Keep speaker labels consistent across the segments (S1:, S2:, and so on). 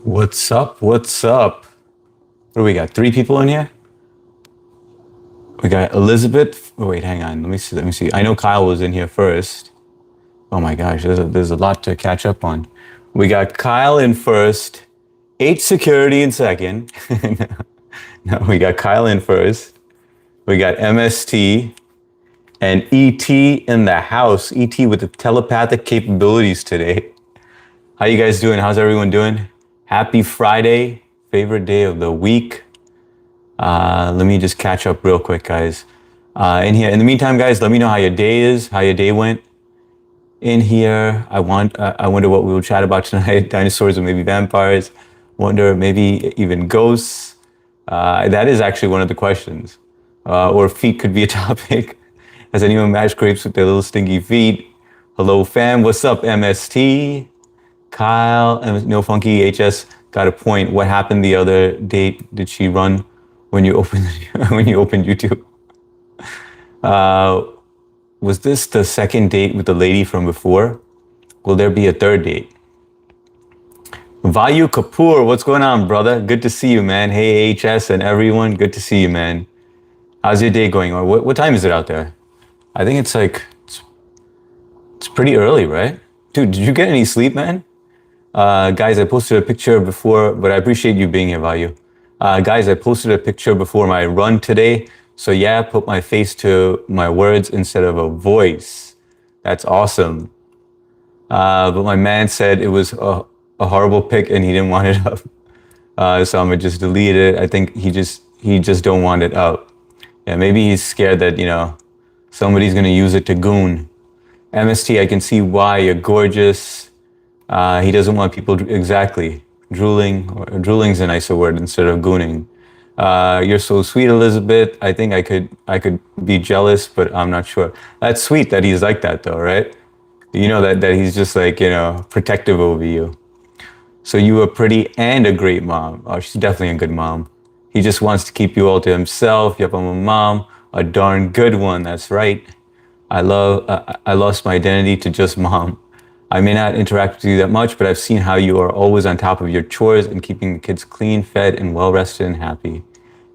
S1: What's up? What's up? What do we got? Three people in here? We got Elizabeth. Oh, wait, hang on. Let me see. Let me see. I know Kyle was in here first. Oh my gosh, there's a lot to catch up on. We got Kyle in first, H security in second. No, we got Kyle in first. We got MST and ET in the house. ET with the telepathic capabilities today. How you guys doing? How's everyone doing? Happy Friday, favorite day of the week. Let me just catch up real quick, guys. In the meantime, guys, let me know how your day is, how your day went. In here, I wonder what we will chat about tonight. Dinosaurs or maybe vampires. Wonder maybe even ghosts. That is actually one of the questions. Or feet could be a topic. Has anyone mashed grapes with their little stinky feet? Hello, fam. What's up, MST? Kyle, No Funky HS got a point. What happened the other date? Did she run when you opened when you opened YouTube? Was this the second date with the lady from before? Will there be a third date? Vayu Kapoor, what's going on, brother? Good to see you, man. Hey, HS and everyone, good to see you, man. How's your day going? Or what time is it out there? I think it's pretty early, right? Dude, did you get any sleep, man? Guys, I posted a picture before, but I appreciate you being here, Vayu. Guys, I posted a picture before my run today. So yeah, put my face to my words instead of a voice. That's awesome. But my man said it was a horrible pic and he didn't want it up. So I'm gonna just delete it. I think he just don't want it up. Yeah, maybe he's scared that, somebody's gonna use it to goon. MST, I can see why. You're gorgeous. He doesn't want people exactly drooling. Drooling's a nicer word instead of gooning. You're so sweet, Elizabeth. I think I could be jealous, but I'm not sure. That's sweet that he's like that, though, right? You know that he's just like protective over you. So you were pretty and a great mom. Oh, she's definitely a good mom. He just wants to keep you all to himself. Yep, I'm a mom, a darn good one. That's right. I lost my identity to just mom. I may not interact with you that much, but I've seen how you are always on top of your chores and keeping the kids clean, fed, and well rested and happy.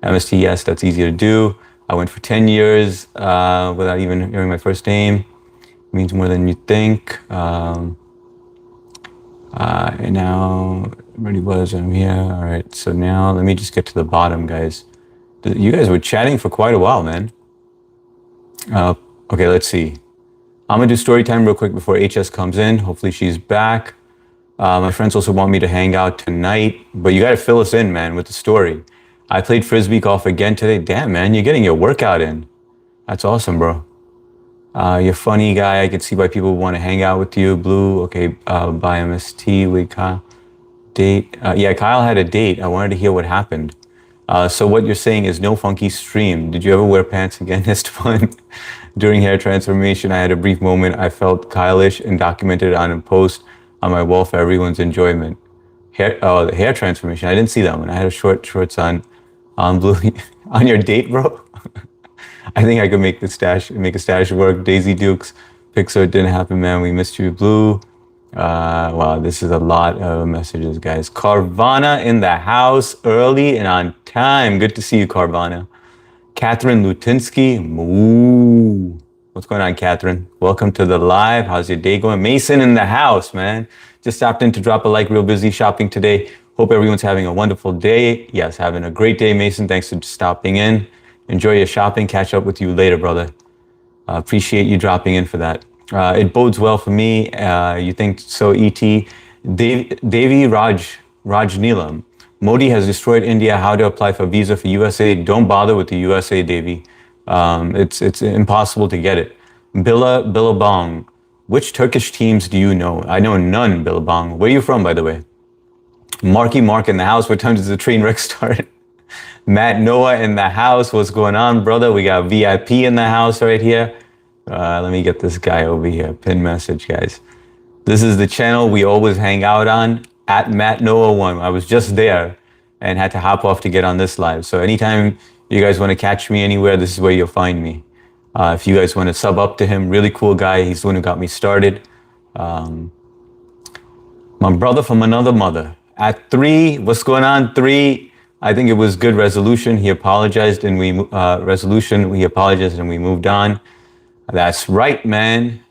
S1: MST, yes, that's easy to do. I went for 10 years without even hearing my first name. It means more than you think. And now, everybody was, I'm here. All right, so now let me just get to the bottom, guys. You guys were chatting for quite a while, man. Okay, let's see. I'm gonna do story time real quick before HS comes in. Hopefully she's back. My friends also want me to hang out tonight, but you gotta fill us in, man, with the story. I played Frisbee golf again today. Damn, man, you're getting your workout in. That's awesome, bro. You're a funny guy. I can see why people want to hang out with you. Blue, okay, bye MST, wait, Kyle. Date, yeah, Kyle had a date. I wanted to hear what happened. So what you're saying is no funky stream. Did you ever wear pants again? It's fun. During hair transformation, I had a brief moment. I felt Kyle-ish and documented it on a post on my wall for everyone's enjoyment. The hair transformation. I didn't see that one. I had a shorts on blue. On your date, bro? I think I could make a stash work. Daisy Dukes. Pixar, it didn't happen, man. We missed you, Blue. Wow, this is a lot of messages, guys. Carvana in the house early and on time. Good to see you, Carvana. Catherine Lutinsky. Ooh. What's going on, Catherine? Welcome to the live. How's your day going? Mason in the house, man. Just stopped in to drop a like. Real busy shopping today. Hope everyone's having a wonderful day. Yes, having a great day, Mason. Thanks for stopping in. Enjoy your shopping. Catch up with you later, brother. Appreciate you dropping in for that. It bodes well for me. You think so, ET? Devi Raj Neelam. Modi has destroyed India. How to apply for visa for USA? Don't bother with the USA, Devi. It's impossible to get it. Billabong. Which Turkish teams do you know? I know none, Billabong. Where are you from, by the way? Marky Mark in the house. What time does the train wreck start? Matt Noah in the house. What's going on, brother? We got VIP in the house right here. Let me get this guy over here. Pin message, guys. This is the channel we always hang out on, at Matt Noah 1. I was just there and had to hop off to get on this live. So anytime you guys want to catch me anywhere, this is where you'll find me. If you guys want to sub up to him, really cool guy. He's the one who got me started. My brother from another mother. at 3. What's going on, 3? I think it was good resolution. He apologized and we apologized and we moved on. That's right, man.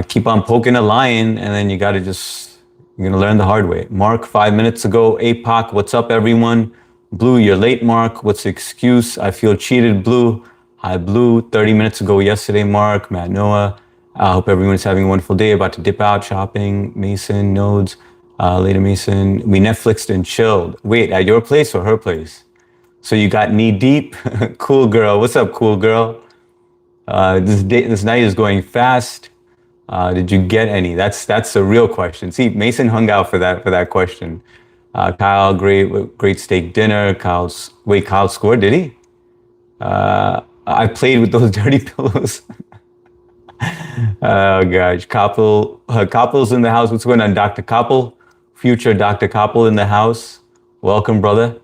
S1: Keep on poking a lion, and then you're gonna learn the hard way. Mark, 5 minutes ago. APOC, what's up, everyone? Blue, you're late, Mark. What's the excuse? I feel cheated, Blue. Hi, Blue. 30 minutes ago yesterday, Mark. Matt Noah. I hope everyone's having a wonderful day. About to dip out shopping. Mason, Nodes. Later, Mason. We Netflixed and chilled. Wait, at your place or her place? So you got knee deep? Cool girl. What's up, cool girl? This night is going fast. Did you get any? That's a real question. See, Mason hung out for that question. Kyle, great steak dinner. Kyle scored, did he? I played with those dirty pillows. Oh gosh, Koppel's in the house. What's going on, Dr. Koppel? Future Dr. Koppel in the house. Welcome, brother.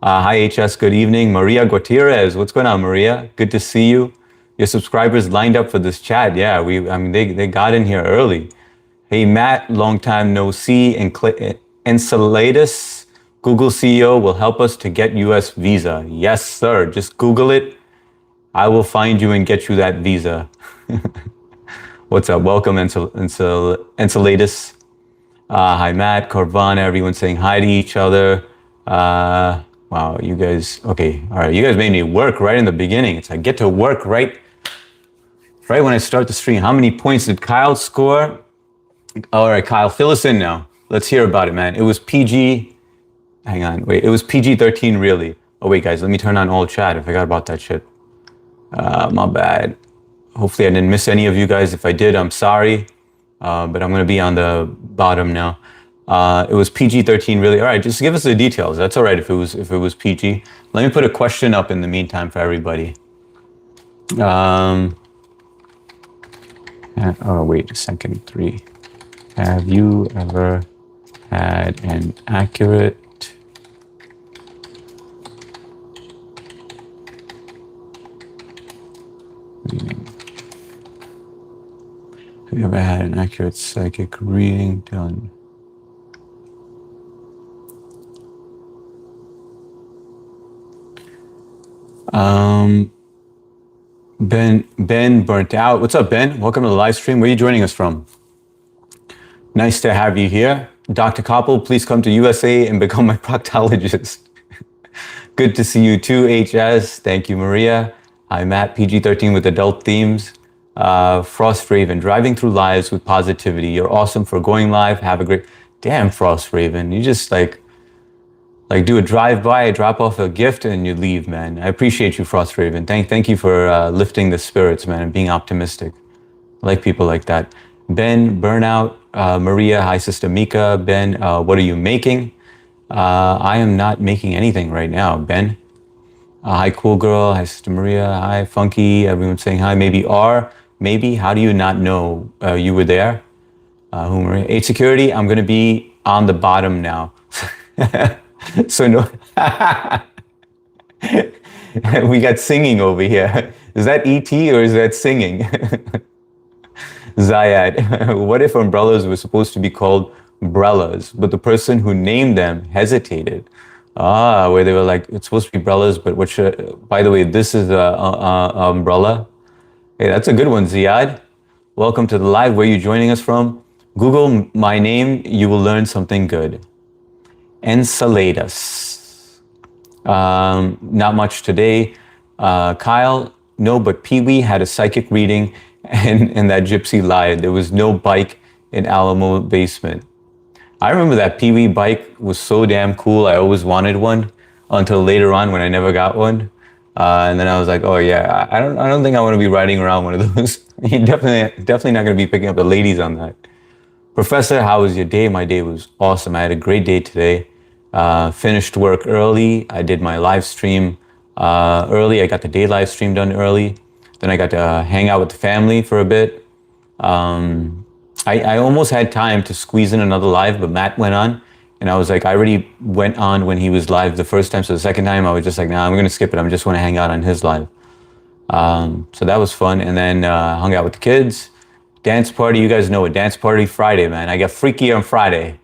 S1: Hi, HS. Good evening, Maria Gutierrez. What's going on, Maria? Good to see you. Your subscribers lined up for this chat. Yeah, they got in here early. Hey, Matt, long time no see. Enceladus, Google CEO, will help us to get US visa. Yes, sir. Just Google it. I will find you and get you that visa. What's up? Welcome, Enceladus. Hi, Matt, Carvana, everyone saying hi to each other. Wow, you guys, okay. All right, you guys made me work right in the beginning. It's like, get to work right when I start the stream. How many points did Kyle score? All right, Kyle, fill us in now. Let's hear about it, man. It was PG, hang on, wait, it was PG-13 really. Oh wait, guys, let me turn on all chat. I forgot about that shit. My bad. Hopefully I didn't miss any of you guys. If I did, I'm sorry. But I'm gonna be on the bottom now. It was PG-13 really. All right, just give us the details. That's all right if it was PG. Let me put a question up in the meantime for everybody. Oh, wait a second, 3. Have you ever had an accurate reading? Have you ever had an accurate psychic reading done? Ben burnt out. What's up, Ben? Welcome to the live stream. Where are you joining us from? Nice to have you here. Dr. Koppel, please come to USA and become my proctologist. Good to see you too, HS. Thank you, Maria. Hi, Matt, PG-13 with adult themes. Frost Raven, driving through lives with positivity. You're awesome for going live. Have a great... Damn, Frost Raven. You just like do a drive-by, drop off a gift, and you leave, man. I appreciate you, Frost Raven. Thank you for lifting the spirits, man, and being optimistic. I like people like that. Ben, Burnout, Maria, hi, Sister Mika. Ben, what are you making? I am not making anything right now, Ben. Hi, Cool Girl. Hi, Sister Maria. Hi, Funky. Everyone saying hi. Maybe R. Maybe. How do you not know you were there? Who, Maria? 8 Security, I'm going to be on the bottom now. So no, we got singing over here. Is that ET or is that singing? Zayad, what if umbrellas were supposed to be called umbrellas, but the person who named them hesitated? Where they were like, it's supposed to be umbrellas, but what should, by the way, this is a umbrella. Hey, that's a good one, Ziad. Welcome to the live. Where are you joining us from? Google my name, you will learn something good. Enceladus. Not much today. Kyle, no, but Pee-wee had a psychic reading and that gypsy lied. There was no bike in Alamo basement. I remember that Pee-wee bike was so damn cool. I always wanted one until later on when I never got one. And then I was like, oh yeah, I don't think I want to be riding around one of those. You're definitely not going to be picking up the ladies on that. Professor, how was your day? My day was awesome. I had a great day today. Finished work early. I did my live stream early. I got the day live stream done early. Then I got to hang out with the family for a bit. I almost had time to squeeze in another live, but Matt went on. And I was like, I already went on when he was live the first time. So the second time I was just like, nah, I'm going to skip it. I just want to hang out on his live. So that was fun. And then hung out with the kids. Dance party. You guys know it. Dance party Friday, man. I got freaky on Friday.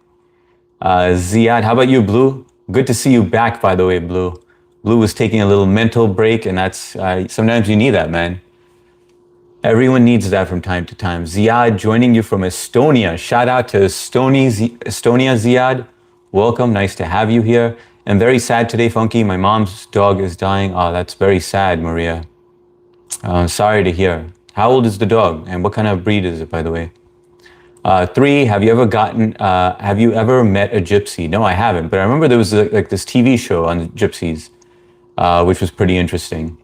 S1: Ziad, how about you, Blue? Good to see you back, by the way, Blue. Blue was taking a little mental break, and that's sometimes you need that, man. Everyone needs that from time to time. Ziad joining you from Estonia. Shout out to Estonia, Ziad. Welcome. Nice to have you here. And very sad today, Funky. My mom's dog is dying. Oh, that's very sad, Maria. Sorry to hear. How old is the dog? And what kind of breed is it, by the way? Three, have you ever met a gypsy? No, I haven't. But I remember there was like this TV show on gypsies, which was pretty interesting.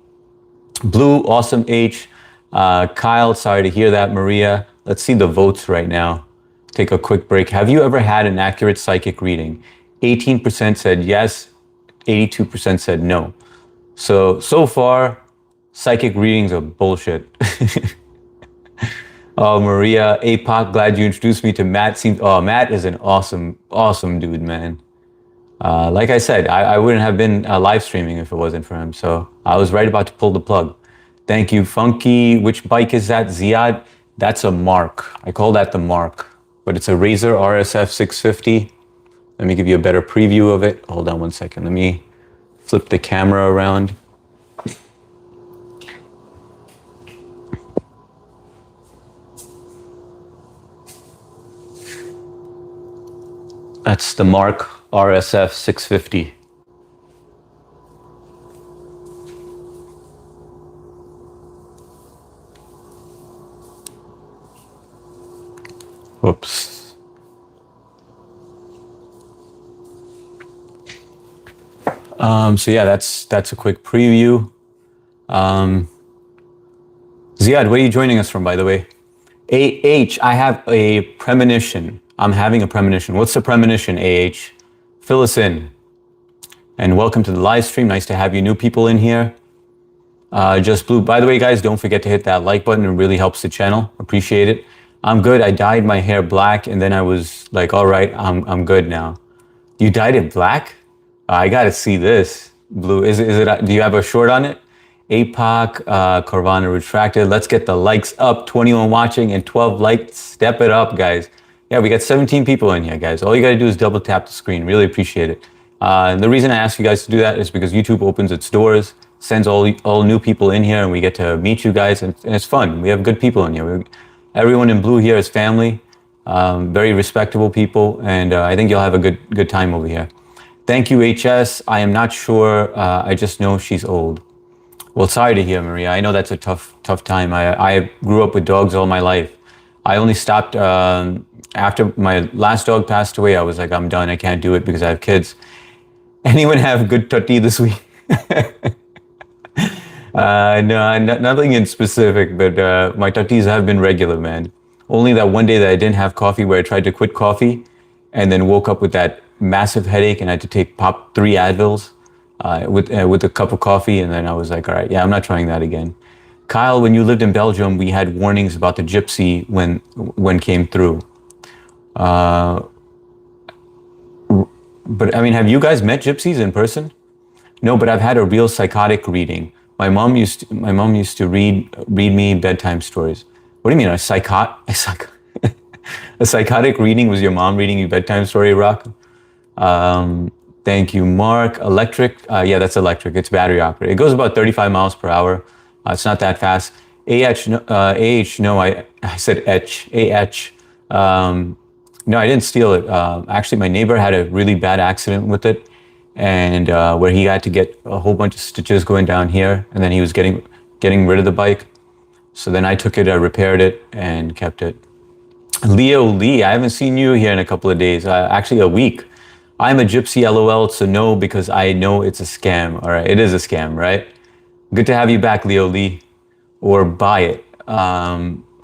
S1: Blue, awesome H. Kyle, sorry to hear that. Maria, let's see the votes right now. Take a quick break. Have you ever had an accurate psychic reading? 18% said yes, 82% said no. So far, psychic readings are bullshit. Oh, Maria, APOC, glad you introduced me to Matt. Matt is an awesome dude, man. Like I said, I wouldn't have been live streaming if it wasn't for him. So I was right about to pull the plug. Thank you, Funky. Which bike is that, Ziad? That's a Mark. I call that the Mark, but it's a Razor RSF 650. Let me give you a better preview of it. Hold on one second. Let me flip the camera around. That's the Mark RSF 650. Whoops. So yeah, that's a quick preview. Ziad, where are you joining us from, by the way? AH, I have a premonition. I'm having a premonition. What's the premonition, AH? Fill us in. And welcome to the live stream. Nice to have you new people in here. Just Blue. By the way, guys, don't forget to hit that like button. It really helps the channel. Appreciate it. I'm good. I dyed my hair black, and then I was like, all right, I'm good now. You dyed it black? I gotta see this. Blue, is it? Do you have a short on it? APOC, Carvana retracted. Let's get the likes up. 21 watching and 12 likes. Step it up, guys. Yeah, we got 17 people in here, guys. All you gotta do is double tap the screen. Really appreciate it. And the reason I ask you guys to do that is because YouTube opens its doors, sends all new people in here, and we get to meet you guys, and it's fun. We have good people in here. Everyone in blue here is family, very respectable people, and I think you'll have a good time over here. Thank you, HS. I am not sure. I just know she's old. Well, sorry to hear, Maria. I know that's a tough time. I grew up with dogs all my life. I only stopped after my last dog passed away. I was like, I'm done. I can't do it because I have kids. Anyone have good tutti this week? No, nothing in specific, but my tutties have been regular, man. Only that one day that I didn't have coffee where I tried to quit coffee and then woke up with that massive headache and I had to pop 3 Advils with a cup of coffee, and then I was like, all right, yeah, I'm not trying that again. Kyle, when you lived in Belgium, we had warnings about the gypsy when came through. But I mean, have you guys met gypsies in person? No, but I've had a real psychotic reading. My mom used to read me bedtime stories. What do you mean a psychotic reading? Was your mom reading you bedtime story, Rock? Thank you, Mark. Electric, yeah, that's electric. It's battery operated. It goes about 35 miles per hour. It's not that fast. No, I said etch. No, I didn't steal it. Actually, my neighbor had a really bad accident with it, and where he had to get a whole bunch of stitches going down here, and then he was getting rid of the bike. So then I took it, I repaired it, and kept it. Leo Lee, I haven't seen you here in a couple of days. Actually, a week. I'm a gypsy, LOL, so no, because I know it's a scam. All right, it is a scam, right? Good to have you back, Leo Lee. Or buy it.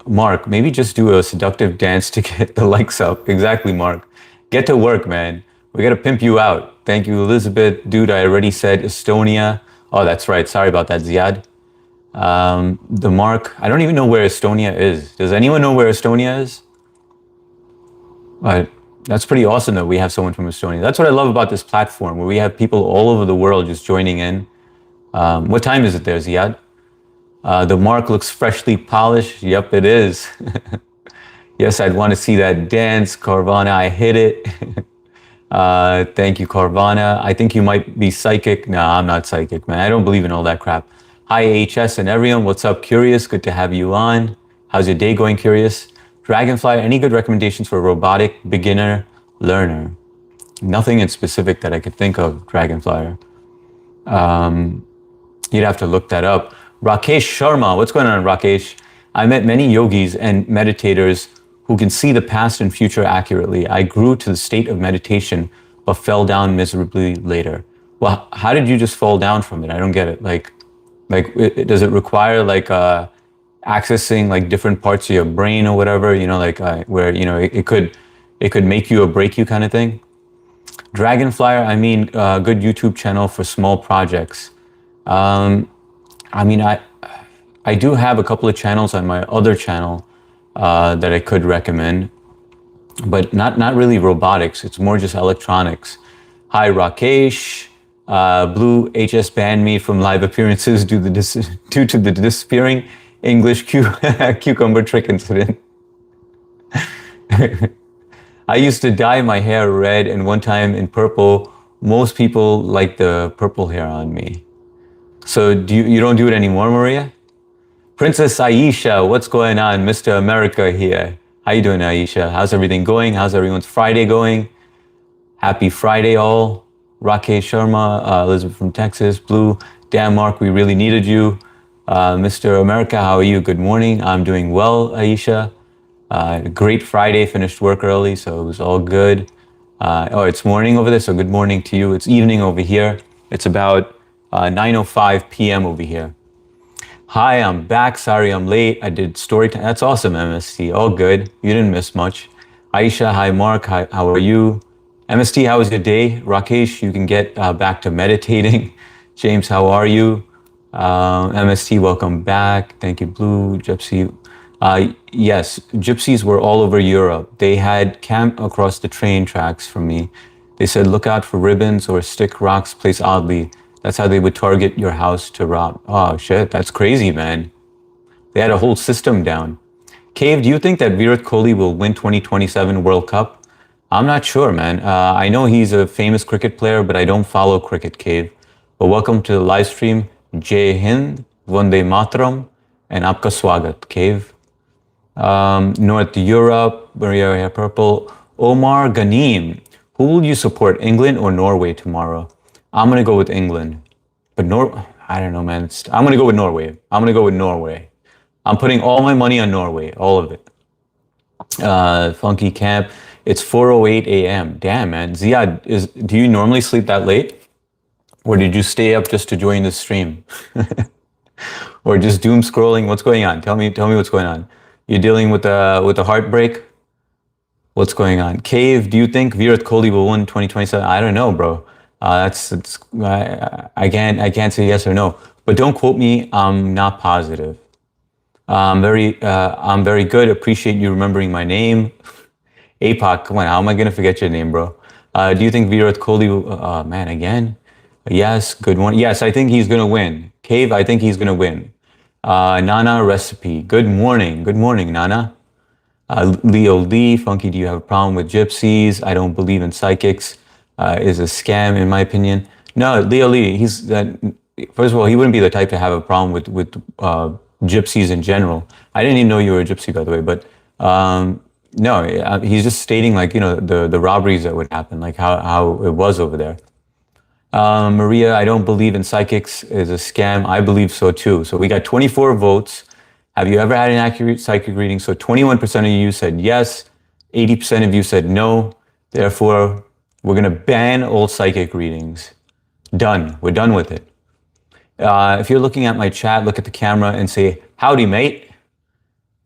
S1: Mark, maybe just do a seductive dance to get the likes up. Exactly, Mark. Get to work, man. We gotta pimp you out. Thank you, Elizabeth. Dude, I already said Estonia. Oh, that's right. Sorry about that, Ziad. The Mark, I don't even know where Estonia is. Does anyone know where Estonia is? That's pretty awesome that we have someone from Estonia. That's what I love about this platform, where we have people all over the world just joining in. What time is it there, Ziad? The Mark looks freshly polished. Yep, it is. Yes, I'd want to see that dance. Carvana, I hit it. Thank you, Carvana. I think you might be psychic. No, I'm not psychic, man. I don't believe in all that crap. Hi, HS and everyone. What's up, Curious? Good to have you on. How's your day going, Curious? Dragonfly, any good recommendations for robotic beginner learner? Nothing in specific that I could think of, Dragonflyer. You'd have to look that up. Rakesh Sharma, what's going on, Rakesh? I met many yogis and meditators who can see the past and future accurately. I grew to the state of meditation, but fell down miserably later. Well, how did you just fall down from it? I don't get it. Does it require accessing like different parts of your brain or whatever? You know, where you know it could make you or break you kind of thing. Dragonflyer, I mean, good YouTube channel for small projects. I mean, I do have a couple of channels on my other channel that I could recommend, but not really robotics. It's more just electronics. Hi, Rakesh. Blue HS banned me from live appearances due to the disappearing English cucumber trick incident. I used to dye my hair red and one time in purple. Most people like the purple hair on me. So you don't do it anymore, Maria? Princess Aisha, what's going on? Mr. America here. How you doing, Aisha? How's everything going? How's everyone's Friday going? Happy Friday, all. Rakesh Sharma, Elizabeth from Texas, Blue. Damn, Mark, we really needed you. Mr. America, how are you? Good morning. I'm doing well, Aisha. Great Friday, finished work early, so it was all good. Oh, it's morning over there, so good morning to you. It's evening over here. It's about 9:05 p.m. over here. Hi, I'm back. Sorry I'm late. I did story time. That's awesome, MST. All good. You didn't miss much. Aisha, hi, Mark. Hi, how are you? MST, how was your day? Rakesh, you can get back to meditating. James, how are you? MST, welcome back. Thank you, Blue. Gypsy. Yes, gypsies were all over Europe. They had camped across the train tracks from me. They said, look out for ribbons or stick rocks placed oddly. That's how they would target your house to rob. Oh, shit, that's crazy, man. They had a whole system down. Cave, do you think that Virat Kohli will win 2027 World Cup? I'm not sure, man. I know he's a famous cricket player, but I don't follow cricket, Cave. But welcome to the live stream. Jai Hind, Vande Mataram, and Aapka Swagat, Cave. North Europe, Maria Hair Purple. Omar Ghanim, who will you support, England or Norway tomorrow? I'm going to go with England. But I don't know, man. I'm going to go with Norway. I'm putting all my money on Norway, all of it. Funky Camp, it's 4:08 a.m. Damn, man. Ziad, do you normally sleep that late? Or did you stay up just to join the stream? Or just doom scrolling? What's going on? Tell me what's going on. You're dealing with a heartbreak? What's going on? Cave, do you think Virat Kohli will win 2027? I don't know, bro. I can't say yes or no. But don't quote me. I'm not positive. I'm very good. Appreciate you remembering my name. APOC, come on. How am I gonna forget your name, bro? Do you think Virat Kohli? Man, again? Yes, good one. Yes, I think he's gonna win. Cave, I think he's gonna win. Nana Recipe. Good morning. Good morning, Nana. Leo Lee, Funky, do you have a problem with gypsies? I don't believe in psychics. Is a scam, in my opinion. No, Leo Lee, first of all, he wouldn't be the type to have a problem with gypsies in general. I didn't even know you were a gypsy, by the way, but no, he's just stating like, you know, the robberies that would happen, like how it was over there. Maria, I don't believe in psychics is a scam. I believe so too. So we got 24 votes. Have you ever had an accurate psychic reading? So 21% of you said yes, 80% of you said no. Therefore, we're going to ban all psychic readings. Done. We're done with it. If you're looking at my chat, look at the camera and say, howdy, mate,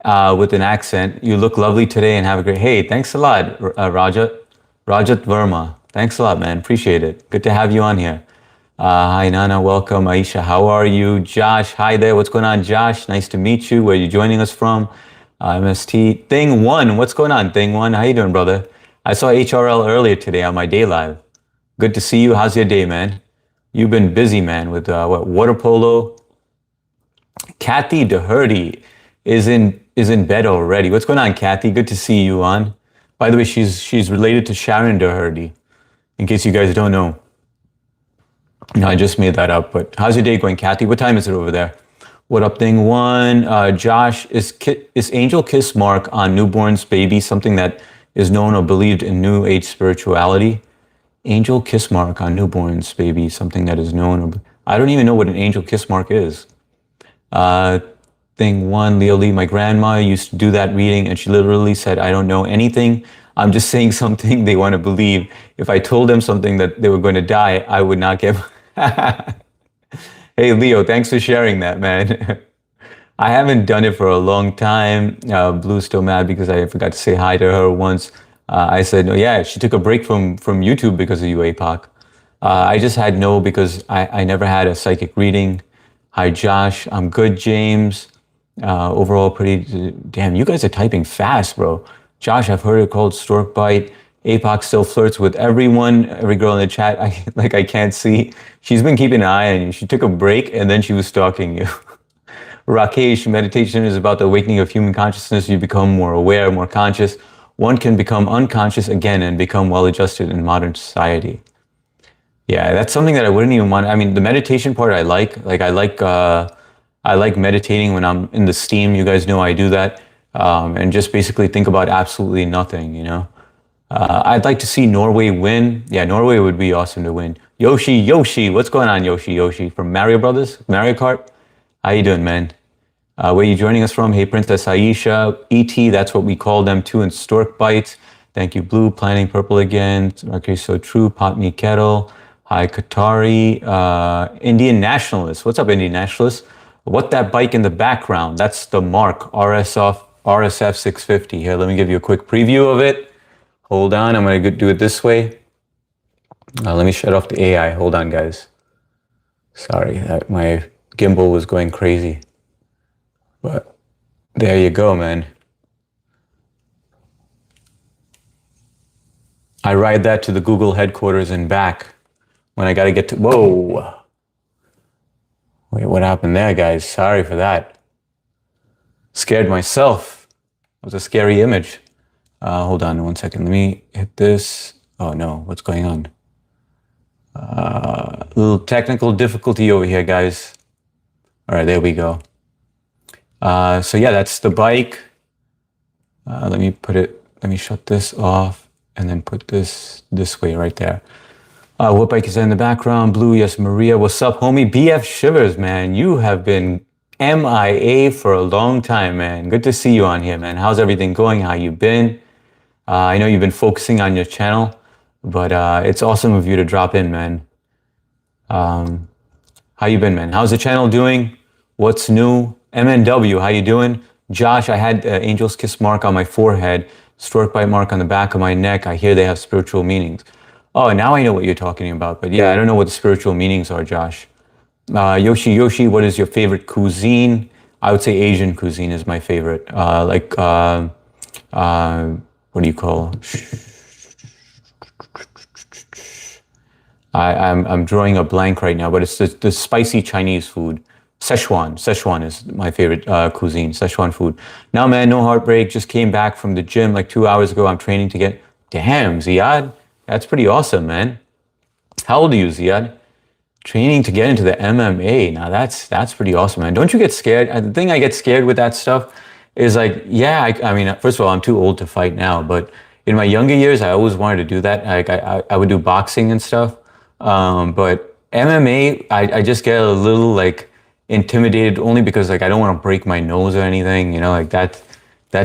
S1: with an accent. You look lovely today and have a great... Hey, thanks a lot, Rajat Verma. Thanks a lot, man. Appreciate it. Good to have you on here. Hi, Nana. Welcome. Aisha, how are you? Josh, hi there. What's going on, Josh? Nice to meet you. Where are you joining us from? MST. Thing One. What's going on, Thing One? How you doing, brother? I saw HRL earlier today on my day live. Good to see you. How's your day, man? You've been busy, man, with water polo. Kathy Doherty is in bed already. What's going on, Kathy? Good to see you on. By the way, she's related to Sharon Doherty. in case you guys don't know. No, I just made that up. But how's your day going, Kathy? What time is it over there? What up, thing one? Josh, is angel kiss mark on newborn's baby something that is known or believed in New Age spirituality? Angel kiss mark on newborn's baby, something that is known or I don't even know what an angel kiss mark is. Thing one, Leo Lee, my grandma used to do that reading and she literally said, I don't know anything. I'm just saying something they want to believe. If I told them something that they were going to die, I would not get. Hey, Leo, thanks for sharing that, man. I haven't done it for a long time. Blue's still mad because I forgot to say hi to her once. I said, oh, yeah, she took a break from YouTube because of you, APOC. I just had no because I never had a psychic reading. Hi, Josh. I'm good, James. Overall, pretty. Damn, you guys are typing fast, bro. Josh, I've heard it called stork bite. APOC still flirts with everyone, every girl in the chat. I can't see. She's been keeping an eye on you. She took a break and then she was stalking you. Rakesh, meditation is about the awakening of human consciousness. You become more aware, more conscious. One can become unconscious again and become well-adjusted in modern society. Yeah, that's something that I wouldn't even want. I mean, the meditation part I like. I like meditating when I'm in the steam. You guys know I do that. And just basically think about absolutely nothing, you know? I'd like to see Norway win. Yeah, Norway would be awesome to win. Yoshi, what's going on, Yoshi? From Mario Brothers? Mario Kart? How you doing, man? Where are you joining us from? Hey, Princess Aisha. E.T., that's what we call them too in Stork Bites. Thank you, Blue. Planning Purple again. Okay, so true. Pot Me Kettle. Hi, Katari. Indian Nationalist. What's up, Indian Nationalist? What that bike in the background? That's the Mark RSF 650. Here, let me give you a quick preview of it. Hold on, I'm gonna do it this way. Let me shut off the AI. Hold on, guys. Sorry, my gimbal was going crazy. But there you go, man. I ride that to the Google headquarters and back when I gotta get to, whoa. Wait, what happened there, guys? Sorry for that. Scared myself. It was a scary image. Hold on 1 second. Let me hit this. Oh no, what's going on? A little technical difficulty over here, guys. All right, there we go. So yeah, that's the bike. Let me shut this off and then put this way right there. What bike is in the background? Blue, yes, Maria. What's up, homie? BF Shivers, man. You have been MIA for a long time, man. Good to see you on here, man. How's everything going? How you been? I know you've been focusing on your channel, but it's awesome of you to drop in, man. How you been, man? How's the channel doing? What's new? MNW, how you doing? Josh, I had Angel's Kiss mark on my forehead, stork bite mark on the back of my neck. I hear they have spiritual meanings. Oh, now I know what you're talking about. But yeah, I don't know what the spiritual meanings are, Josh. Yoshi, what is your favorite cuisine? I would say Asian cuisine is my favorite. What do you call? I'm drawing a blank right now, but it's the spicy Chinese food. Szechuan is my favorite cuisine, Szechuan food. Now, man, no heartbreak. Just came back from the gym like 2 hours ago. I'm training to get... Damn, Ziad. That's pretty awesome, man. How old are you, Ziad? Training to get into the MMA. Now, that's pretty awesome, man. Don't you get scared? The thing I get scared with that stuff is like, yeah, I mean, first of all, I'm too old to fight now, but in my younger years, I always wanted to do that. Like, I would do boxing and stuff. But MMA, I just get a little, like, intimidated only because, like, I don't want to break my nose or anything, you know, like that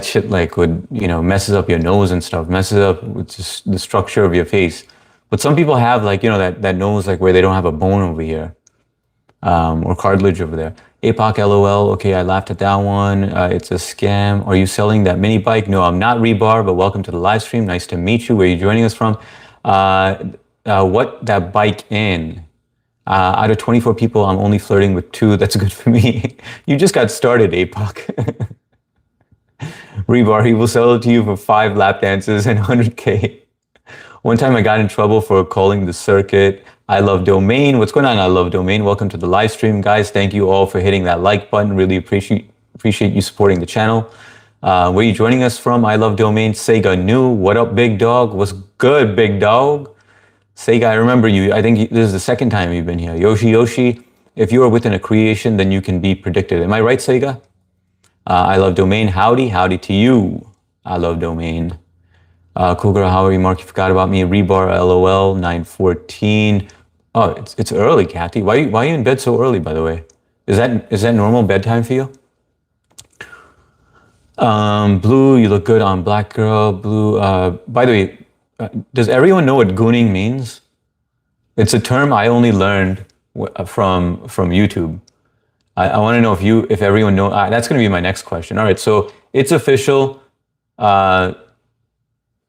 S1: shit, like, would, you know, messes up your nose and stuff, messes up with just the structure of your face. But some people have, like, you know, that nose, like, where they don't have a bone over here, or cartilage over there. APOC LOL, okay, I laughed at that one. It's a scam. Are you selling that mini bike? No, I'm not Rebar, but welcome to the live stream. Nice to meet you. Where are you joining us from? What that bike in? Out of 24 people, I'm only flirting with 2. That's good for me. You just got started, APOC. Rebar, he will sell it to you for 5 lap dances and 100K. One time I got in trouble for calling the circuit I Love Domain. What's going on, I Love Domain? Welcome to the live stream, guys. Thank you all for hitting that like button. Really appreciate you supporting the channel. Where are you joining us from? I Love Domain. Sega New. What up, big dog? What's good, big dog? Sega, I remember you. I think this is the second time you've been here. Yoshi, if you are within a creation, then you can be predicted. Am I right, Sega? I love domain. Howdy to you. I love domain. Cool girl, how are you, Mark? You forgot about me. Rebar, LOL, 9:14. Oh, it's early, Kathy. Why are you in bed so early, by the way? Is that normal bedtime for you? Blue, you look good on Black Girl. Blue, by the way, does everyone know what gooning means? It's a term I only learned from YouTube. I want to know if everyone know. That's going to be my next question. All right, so it's official.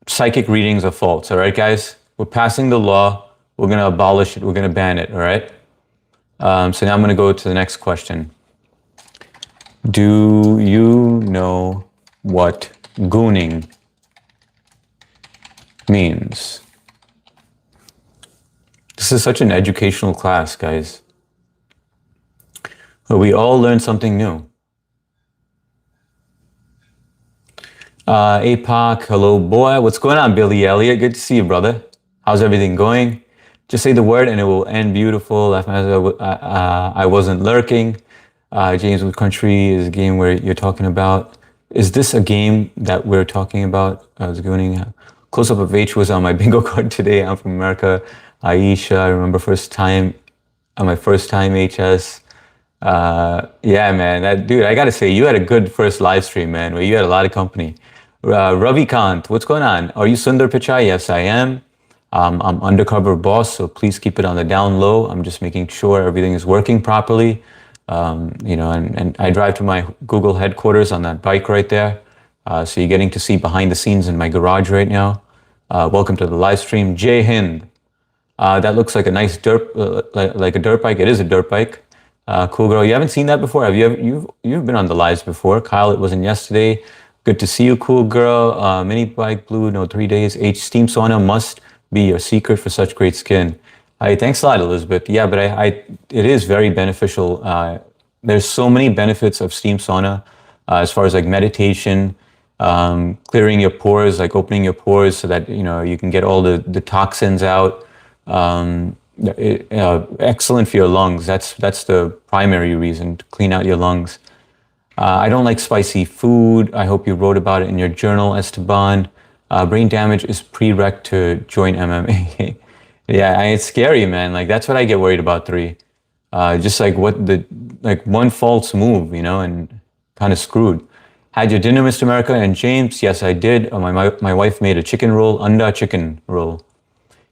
S1: Psychic readings are false. All right, guys, we're passing the law. We're going to abolish it. We're going to ban it. All right. So now I'm going to go to the next question. Do you know what gooning means? This is such an educational class, guys. But we all learn something new. APOC, hello boy. What's going on, Billy Elliott? Good to see you, brother. How's everything going? Just say the word and it will end beautiful. I wasn't lurking. James, what country is a game where you're talking about? Is this a game that we're talking about? I was going close up of H was on my bingo card today. I'm from America. Aisha, I remember my first time HS. Yeah, man, that dude, I gotta say, you had a good first live stream, man, where you had a lot of company. Ravi Kant, what's going on? Are you Sundar Pichai? Yes, I am. I'm undercover boss, so please keep it on the down low. I'm just making sure everything is working properly. And I drive to my Google headquarters on that bike right there. So you're getting to see behind the scenes in my garage right now. Welcome to the live stream. Jai Hind. That looks like a nice like a dirt bike. It is a dirt bike. Cool girl. You haven't seen that before, have you? You've been on the lives before. Kyle, it wasn't yesterday. Good to see you, cool girl. Mini bike blue, no 3 days. Steam sauna must be your secret for such great skin. Thanks a lot, Elizabeth. Yeah, but it is very beneficial. There's so many benefits of steam sauna as far as like meditation, clearing your pores, like opening your pores so that you can get all the toxins out. Excellent for your lungs. That's the primary reason, to clean out your lungs. I don't like spicy food. I hope you wrote about it in your journal, Esteban. Brain damage is prereq to join MMA. Yeah, it's scary, man. Like that's what I get worried about. 3, just like one false move, and kind of screwed. Had your dinner, Mr. America and James? Yes, I did. My wife made a chicken roll, unda chicken roll.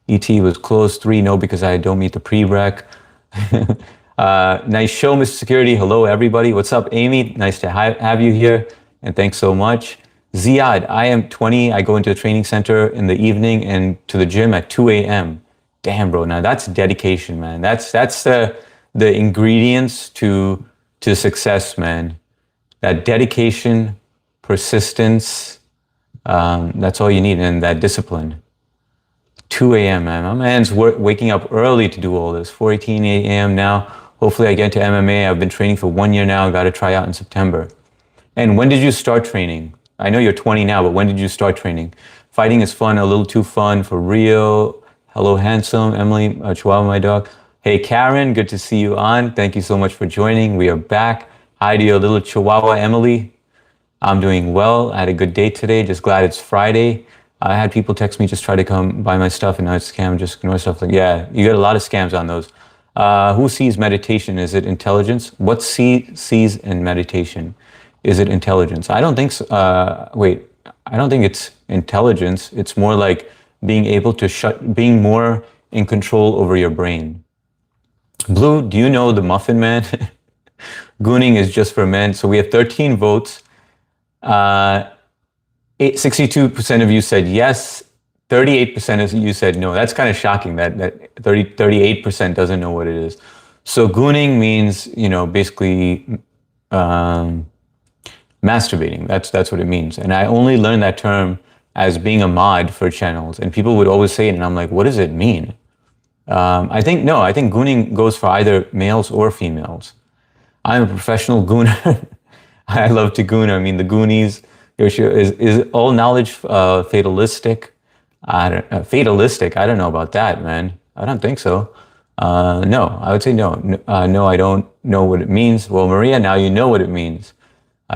S1: ET was closed. 3, no, because I don't meet the prereq. Nice show, Mr. Security. Hello, everybody. What's up, Amy? Nice to have you here, and thanks so much. Ziad, I am 20. I go into the training center in the evening and to the gym at 2 a.m. Damn, bro. Now that's dedication, man. That's the ingredients to success, man. That dedication, persistence. That's all you need, and that discipline. 2 a.m., man. My man's waking up early to do all this. 4:18 a.m. now. Hopefully I get into MMA. I've been training for 1 year now. Got to try out in September. And when did you start training? I know you're 20 now, but when did you start training? Fighting is fun, a little too fun for real. Hello, handsome. Emily, Chihuahua, my dog. Hey, Karen, good to see you on. Thank you so much for joining. We are back. Hi to your little Chihuahua, Emily. I'm doing well. I had a good day today. Just glad it's Friday. I had people text me, just try to come buy my stuff, and now it's a scam. Just ignore stuff. Like, yeah, you get a lot of scams on those. Who sees meditation? Is it intelligence? What sees in meditation? Is it intelligence? I don't think so. I don't think it's intelligence. It's more like being able to being more in control over your brain. Blue, do you know the Muffin Man? Gooning is just for men. So we have 13 votes. 62% of you said yes. 38% of you said no. That's kind of shocking that 38% doesn't know what it is. So gooning means, basically masturbating. That's what it means. And I only learned that term as being a mod for channels. And people would always say it, and I'm like, what does it mean? I think gooning goes for either males or females. I'm a professional gooner. I love to goon. I mean, the Goonies. Is all knowledge fatalistic? I don't, fatalistic. I don't know about that, man. I don't think so. No, I would say no. No, I don't know what it means. Well, Maria, now you know what it means.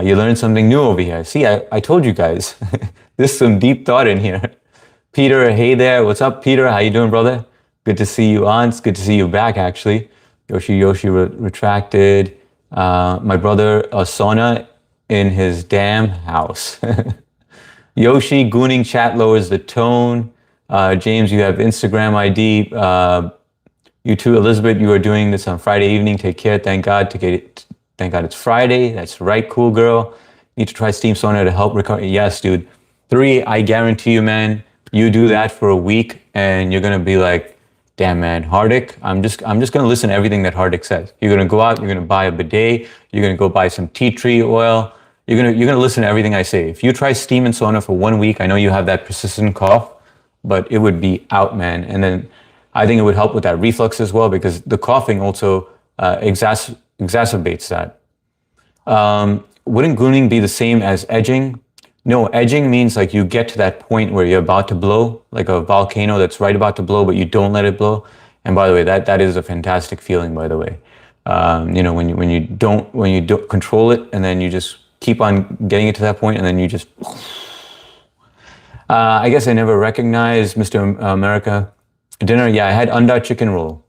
S1: You learned something new over here. See, I told you guys. There's some deep thought in here. Peter, hey there. What's up, Peter? How you doing, brother? Good to see you on. It's good to see you back, actually. Yoshi retracted. My brother, Sona, in his damn house. Yoshi, gooning chat lowers the tone. James, you have Instagram ID. You too, Elizabeth, you are doing this on Friday evening. Take care. Thank God thank God it's Friday. That's right, cool girl. Need to try Steam Sauna to help recover. Yes, dude. 3, I guarantee you, man, you do that for a week and you're gonna be like, damn man, Hardik, I'm just gonna listen to everything that Hardik says. You're gonna go out, you're gonna buy a bidet, you're gonna go buy some tea tree oil. You're gonna listen to everything I say. If you try steam and sauna for 1 week, I know you have that persistent cough, but it would be out, man. And then I think it would help with that reflux as well because the coughing also exacerbates that. Wouldn't gooning be the same as edging? No, edging means like you get to that point where you're about to blow, like a volcano that's right about to blow, but you don't let it blow. And by the way, that is a fantastic feeling, by the way. When you don't control it and then you just keep on getting it to that point and then you just I guess I never recognized Mr. America. Dinner, yeah, I had unda chicken roll.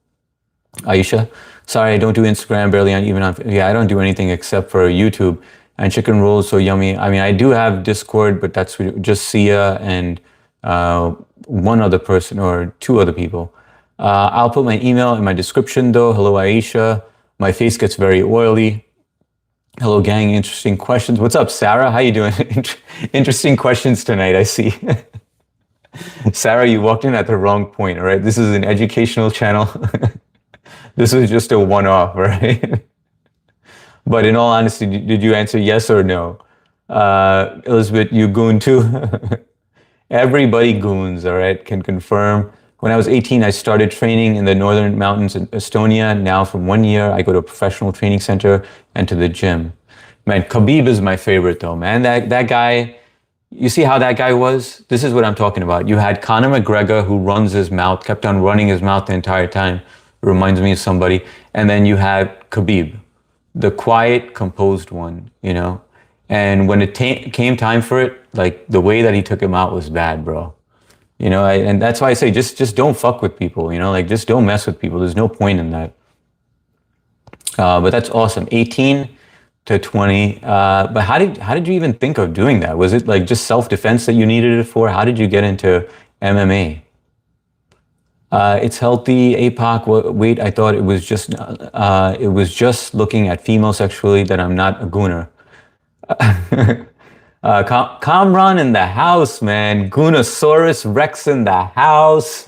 S1: Aisha, sorry, I don't do Instagram, barely even on, I don't do anything except for YouTube. And chicken rolls, so yummy. I mean, I do have Discord, but that's just Sia and one other person or 2 other people. I'll put my email in my description though. Hello, Aisha. My face gets very oily. Hello, gang. Interesting questions. What's up, Sarah? How you doing? Interesting questions tonight, I see. Sarah, you walked in at the wrong point, all right? This is an educational channel. This was just a one-off, right? But in all honesty, did you answer yes or no? Elizabeth, you goon too? Everybody goons, all right? Can confirm. When I was 18, I started training in the northern mountains in Estonia. Now from 1 year, I go to a professional training center and to the gym. Man, Khabib is my favorite though, man. That guy, you see how that guy was? This is what I'm talking about. You had Conor McGregor who runs his mouth, kept on running his mouth the entire time. It reminds me of somebody. And then you had Khabib, the quiet, composed one, you know? And when it came time for it, like the way that he took him out was bad, bro. You know, and that's why I say just don't fuck with people, you know, like just don't mess with people. There's no point in that. But that's awesome. 18 to 20. But how did you even think of doing that? Was it like just self-defense that you needed it for? How did you get into MMA? It's healthy. APOC. Wait, I thought it was just looking at female sexually that I'm not a gooner. Kamran in the house, man. Goonosaurus Rex in the house.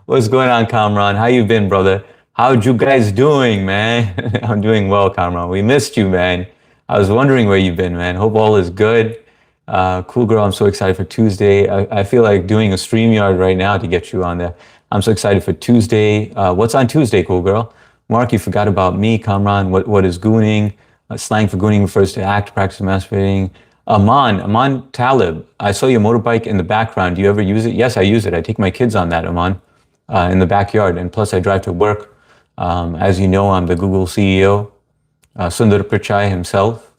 S1: What's going on, Kamran? How you been, brother? How you guys doing, man? I'm doing well, Kamran. We missed you, man. I was wondering where you've been, man. Hope all is good. Cool girl, I'm so excited for Tuesday. I feel like doing a StreamYard right now to get you on there. I'm so excited for Tuesday. What's on Tuesday, cool girl? Mark, you forgot about me, Kamran. What is gooning? Slang for gooning refers to act, practice, masturbating. Aman Talib, I saw your motorbike in the background. Do you ever use it? Yes, I use it. I take my kids on that, Aman, in the backyard. And plus I drive to work. As you know, I'm the Google CEO, Sundar Pichai himself.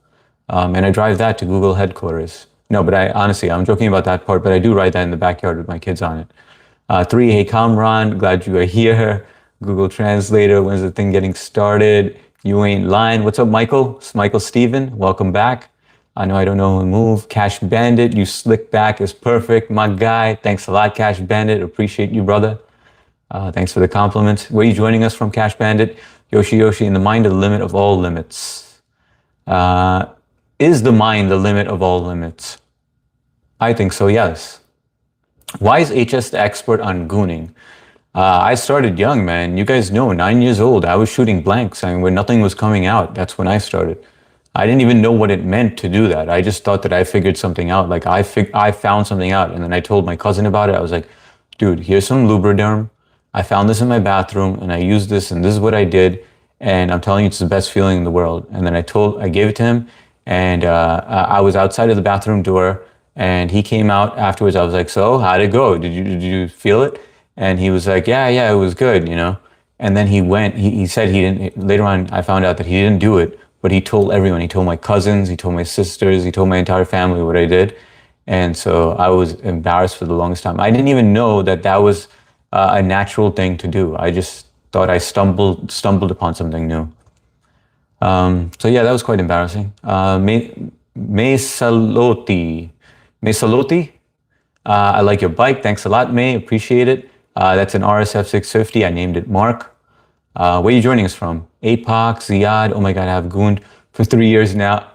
S1: And I drive that to Google headquarters. No, but I'm joking about that part, but I do ride that in the backyard with my kids on it. 3, hey Kamran, glad you are here. Google Translator, when's the thing getting started? You ain't lying. What's up, Michael? It's Michael Steven, welcome back. I know I don't know who move. Cash Bandit, you slick back is perfect, my guy. Thanks a lot, Cash Bandit. Appreciate you, brother. Thanks for the compliments. Where are you joining us from, Cash Bandit? Yoshi, in the mind, the limit of all limits. Is the mind the limit of all limits? I think so, yes. Why is HS the expert on gooning? I started young, man. You guys know, 9 years old. I was shooting blanks. I mean, when nothing was coming out, that's when I started. I didn't even know what it meant to do that. I just thought that I figured something out. Like I found something out, and then I told my cousin about it. I was like, dude, here's some Lubriderm. I found this in my bathroom, and I used this, and this is what I did. And I'm telling you, it's the best feeling in the world. And then I gave it to him, and I was outside of the bathroom door, And he came out afterwards. I was like, "So, how'd it go? Did you feel it?" And he was like, "Yeah, it was good, you know." And then he went. He said he didn't. Later on, I found out that he didn't do it, but he told everyone. He told my cousins. He told my sisters. He told my entire family what I did. And so I was embarrassed for the longest time. I didn't even know that that was a natural thing to do. I just thought I stumbled upon something new. So yeah, that was quite embarrassing. May Saloti. May Saloti. I like your bike. Thanks a lot, May. Appreciate it. That's an RSF 650. I named it Mark. Where are you joining us from? APOC, Ziad. Oh my God, I have gooned for 3 years now.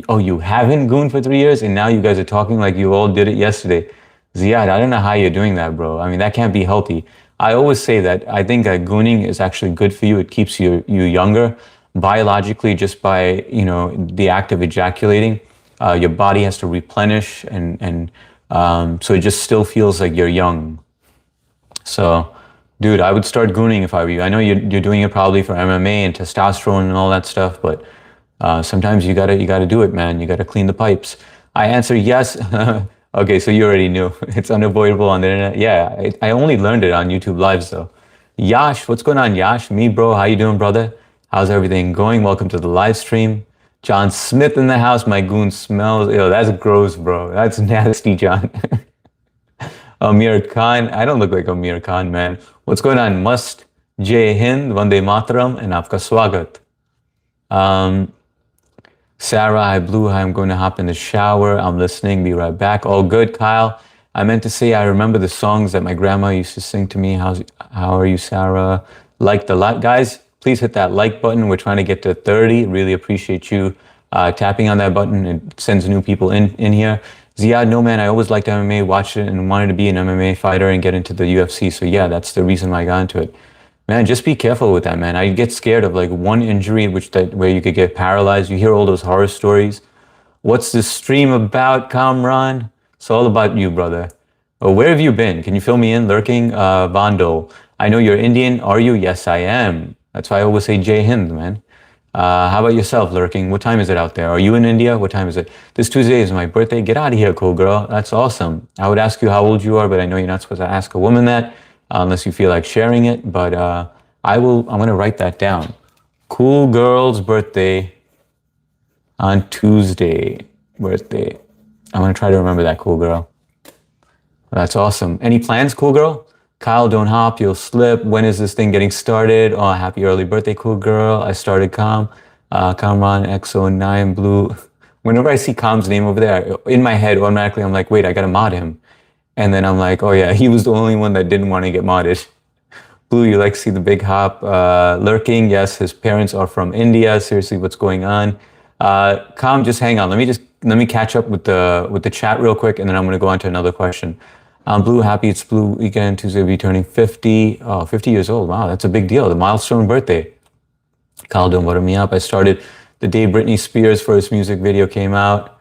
S1: Oh, you haven't gooned for 3 years? And now you guys are talking like you all did it yesterday. Ziad, I don't know how you're doing that, bro. I mean, that can't be healthy. I always say that I think that gooning is actually good for you. It keeps you younger biologically just by, the act of ejaculating. Your body has to replenish and so it just still feels like you're young. So, dude, I would start gooning if I were you. I know you're doing it probably for MMA and testosterone and all that stuff, but sometimes you gotta do it, man. You gotta clean the pipes. I answer yes. Okay, so you already knew. It's unavoidable on the internet. Yeah, I only learned it on YouTube Lives though. Yash, what's going on, Yash? Me, bro. How you doing, brother? How's everything going? Welcome to the live stream. John Smith in the house. My goon smells. Yo, that's gross, bro. That's nasty, John. Amir Khan. I don't look like Amir Khan, man. What's going on? Must Jai Hind, Vande Mataram, and Aapka Swagat. Sarah, hi Blue, hi, I'm going to hop in the shower. I'm listening, be right back. All good, Kyle. I meant to say I remember the songs that my grandma used to sing to me. How are you, Sarah? Like the like, guys, please hit that like button. We're trying to get to 30. Really appreciate you tapping on that button. It sends new people in here. Ziad, no man, I always liked MMA, watched it, and wanted to be an MMA fighter and get into the UFC. So yeah, that's the reason why I got into it. Man, just be careful with that, man. I get scared of like one injury, where you could get paralyzed. You hear all those horror stories. What's this stream about, Kamran? It's all about you, brother. Oh, where have you been? Can you fill me in? Lurking, Vando. I know you're Indian. Are you? Yes, I am. That's why I always say Jai Hind, man. How about yourself, Lurking? What time is it out there? Are you in India? What time is it? This Tuesday is my birthday. Get out of here, cool girl. That's awesome. I would ask you how old you are, but I know you're not supposed to ask a woman that unless you feel like sharing it. But I'm going to write that down. Cool girl's birthday on Tuesday. Birthday. I'm going to try to remember that, cool girl. That's awesome. Any plans, cool girl? Kyle, don't hop, you'll slip. When is this thing getting started? Oh, happy early birthday, cool girl. I started Kamran XO9 Blue. Whenever I see Kam's name over there, in my head, automatically I'm like, wait, I got to mod him. And then I'm like, oh yeah, he was the only one that didn't want to get modded. Blue, you like to see the big hop. Lurking, yes, his parents are from India. Seriously, what's going on? Kam, just hang on. Let me catch up with the chat real quick, and then I'm gonna go on to another question. Blue, happy it's Blue Weekend. Tuesday will be turning 50. Oh, 50 years old. Wow, that's a big deal. The milestone birthday. Kyle, don't butter me up. I started the day Britney Spears' first music video came out.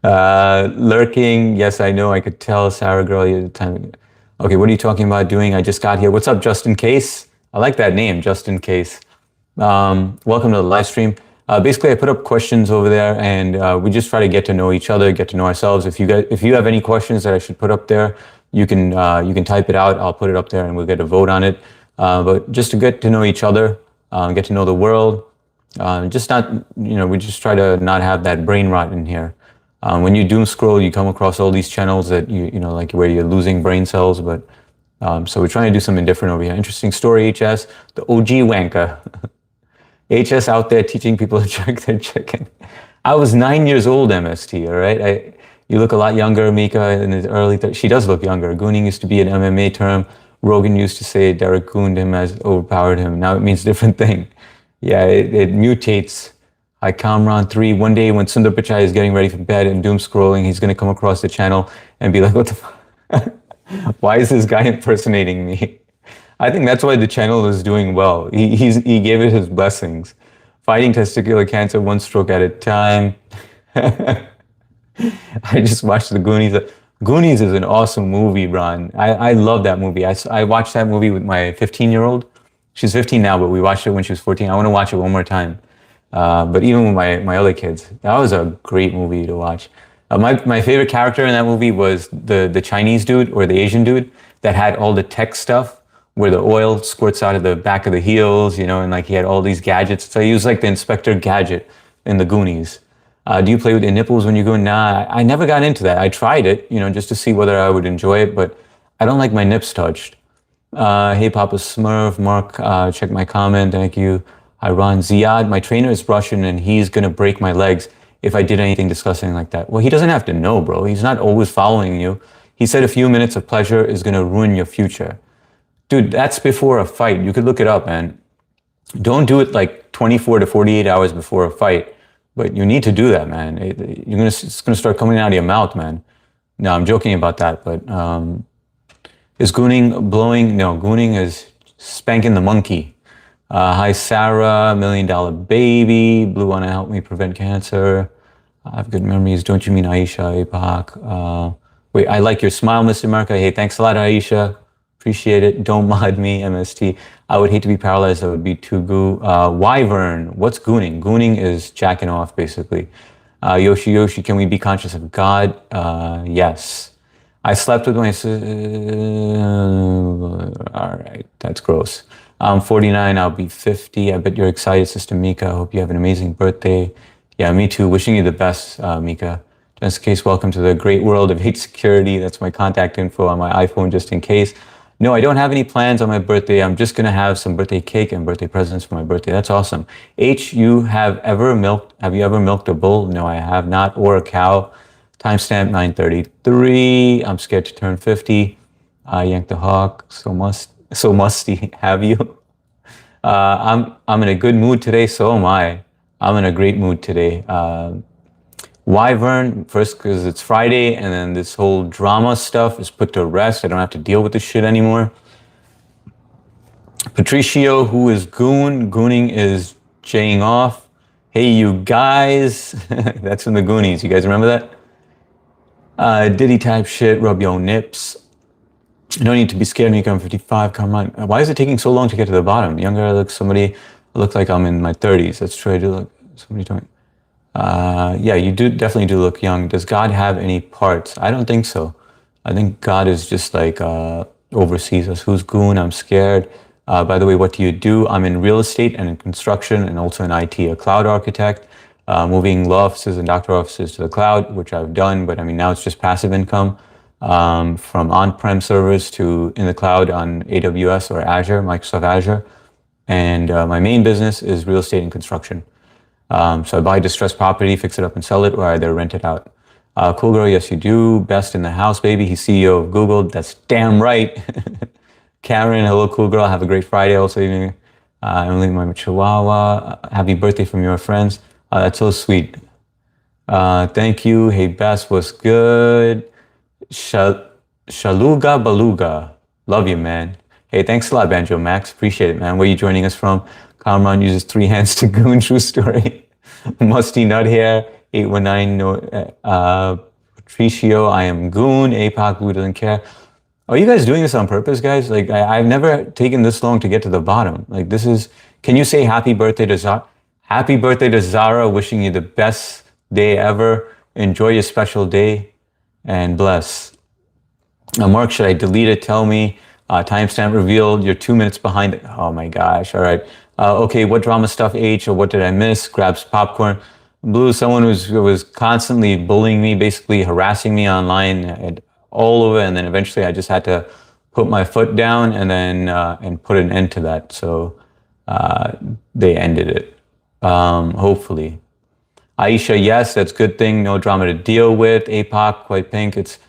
S1: Lurking, yes, I know. I could tell. Sarah girl, you time. Okay, what are you talking about doing? I just got here. What's up, Justin Case? I like that name, Justin Case. Welcome to the live stream. Basically, I put up questions over there, and we just try to get to know each other, get to know ourselves. If you have any questions that I should put up there, you can type it out. I'll put it up there, and we'll get a vote on it. But just to get to know each other, get to know the world. Just not, we just try to not have that brain rot in here. When you doom scroll, you come across all these channels that like where you're losing brain cells. But so we're trying to do something different over here. Interesting story, HS, the OG wanker. HS out there teaching people to check their chicken. I was 9 years old, MST. All right, you look a lot younger, Mika, in his early 30s. She does look younger. Gooning used to be an MMA term. Rogan used to say Derek gooned him as overpowered him. Now it means a different thing. Yeah, it mutates. Like Kamran 3, one day when Sundar Pichai is getting ready for bed and doom scrolling, he's going to come across the channel and be like, what the fuck? Why is this guy impersonating me? I think that's why the channel is doing well. He gave it his blessings. Fighting testicular cancer one stroke at a time. I just watched the Goonies. Goonies is an awesome movie, Ron. I love that movie. I watched that movie with my 15-year-old. She's 15 now, but we watched it when she was 14. I want to watch it one more time. But even with my other kids, that was a great movie to watch. My favorite character in that movie was the Chinese dude or the Asian dude that had all the tech stuff where the oil squirts out of the back of the heels, you know, and like he had all these gadgets. So he was like the Inspector Gadget in the Goonies. Do you play with your nipples when you go? Nah, I never got into that. I tried it, you know, just to see whether I would enjoy it, but I don't like my nips touched. Hey, Papa Smurf, Mark, check my comment. Thank you. Hi, Ron. Ziad, my trainer is Russian and he's going to break my legs if I did anything disgusting like that. Well, he doesn't have to know, bro. He's not always following you. He said a few minutes of pleasure is going to ruin your future. Dude, that's before a fight. You could look it up, man. Don't do it like 24 to 48 hours before a fight, but you need to do that, man. It's gonna start coming out of your mouth, man. No, I'm joking about that, but is gooning blowing? No, gooning is spanking the monkey. Hi, Sarah, $1 Million Baby. Blue wanna help me prevent cancer. I have good memories. Don't you mean Aisha, APAC? Wait, I like your smile, Mr. America. Hey, thanks a lot, Aisha. Appreciate it. Don't mod me, MST. I would hate to be paralyzed. That would be too goo. Wyvern, what's gooning? Gooning is jacking off, basically. Yoshi, can we be conscious of God? Yes. I slept with my all right, that's gross. I'm 49, I'll be 50. I bet you're excited, Sister Mika. I hope you have an amazing birthday. Yeah, me too. Wishing you the best, Mika. Just in case, welcome to the great world of H security. That's my contact info on my iPhone, just in case. No, I don't have any plans on my birthday. I'm just going to have some birthday cake and birthday presents for my birthday. That's awesome. H, have you ever milked a bull? No, I have not. Or a cow. Timestamp 9:33. I'm scared to turn 50. Yank the hawk. So musty. Have you? I'm in a good mood today. So am I. I'm in a great mood today. Wyvern, first because it's Friday, and then this whole drama stuff is put to rest. I don't have to deal with this shit anymore. Patricio, who is goon? Gooning is jaying off. Hey, you guys. That's from the Goonies. You guys remember that? Diddy type shit, rub your nips. No need to be scared, Mika. I'm 55. Come on. Why is it taking so long to get to the bottom? Younger, I look like I'm in my 30s. That's true. I do look. Somebody told me. Yeah, you definitely do look young. Does God have any parts? I don't think so. I think God is just like oversees us. Who's goon? I'm scared. By the way, what do you do? I'm in real estate and in construction and also in IT, a cloud architect, moving law offices and doctor offices to the cloud, which I've done, but I mean, now it's just passive income from on-prem servers to in the cloud on AWS or Azure, Microsoft Azure. And my main business is real estate and construction. So I buy distressed property, fix it up and sell it, or either rent it out. Cool girl, yes you do. Best in the house, baby. He's CEO of Google. That's damn right. Karen, hello, cool girl. Have a great Friday. Also, evening. Emily, my chihuahua. Happy birthday from your friends. That's so sweet. Thank you. Hey, Bess, what's good? Shaluga Baluga. Love you, man. Hey, thanks a lot, Banjo Max. Appreciate it, man. Where are you joining us from? Kamran uses 3 hands to goon. True story. Musty nut hair. 819. No, Patricio. I am goon. APAC. Blue doesn't care. Are you guys doing this on purpose, guys? Like, I've never taken this long to get to the bottom. Like, this is. Can you say happy birthday to Zara? Happy birthday to Zara. Wishing you the best day ever. Enjoy your special day, and bless. Mark, should I delete it? Tell me. Timestamp revealed. You're 2 minutes behind. Oh my gosh. All right. Okay, what drama stuff, H, or what did I miss? Grabs popcorn. Blue, someone was constantly bullying me, basically harassing me online and all over, and then eventually I just had to put my foot down and then and put an end to that. So they ended it, hopefully. Aisha, yes, that's a good thing. No drama to deal with. APOC, quite pink. It's,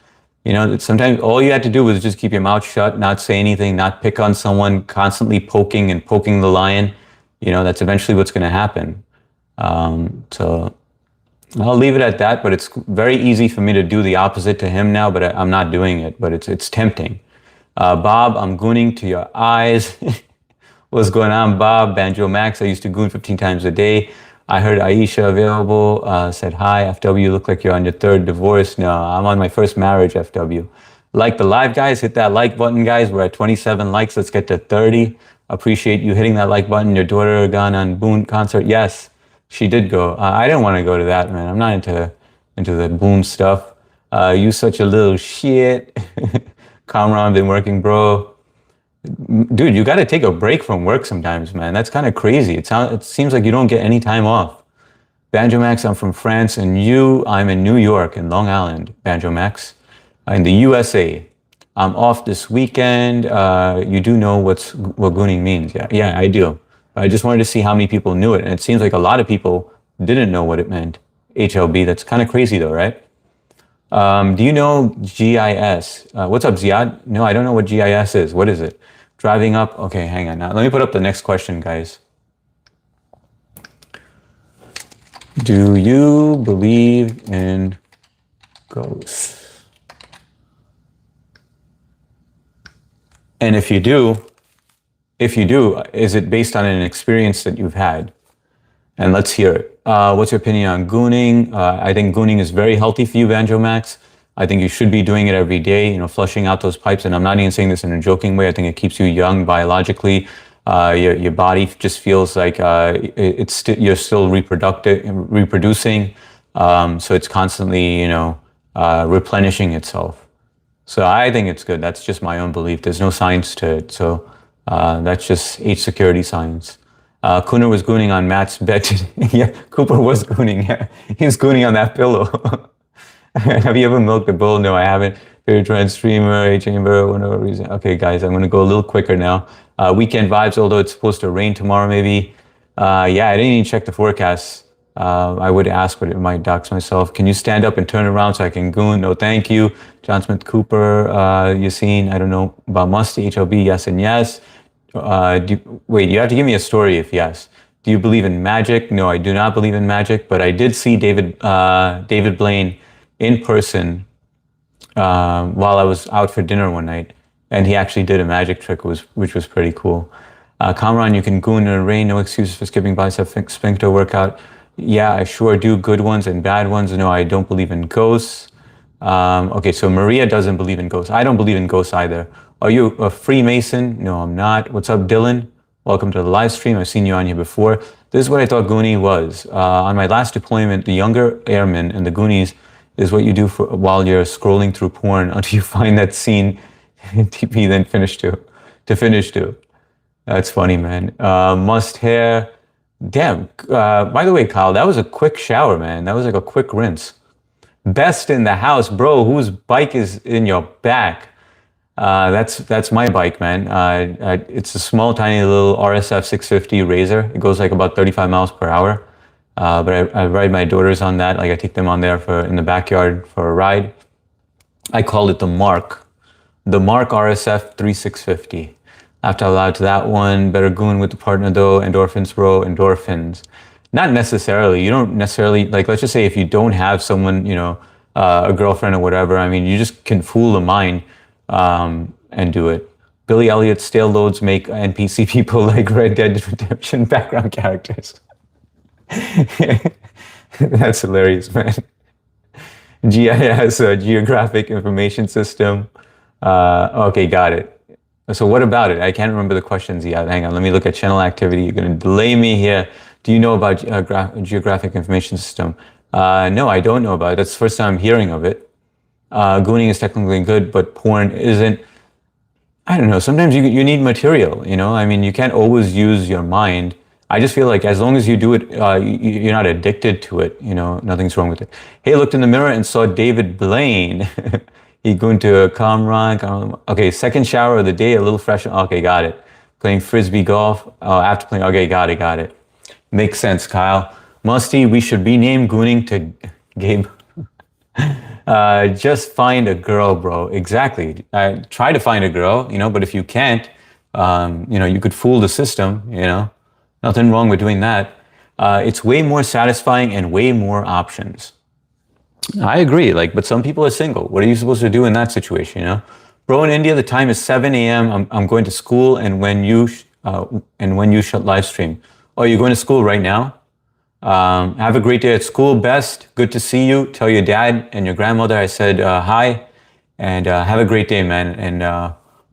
S1: you know, sometimes all you had to do was just keep your mouth shut, not say anything, not pick on someone, constantly poking the lion. You know, that's eventually what's going to happen. So I'll leave it at that, but it's very easy for me to do the opposite to him now, but I'm not doing it, but it's tempting. Bob, I'm gooning to your eyes. What's going on, Bob? Banjo Max, I used to goon 15 times a day. I heard Aisha available, said hi. FW, look like you're on your 3rd divorce. No, I'm on my 1st marriage, FW. Like the live, guys. Hit that like button, guys. We're at 27 likes. Let's get to 30. Appreciate you hitting that like button. Your daughter gone on Boone concert. Yes. She did go. I didn't want to go to that, man. I'm not into the boom stuff. You such a little shit. Kamran, been working, bro. Dude, you got to take a break from work sometimes, man. That's kind of crazy. It seems like you don't get any time off. Banjo Max, I'm from France, and I'm in New York, in Long Island. Banjo Max, in the USA. I'm off this weekend. You do know what gooning means, yeah? Yeah, I do. I just wanted to see how many people knew it, and it seems like a lot of people didn't know what it meant. HLB. That's kind of crazy, though, right? Do you know GIS? What's up, Ziad? No, I don't know what GIS is. What is it? Driving up. Okay, hang on. Now, let me put up the next question, guys. Do you believe in ghosts? And if you do, is it based on an experience that you've had? And let's hear it. What's your opinion on gooning? I think gooning is very healthy for you, Banjo Max. I think you should be doing it every day, flushing out those pipes. And I'm not even saying this in a joking way. I think it keeps you young biologically. Your body just feels like you're still reproducing. So it's constantly, replenishing itself. So I think it's good. That's just my own belief. There's no science to it. So that's just H security science. Cooner was gooning on Matt's bed today. Yeah, Cooper was gooning. Yeah. He was gooning on that pillow. Have you ever milked a bull? No, I haven't. Favorite trend streamer, A-Chamber, whatever reason. Okay, guys, I'm going to go a little quicker now. Weekend vibes, although it's supposed to rain tomorrow, maybe. Yeah, I didn't even check the forecast. I would ask, but it might dox myself. Can you stand up and turn around so I can goon? No, thank you. John Smith Cooper, Yassine, I don't know about Musty, HLB, yes and yes. Wait, you have to give me a story if yes. Do you believe in magic? No, I do not believe in magic, but I did see David Blaine in person while I was out for dinner one night, and he actually did a magic trick, which was pretty cool. Kamran, you can goon in the rain, no excuses for skipping bicep sphincter workout. Yeah, I sure do. Good ones and bad ones. No, I don't believe in ghosts. Okay, so Maria doesn't believe in ghosts. I don't believe in ghosts either. Are you a Freemason? No, I'm not. What's up, Dylan? Welcome to the live stream. I've seen you on here before. This is what I thought Goonie was. On my last deployment, the younger airmen and the Goonies is what you do while you're scrolling through porn until you find that scene in TP, then finish to. That's funny, man. Must hair. Damn. By the way, Kyle, that was a quick shower, man. That was like a quick rinse. Best in the house, bro. Whose bike is in your back? That's my bike, man. It's a small, tiny little RSF 650 Razor. It goes like about 35 miles per hour. But I ride my daughters on that. Like I take them on there in the backyard for a ride. I call it the Mark RSF 3650. After I allowed to that one, better goon with the partner though. Endorphins, bro. Endorphins. Not necessarily. You don't necessarily, like, let's just say if you don't have someone, a girlfriend or whatever, I mean, you just can fool the mind and do it. Billy Elliot's stale loads make NPC people like Red Dead Redemption background characters. That's hilarious, man. GIS, Geographic Information System. Okay, got it. So what about it? I can't remember the questions yet. Hang on, let me look at channel activity. You're going to delay me here. Do you know about Geographic Information System? No, I don't know about it. That's the first time I'm hearing of it. Gooning is technically good, but porn isn't. I don't know. Sometimes you need material, I mean, you can't always use your mind. I just feel like as long as you do it, you're not addicted to it. Nothing's wrong with it. Hey, looked in the mirror and saw David Blaine. He going to Kamran. Okay, second shower of the day, a little fresh. Okay, got it. Playing frisbee golf. After playing. Okay, got it. Makes sense, Kyle. Musty, we should rename gooning to Gabe. Just find a girl, bro. Exactly. Try to find a girl, but if you can't, you could fool the system, Nothing wrong with doing that. It's way more satisfying and way more options. I agree, but some people are single. What are you supposed to do in that situation, Bro, in India, the time is 7 a.m. I'm going to school, and when you shut live stream. Oh, you're going to school right now? Have a great day at school. Best. Good to see you. Tell your dad and your grandmother I said hi, and have a great day, man. And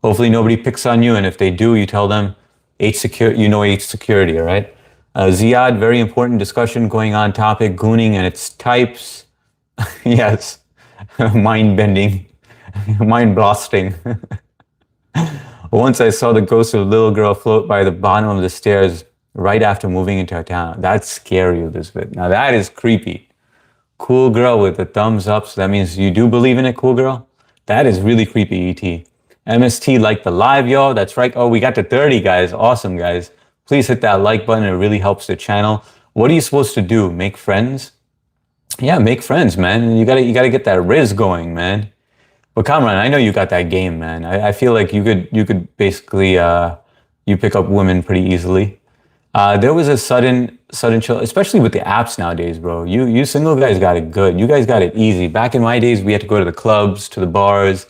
S1: hopefully nobody picks on you. And if they do, you tell them H security, all right? Ziad, very important discussion going on topic, gooning and its types. Yes, mind bending, mind blasting. Once I saw the ghost of a little girl float by the bottom of the stairs right after moving into our town. That's scary, Elizabeth. Now that is creepy. Cool girl with the thumbs up. So that means you do believe in it, cool girl? That is really creepy, ET. MST like the live, y'all. That's right. Oh, we got to 30, guys. Awesome, guys. Please hit that like button. It really helps the channel. What are you supposed to do? Make friends? Yeah, make friends, man. You gotta get that Riz going, man. But Kamran, I know you got that game, man. I feel like you could basically you pick up women pretty easily. There was a sudden chill, especially with the apps nowadays, bro. You single guys got it good. You guys got it easy. Back in my days, we had to go to the clubs, to the bars,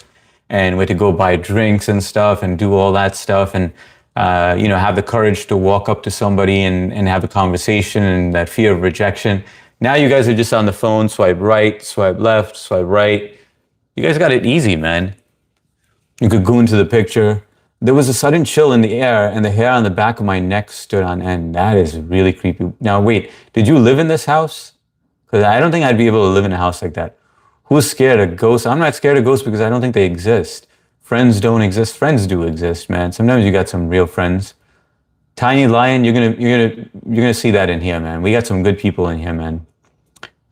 S1: and we had to go buy drinks and stuff and do all that stuff and have the courage to walk up to somebody and have a conversation and that fear of rejection. Now you guys are just on the phone, swipe right, swipe left, swipe right. You guys got it easy, man. You could go into the picture. There was a sudden chill in the air, and the hair on the back of my neck stood on end. That is really creepy. Now, wait, did you live in this house? Because I don't think I'd be able to live in a house like that. Who's scared of ghosts? I'm not scared of ghosts because I don't think they exist. Friends don't exist. Friends do exist, man. Sometimes you got some real friends. Tiny Lion, you're gonna see that in here, man. We got some good people in here, man.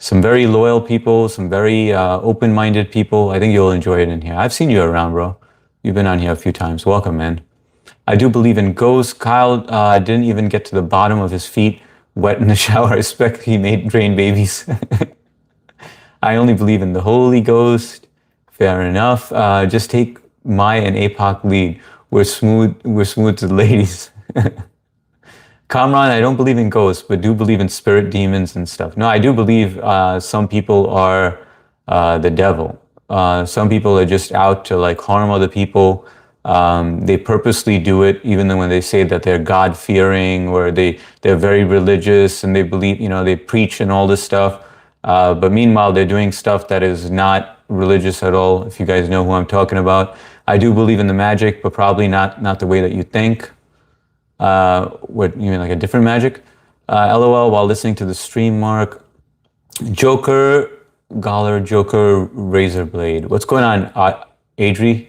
S1: Some very loyal people, some very open-minded people. I think you'll enjoy it in here. I've seen you around, bro. You've been on here a few times. Welcome, man. I do believe in ghosts. Kyle didn't even get to the bottom of his feet wet in the shower. I expect he made drain babies. I only believe in the Holy Ghost. Fair enough. Just take my and APOC lead. We're smooth to the ladies. Kamran, I don't believe in ghosts, but do believe in spirit demons and stuff. No, I do believe some people are the devil. Some people are just out to like harm other people. They purposely do it, even though when they say that they're God-fearing or they're very religious and they believe, they preach and all this stuff. But meanwhile, they're doing stuff that is not religious at all, if you guys know who I'm talking about. I do believe in the magic, but probably not the way that you think. What you mean, like a different magic? LOL while listening to the stream, Mark. Joker, Joker, Razorblade. What's going on, Adri?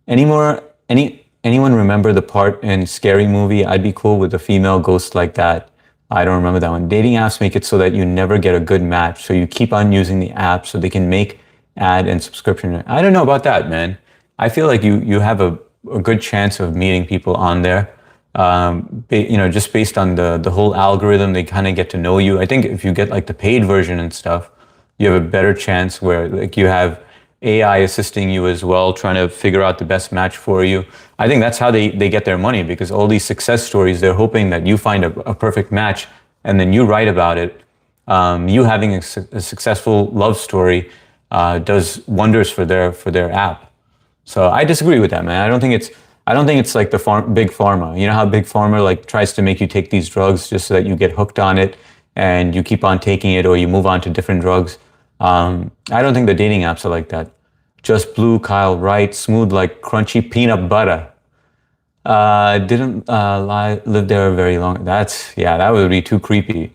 S1: Anyone remember the part in Scary Movie? I'd be cool with a female ghost like that. I don't remember that one. Dating apps make it so that you never get a good match. So you keep on using the app so they can make ad and subscription. I don't know about that, man. I feel like you have a good chance of meeting people on there. Just based on the whole algorithm, they kind of get to know you. I think if you get like the paid version and stuff, you have a better chance where like you have AI assisting you as well, trying to figure out the best match for you. I think that's how they get their money, because all these success stories, they're hoping that you find a perfect match and then you write about it. You having a successful love story does wonders for their app. So I disagree with that, man. I don't think it's like the big pharma. You know how big pharma like tries to make you take these drugs just so that you get hooked on it and you keep on taking it or you move on to different drugs. I don't think the dating apps are like that. Just Blue, Kyle Wright, smooth like crunchy peanut butter. Didn't live there very long. That would be too creepy.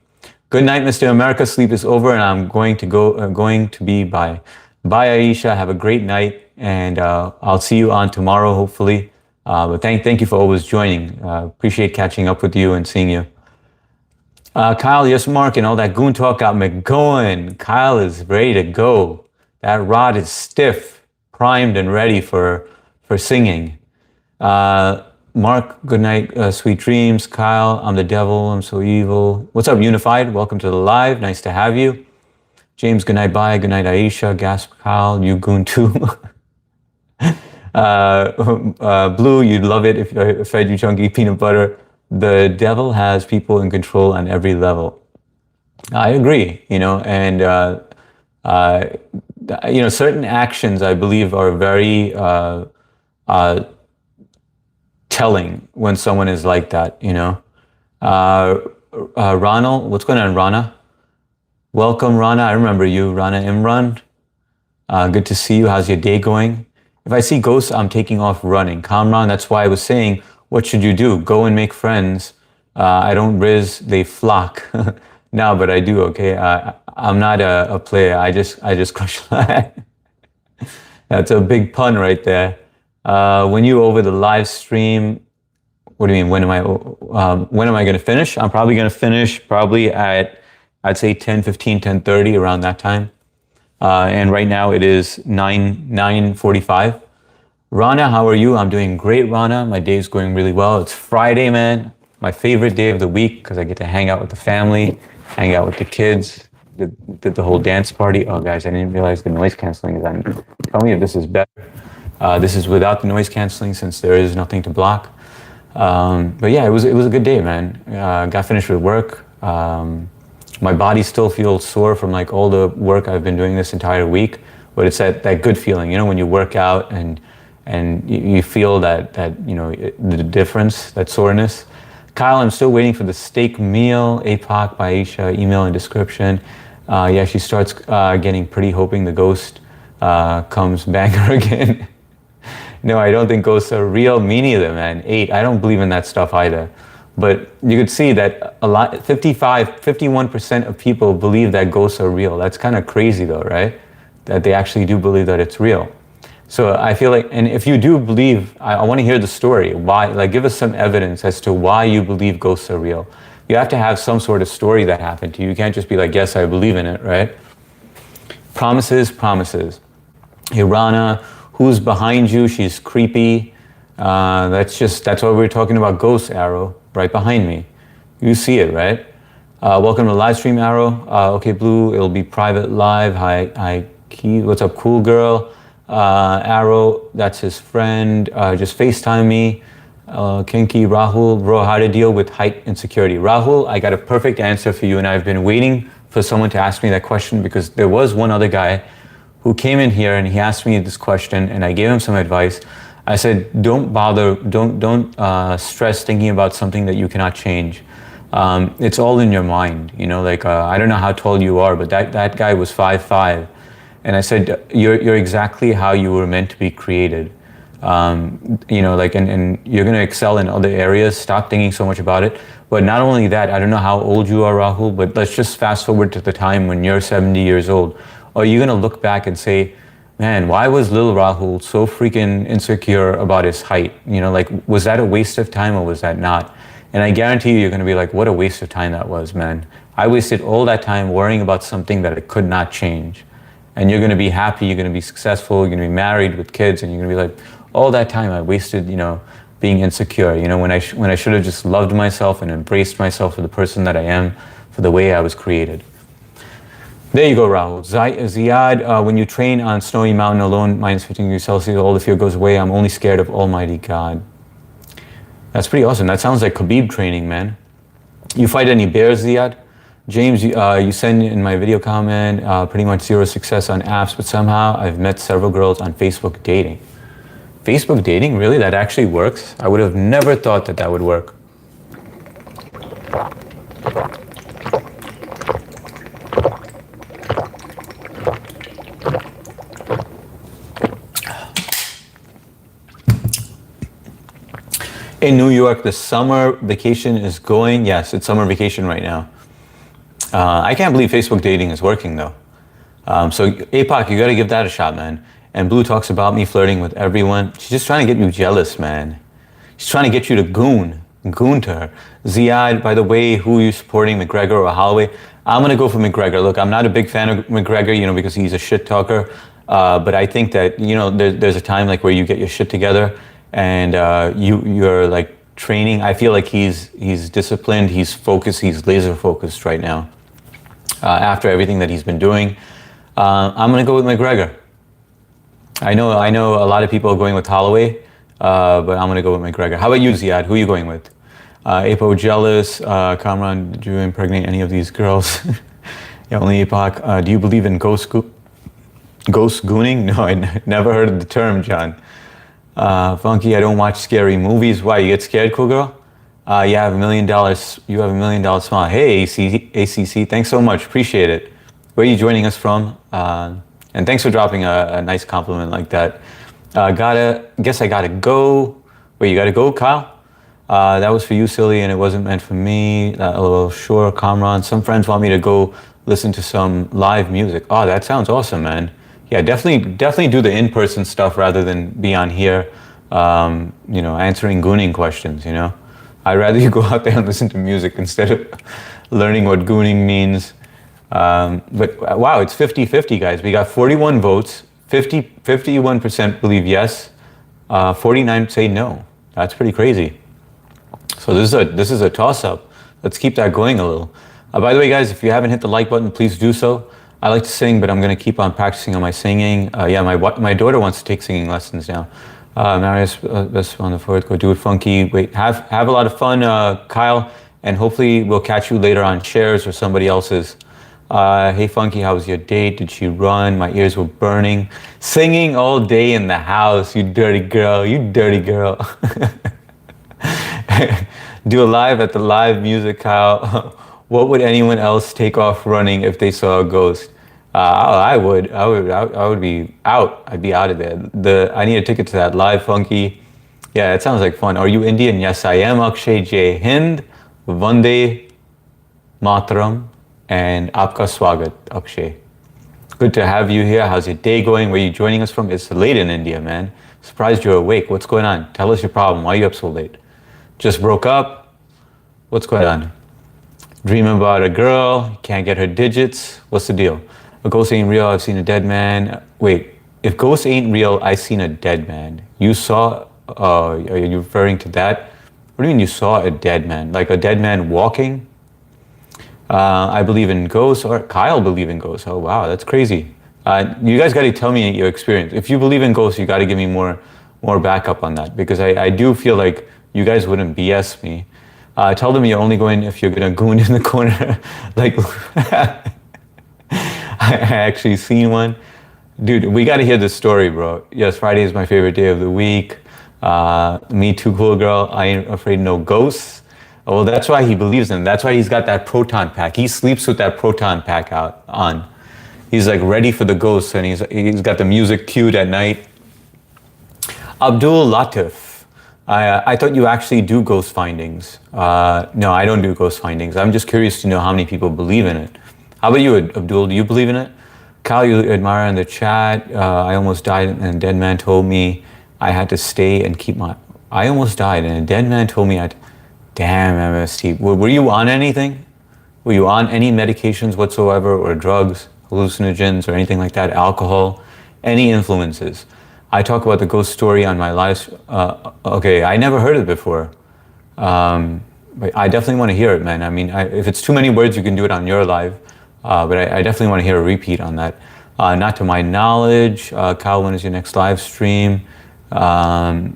S1: Good night, Mr. America. Sleep is over, and I'm going to be bye. Bye, Aisha. Have a great night, and I'll see you on tomorrow, hopefully. But thank you for always joining. Appreciate catching up with you and seeing you. Kyle, yes, Mark, and all that goon talk got me going. Kyle is ready to go. That rod is stiff, primed, and ready for singing. Mark, good night, sweet dreams. Kyle, I'm the devil, I'm so evil. What's up, Unified? Welcome to the live. Nice to have you. James, good night, bye. Good night, Aisha. Gasp, Kyle, you goon too. Blue, you'd love it if I fed you chunky peanut butter. The devil has people in control on every level. I agree, and certain actions I believe are very telling when someone is like that, Ronald, what's going on, Rana? Welcome, Rana. I remember you, Rana Imran. Good to see you. How's your day going? If I see ghosts, I'm taking off running. Kamran, that's why I was saying, what should you do? Go and make friends. I don't riz, they flock. No, but I do. Okay, I'm not a player. I just crush that. That's a big pun right there. When you over the live stream, what do you mean? When am I going to finish? I'm probably going to finish probably at, I'd say 10:15, 10:30 around that time. And right now it is 9:45. Rana, how are you? I'm doing great, Rana. My day's going really well. It's Friday, man. My favorite day of the week because I get to hang out with the family, hang out with the kids, did the whole dance party. Oh, guys, I didn't realize the noise canceling is on. Tell me if this is better. This is without the noise canceling since there is nothing to block. But yeah, it was a good day, man. Got finished with work. My body still feels sore from like all the work I've been doing this entire week, but it's that good feeling, you know, when you work out and you feel that the difference, that soreness. Kyle, I'm still waiting for the steak meal. APOC by Aisha, email and description. Yeah, she starts getting pretty, hoping the ghost comes banger again. No, I don't think ghosts are real. Me neither, man. 8, I don't believe in that stuff either. But you could see that a lot, 51% of people believe that ghosts are real. That's kind of crazy though, right? That they actually do believe that it's real. So I feel like, and if you do believe, I want to hear the story. Why, like give us some evidence as to why you believe ghosts are real. You have to have some sort of story that happened to you. You can't just be like, yes, I believe in it, right? Promises, promises. Hirana, who's behind you? She's creepy. That's what we were talking about. Ghost Arrow, right behind me. You see it, right? Welcome to live stream, Arrow. Okay, Blue, it'll be private live. Hi, Key. What's up, cool girl? Arrow, that's his friend. Just FaceTime me. Kinky, Rahul, bro, how to deal with height insecurity. Rahul, I got a perfect answer for you, and I've been waiting for someone to ask me that question because there was one other guy who came in here and he asked me this question and I gave him some advice. I said, don't bother, don't stress thinking about something that you cannot change. It's all in your mind, you know, like, I don't know how tall you are, but that guy was 5'5". And I said, you're exactly how you were meant to be created. You know, like, and you're going to excel in other areas. Stop thinking so much about it. But not only that, I don't know how old you are, Rahul, but let's just fast forward to the time when you're 70 years old. Are you going to look back and say, man, why was little Rahul so freaking insecure about his height? You know, like, was that a waste of time or was that not? And I guarantee you're going to be like, what a waste of time that was, man. I wasted all that time worrying about something that I could not change. And you're going to be happy, you're going to be successful, you're going to be married with kids, and you're going to be like, all that time I wasted, you know, being insecure, you know, when I should have just loved myself and embraced myself for the person that I am, for the way I was created. There you go, Rahul. Ziad, when you train on snowy mountain alone, minus 15 degrees Celsius, all the fear goes away. I'm only scared of Almighty God. That's pretty awesome. That sounds like Khabib training, man. You fight any bears, Ziad? James, you send in my video comment, pretty much zero success on apps, but somehow I've met several girls on Facebook dating. Facebook dating, really? That actually works? I would have never thought that that would work. In New York, the summer vacation is going. Yes, it's summer vacation right now. I can't believe Facebook dating is working though. So APOC, you gotta give that a shot, man. And Blue talks about me flirting with everyone. She's just trying to get you jealous, man. She's trying to get you to goon to her. Ziad, by the way, who are you supporting, McGregor or Holloway? I'm gonna go for McGregor. Look, I'm not a big fan of McGregor, you know, because he's a shit talker. But I think that, you know, there's a time like where you get your shit together and you're like training. I feel like he's disciplined, he's focused, he's laser focused right now. After everything that he's been doing, I'm gonna go with McGregor. I know a lot of people are going with Holloway, but I'm gonna go with McGregor. How about you, Ziad? Who are you going with? Apo jealous. Kamran, did you impregnate any of these girls? Yeah, only Apoc. Do you believe in ghost gooning? No, I never heard of the term, John. Funky, I don't watch scary movies. Why, you get scared, cool girl? You have $1 million. You have $1 million smile. Hey, ACC, thanks so much. Appreciate it. Where are you joining us from? And thanks for dropping a nice compliment like that. Guess I gotta go. Wait, you gotta go, Kyle? That was for you, silly, and it wasn't meant for me. LOL, sure, Kamran. Some friends want me to go listen to some live music. Oh, that sounds awesome, man. Yeah, definitely do the in-person stuff rather than be on here, answering gooning questions, I'd rather you go out there and listen to music instead of learning what gooning means. But wow, it's 50-50, guys. We got 41 votes, 51% believe yes, 49 say no. That's pretty crazy. So this is a toss-up. Let's keep that going a little. By the way, guys, if you haven't hit the like button, please do so. I like to sing, but I'm going to keep on practicing on my singing. Yeah, my daughter wants to take singing lessons now. Marius, best on the forward, go do it funky. Wait, have a lot of fun, Kyle, and hopefully we'll catch you later on shares or somebody else's. Hey, Funky, how was your date? Did she run? My ears were burning. Singing all day in the house, you dirty girl, you dirty girl. Do a live at the live music, Kyle. What would anyone else take off running if they saw a ghost? I would be out. I'd be out of there. I need a ticket to that live, Funky. Yeah, it sounds like fun. Are you Indian? Yes, I am. Akshay Jai Hind, Vande Matram, and Aapka Swagat, Akshay. Good to have you here. How's your day going? Where are you joining us from? It's late in India, man. Surprised you're awake. What's going on? Tell us your problem. Why are you up so late? Just broke up? What's going on? Dream about a girl, can't get her digits. What's the deal? A ghost ain't real, I've seen a dead man. Wait, if ghosts ain't real, I seen a dead man. You saw, are you referring to that? What do you mean you saw a dead man? Like a dead man walking? I believe in ghosts, or Kyle believe in ghosts. Oh wow, that's crazy. You guys gotta tell me your experience. If you believe in ghosts, you gotta give me more backup on that, because I do feel like you guys wouldn't BS me. Tell them you're only going if you're gonna goon in the corner. Like, I actually seen one. Dude, we gotta hear this story, bro. Yes, Friday is my favorite day of the week. Me too, cool girl. I ain't afraid no ghosts. Well, that's why he believes in them. That's why he's got that proton pack. He sleeps with that proton pack on. He's like ready for the ghosts, and he's got the music cued at night. Abdul Latif. I thought you actually do ghost findings. No, I don't do ghost findings. I'm just curious to know how many people believe in it. How about you, Abdul? Do you believe in it? Kyle, you admire in the chat. I almost died and a dead man told me I had to stay and keep my... I almost died and a dead man told me I'd... Damn, MST. Were you on anything? Were you on any medications whatsoever, or drugs, hallucinogens, or anything like that? Alcohol? Any influences? I talk about the ghost story on my live. Okay, I never heard it before. But I definitely want to hear it, man. I mean, if it's too many words, you can do it on your live. But I definitely want to hear a repeat on that. Not to my knowledge. Kyle, when is your next live stream? And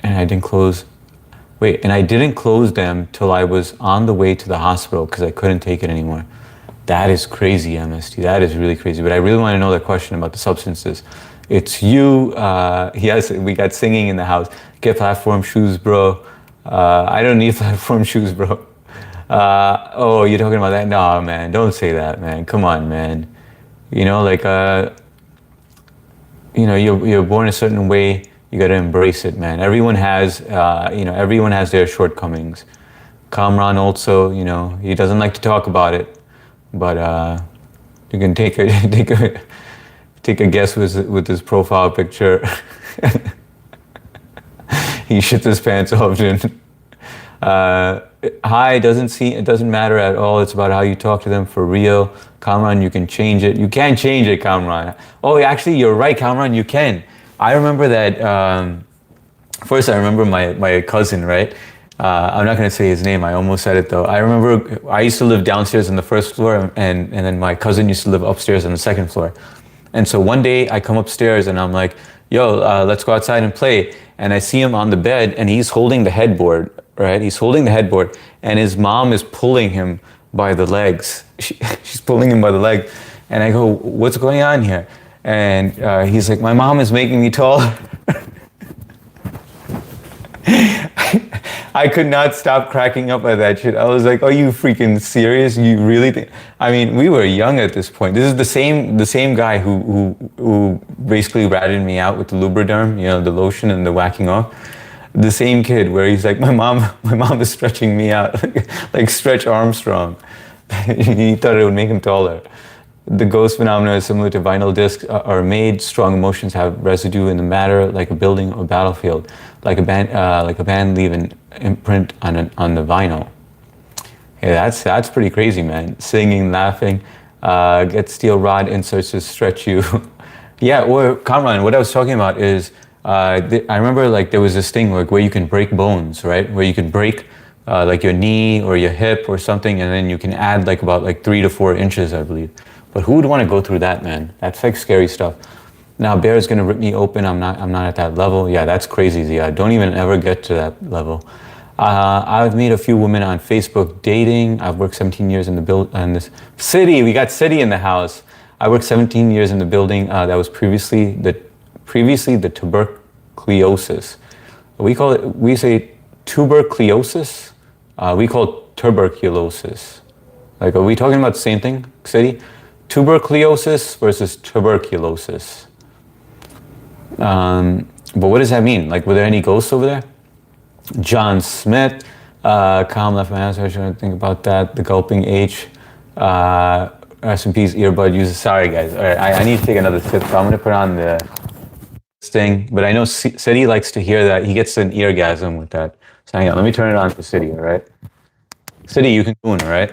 S1: I didn't close. Wait, and I didn't close them till I was on the way to the hospital because I couldn't take it anymore. That is crazy, MST. That is really crazy. But I really want to know the question about the substances. It's you. Yes, we got singing in the house. Get platform shoes, bro. I don't need platform shoes, bro. Oh, you're talking about that? No, man. Don't say that, man. Come on, man. You're born a certain way. You got to embrace it, man. Everyone has their shortcomings. Kamran also, he doesn't like to talk about it, but you can take a guess with his profile picture. He shits his pants often. Hi, it doesn't matter at all. It's about how you talk to them for real. Kamran, you can change it. You can change it, Kamran. Oh, actually, you're right, Kamran, you can. I remember that, first I remember my cousin, right? I'm not gonna say his name, I almost said it though. I remember I used to live downstairs on the first floor, and then my cousin used to live upstairs on the second floor. And so one day I come upstairs and I'm like, yo, let's go outside and play. And I see him on the bed and he's holding the headboard, right? He's holding the headboard and his mom is pulling him by the legs. She's pulling him by the leg. And I go, what's going on here? And he's like, my mom is making me taller. I could not stop cracking up at that shit. I was like, are you freaking serious? You really think? I mean, we were young at this point. This is the same guy who basically ratted me out with the Lubriderm, the lotion and the whacking off. The same kid where he's like, my mom is stretching me out, like Stretch Armstrong. He thought it would make him taller. The ghost phenomena is similar to vinyl discs are made. Strong emotions have residue in the matter, like a building or battlefield, like a band leave an imprint on the vinyl. Hey, that's pretty crazy, man. Singing, laughing, get steel rod inserts to stretch you. Yeah, or Kamran, what I was talking about is, I remember like there was this thing like where you can break bones, right? Where you can break like your knee or your hip or something, and then you can add like about like 3 to 4 inches, I believe. But who would want to go through that, man? That's like scary stuff. Now Bear's gonna rip me open. I'm not at that level. Yeah, that's crazy, Zia. Don't even ever get to that level. I've met a few women on Facebook dating. I've worked 17 years in this city. We got city in the house. I worked 17 years in the building that was previously the tuberculosis. We say tuberculosis. We call it tuberculosis. Like, are we talking about the same thing, city? Tuberculosis versus tuberculosis. But what does that mean? Like, were there any ghosts over there? John Smith, calm left my hands. I was trying to think about that. The gulping H. Rest in peace, earbud user. Sorry, guys. All right, I need to take another sip, so I'm gonna put on the thing. But I know City likes to hear that. He gets an eargasm with that. So hang on, let me turn it on for City. All right, City, you can tune, all right?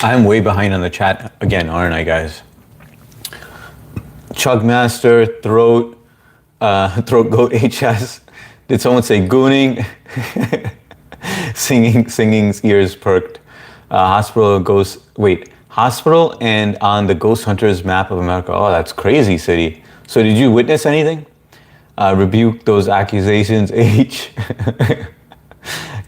S1: I'm way behind on the chat again, aren't I, guys? Chugmaster, Throat Goat HS. Did someone say gooning? Singing's ears perked. Hospital and on the Ghost Hunters map of America. Oh, that's crazy, City. So did you witness anything? Rebuke those accusations, H.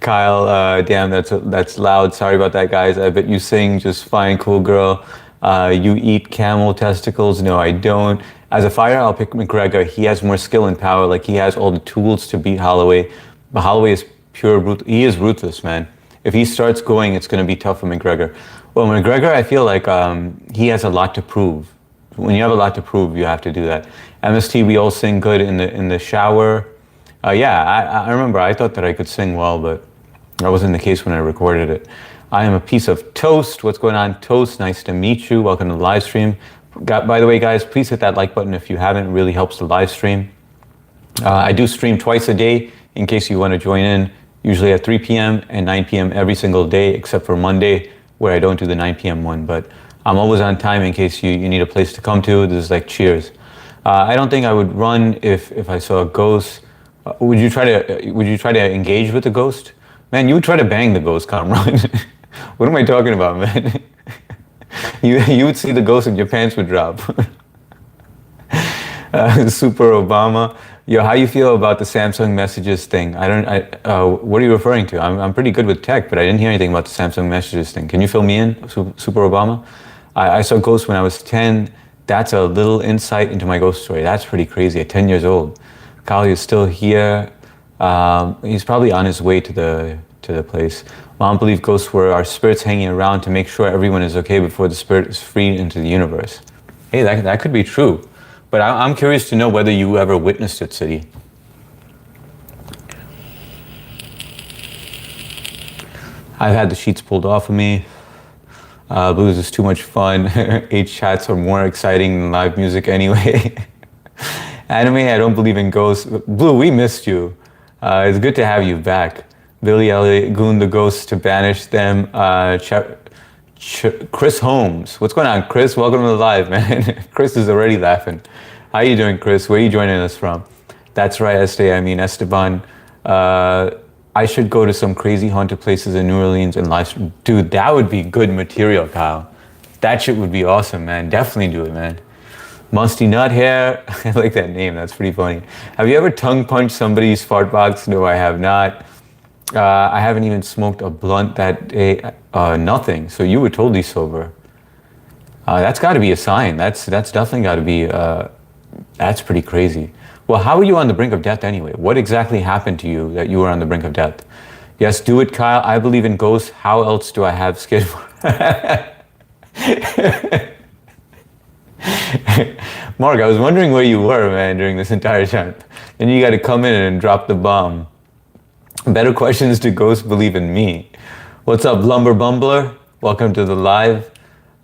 S1: Kyle, damn, that's loud. Sorry about that, guys. I bet you sing just fine, cool girl. You eat camel testicles? No, I don't. As a fighter, I'll pick McGregor. He has more skill and power. Like, he has all the tools to beat Holloway. But Holloway is pure brute. He is ruthless, man. If he starts going, it's going to be tough for McGregor. Well, McGregor, I feel like he has a lot to prove. When you have a lot to prove, you have to do that. MST, we all sing good in the shower. Yeah, I remember I thought that I could sing well, but that wasn't the case when I recorded it. I am a piece of toast. What's going on, Toast? Nice to meet you. Welcome to the live stream. By the way, guys, please hit that like button if you haven't. It really helps the live stream. I do stream twice a day in case you want to join in, usually at 3 p.m. and 9 p.m. every single day, except for Monday, where I don't do the 9 p.m. one. But I'm always on time in case you need a place to come to. This is like Cheers. I don't think I would run if I saw a ghost. Would you try to engage with the ghost? Man, you would try to bang the ghost, Kamran. What am I talking about, man? You would see the ghost and your pants would drop. Super Obama. Yo, how you feel about the Samsung Messages thing? What are you referring to? I'm pretty good with tech, but I didn't hear anything about the Samsung Messages thing. Can you fill me in, Super Obama? I saw ghosts when I was 10. That's a little insight into my ghost story. That's pretty crazy at 10 years old. Kyle is still here. He's probably on his way to the place. Mom believed ghosts were our spirits hanging around to make sure everyone is okay before the spirit is freed into the universe. Hey, that could be true. But I'm curious to know whether you ever witnessed it, City. I've had the sheets pulled off of me. Blues is too much fun. H chats are more exciting than live music anyway. Anime, I don't believe in ghosts. Blue, we missed you. It's good to have you back. Billy Elliot, goon the ghosts to banish them. Chris Holmes. What's going on, Chris? Welcome to the live, man. Chris is already laughing. How you doing, Chris? Where are you joining us from? That's right, Esteban. I should go to some crazy haunted places in New Orleans and live stream. Dude, that would be good material, Kyle. That shit would be awesome, man. Definitely do it, man. Musty Nut Hair. I like that name. That's pretty funny. Have you ever tongue punched somebody's fart box? No, I have not. I haven't even smoked a blunt that day. Nothing. So you were totally sober. That's got to be a sign. That's definitely got to be. That's pretty crazy. Well, how were you on the brink of death anyway? What exactly happened to you that you were on the brink of death? Yes, do it, Kyle. I believe in ghosts. How else do I have skid? Mark, I was wondering where you were, man, during this entire time. Then you got to come in and drop the bomb. Better questions, do ghosts believe in me? What's up, Lumber Bumbler? Welcome to the live.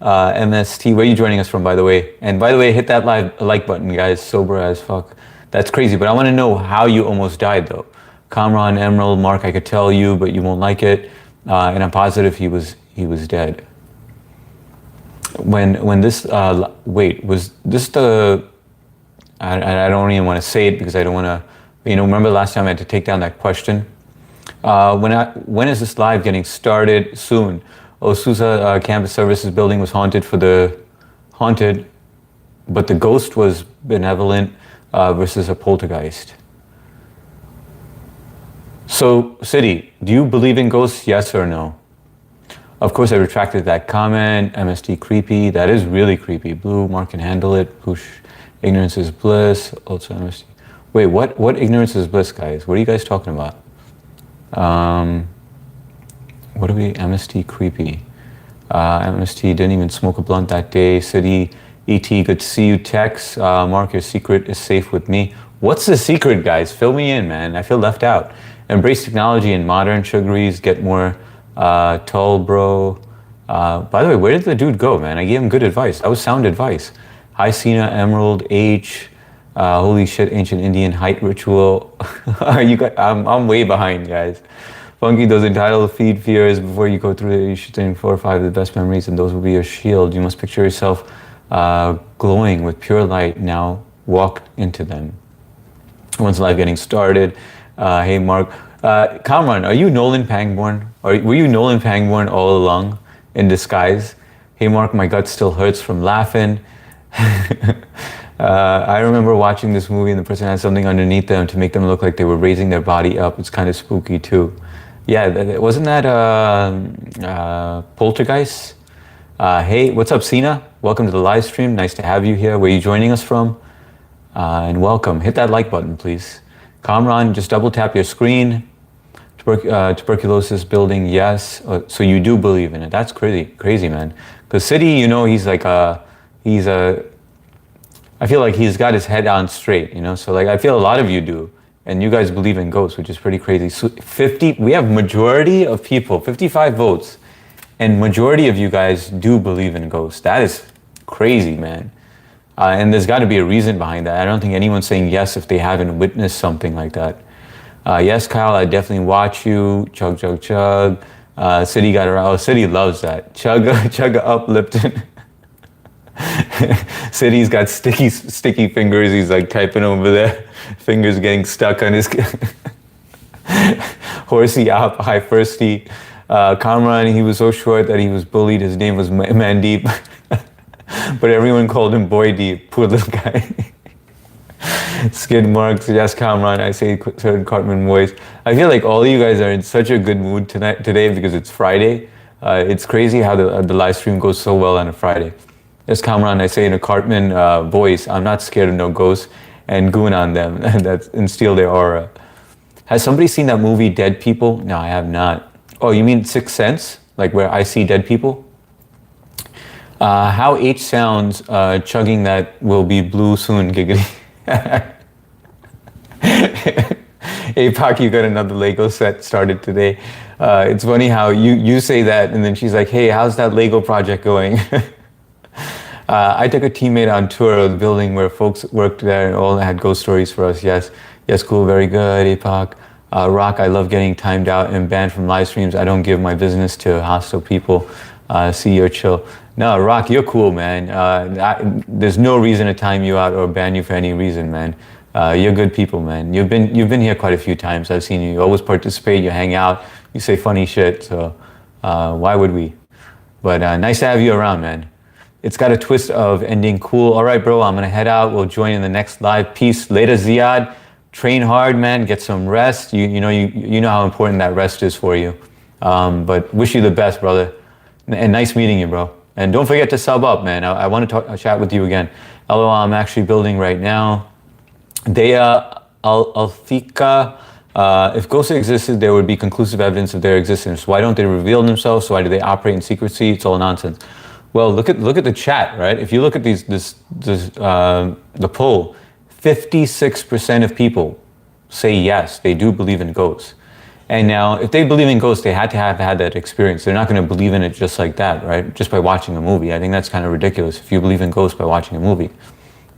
S1: MST, where are you joining us from, by the way? And by the way, hit that like button, guys. Sober as fuck. That's crazy, but I want to know how you almost died, though. Kamran, Emerald, Mark, I could tell you, but you won't like it. And I'm positive he was dead. When this wait, was this the? I don't even want to say it because I don't want to. Remember last time I had to take down that question. When is this live getting started? Soon. Osusa Campus Services building was haunted, but the ghost was benevolent versus a poltergeist. So, City, do you believe in ghosts? Yes or no? Of course, I retracted that comment. MST creepy. That is really creepy. Blue, Mark can handle it. Push. Ignorance is bliss. Also MST. Wait, what ignorance is bliss, guys? What are you guys talking about? What are we? MST creepy. MST didn't even smoke a blunt that day. City, ET, good to see you. Tex, Mark, your secret is safe with me. What's the secret, guys? Fill me in, man. I feel left out. Embrace technology and modern sugaries. Get more tall, bro. By the way, where did the dude go, man? I gave him good advice. That was sound advice. Hi, Cena, Emerald, H. Holy shit, ancient Indian height ritual. I'm way behind, guys. Funky, those entitled feed fears before you go through it. You should think 4 or 5 of the best memories, and those will be your shield. You must picture yourself glowing with pure light. Now walk into them. Once live getting started. Hey, Mark. Kamran, are you Nolan Pangborn? Were you Nolan Pangborn all along in disguise? Hey, Mark, my gut still hurts from laughing. I remember watching this movie and the person had something underneath them to make them look like they were raising their body up. It's kind of spooky too. Yeah, wasn't that Poltergeist? Hey, what's up, Cena? Welcome to the live stream. Nice to have you here. Where are you joining us from? And welcome. Hit that like button, please. Kamran, just double tap your screen. Tuberculosis building, yes. So you do believe in it. That's crazy, man. Because City, I feel like he's got his head on straight, So like, I feel a lot of you do. And you guys believe in ghosts, which is pretty crazy. So we have majority of people, 55 votes. And majority of you guys do believe in ghosts. That is crazy, man. And there's got to be a reason behind that. I don't think anyone's saying yes if they haven't witnessed something like that. Yes, Kyle, I definitely watch you. Chug, chug, chug. City got around. Oh, City loves that. Chugga up, Lipton. City's got sticky fingers. He's like typing over there. Fingers getting stuck on his... Horsey up, high firsty. Kamran, he was so short that he was bullied. His name was Mandeep. But everyone called him Boy Deep. Poor little guy. Skid marks, yes, Kamran, I say certain Cartman voice. I feel like all of you guys are in such a good mood today because it's Friday. It's crazy how the live stream goes so well on a Friday. Yes, Kamran, I say in a Cartman voice, I'm not scared of no ghosts, and goon on them and steal their aura. Has somebody seen that movie Dead People? No, I have not. Oh, you mean Sixth Sense? Like where I see dead people? How H sounds chugging that will be blue soon, giggity. Hey, Pak, you got another Lego set started today. It's funny how you say that, and then she's like, hey, how's that Lego project going? I took a teammate on tour of the building where folks worked there and all had ghost stories for us. Yes, cool, very good, APOC. Rock, I love getting timed out and banned from live streams. I don't give my business to hostile people. See, you're chill. No, Rock, you're cool, man. There's no reason to time you out or ban you for any reason, man. You're good people, man. You've been here quite a few times. I've seen you. You always participate. You hang out. You say funny shit. So why would we? But nice to have you around, man. It's got a twist of ending cool. All right, bro, I'm going to head out. We'll join in the next live. Peace. Later, Ziad. Train hard, man. Get some rest. You know how important that rest is for you. But wish you the best, brother. And nice meeting you, bro. And don't forget to sub up, man. I want to chat with you again. LOL, I'm actually building right now. Dea Alfika, If ghosts existed, there would be conclusive evidence of their existence. Why don't they reveal themselves? Why do they operate in secrecy? It's all nonsense. Well, look at the chat, right? If you look at the poll, 56% of people say yes, they do believe in ghosts. And now, if they believe in ghosts, they had to have had that experience. They're not going to believe in it just like that, right? Just by watching a movie. I think that's kind of ridiculous if you believe in ghosts by watching a movie.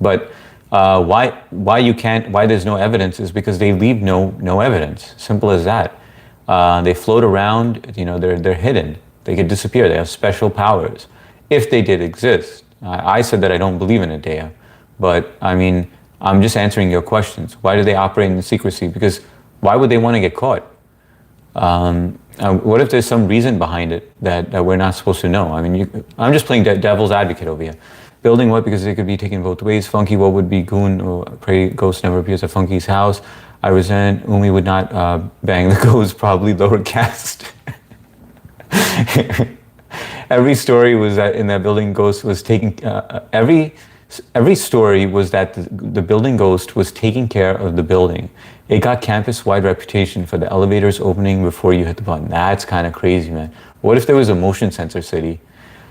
S1: But why there's no evidence is because they leave no evidence. Simple as that. They float around. You know, they're hidden. They could disappear. They have special powers if they did exist. I said that I don't believe in it, Dea, but I mean, I'm just answering your questions. Why do they operate in secrecy? Because why would they want to get caught? What if there's some reason behind it that we're not supposed to know? I mean, I'm just playing devil's advocate over here. Building what? Because it could be taken both ways. Funky, what would be goon? Or pray ghost never appears at Funky's house. I resent Umi would not bang the ghost, probably lower caste. Every story was that in that building ghost was taking, every story was that the building ghost was taking care of the building. It got campus-wide reputation for the elevators opening before you hit the button. That's kind of crazy, man. What if there was a motion sensor city?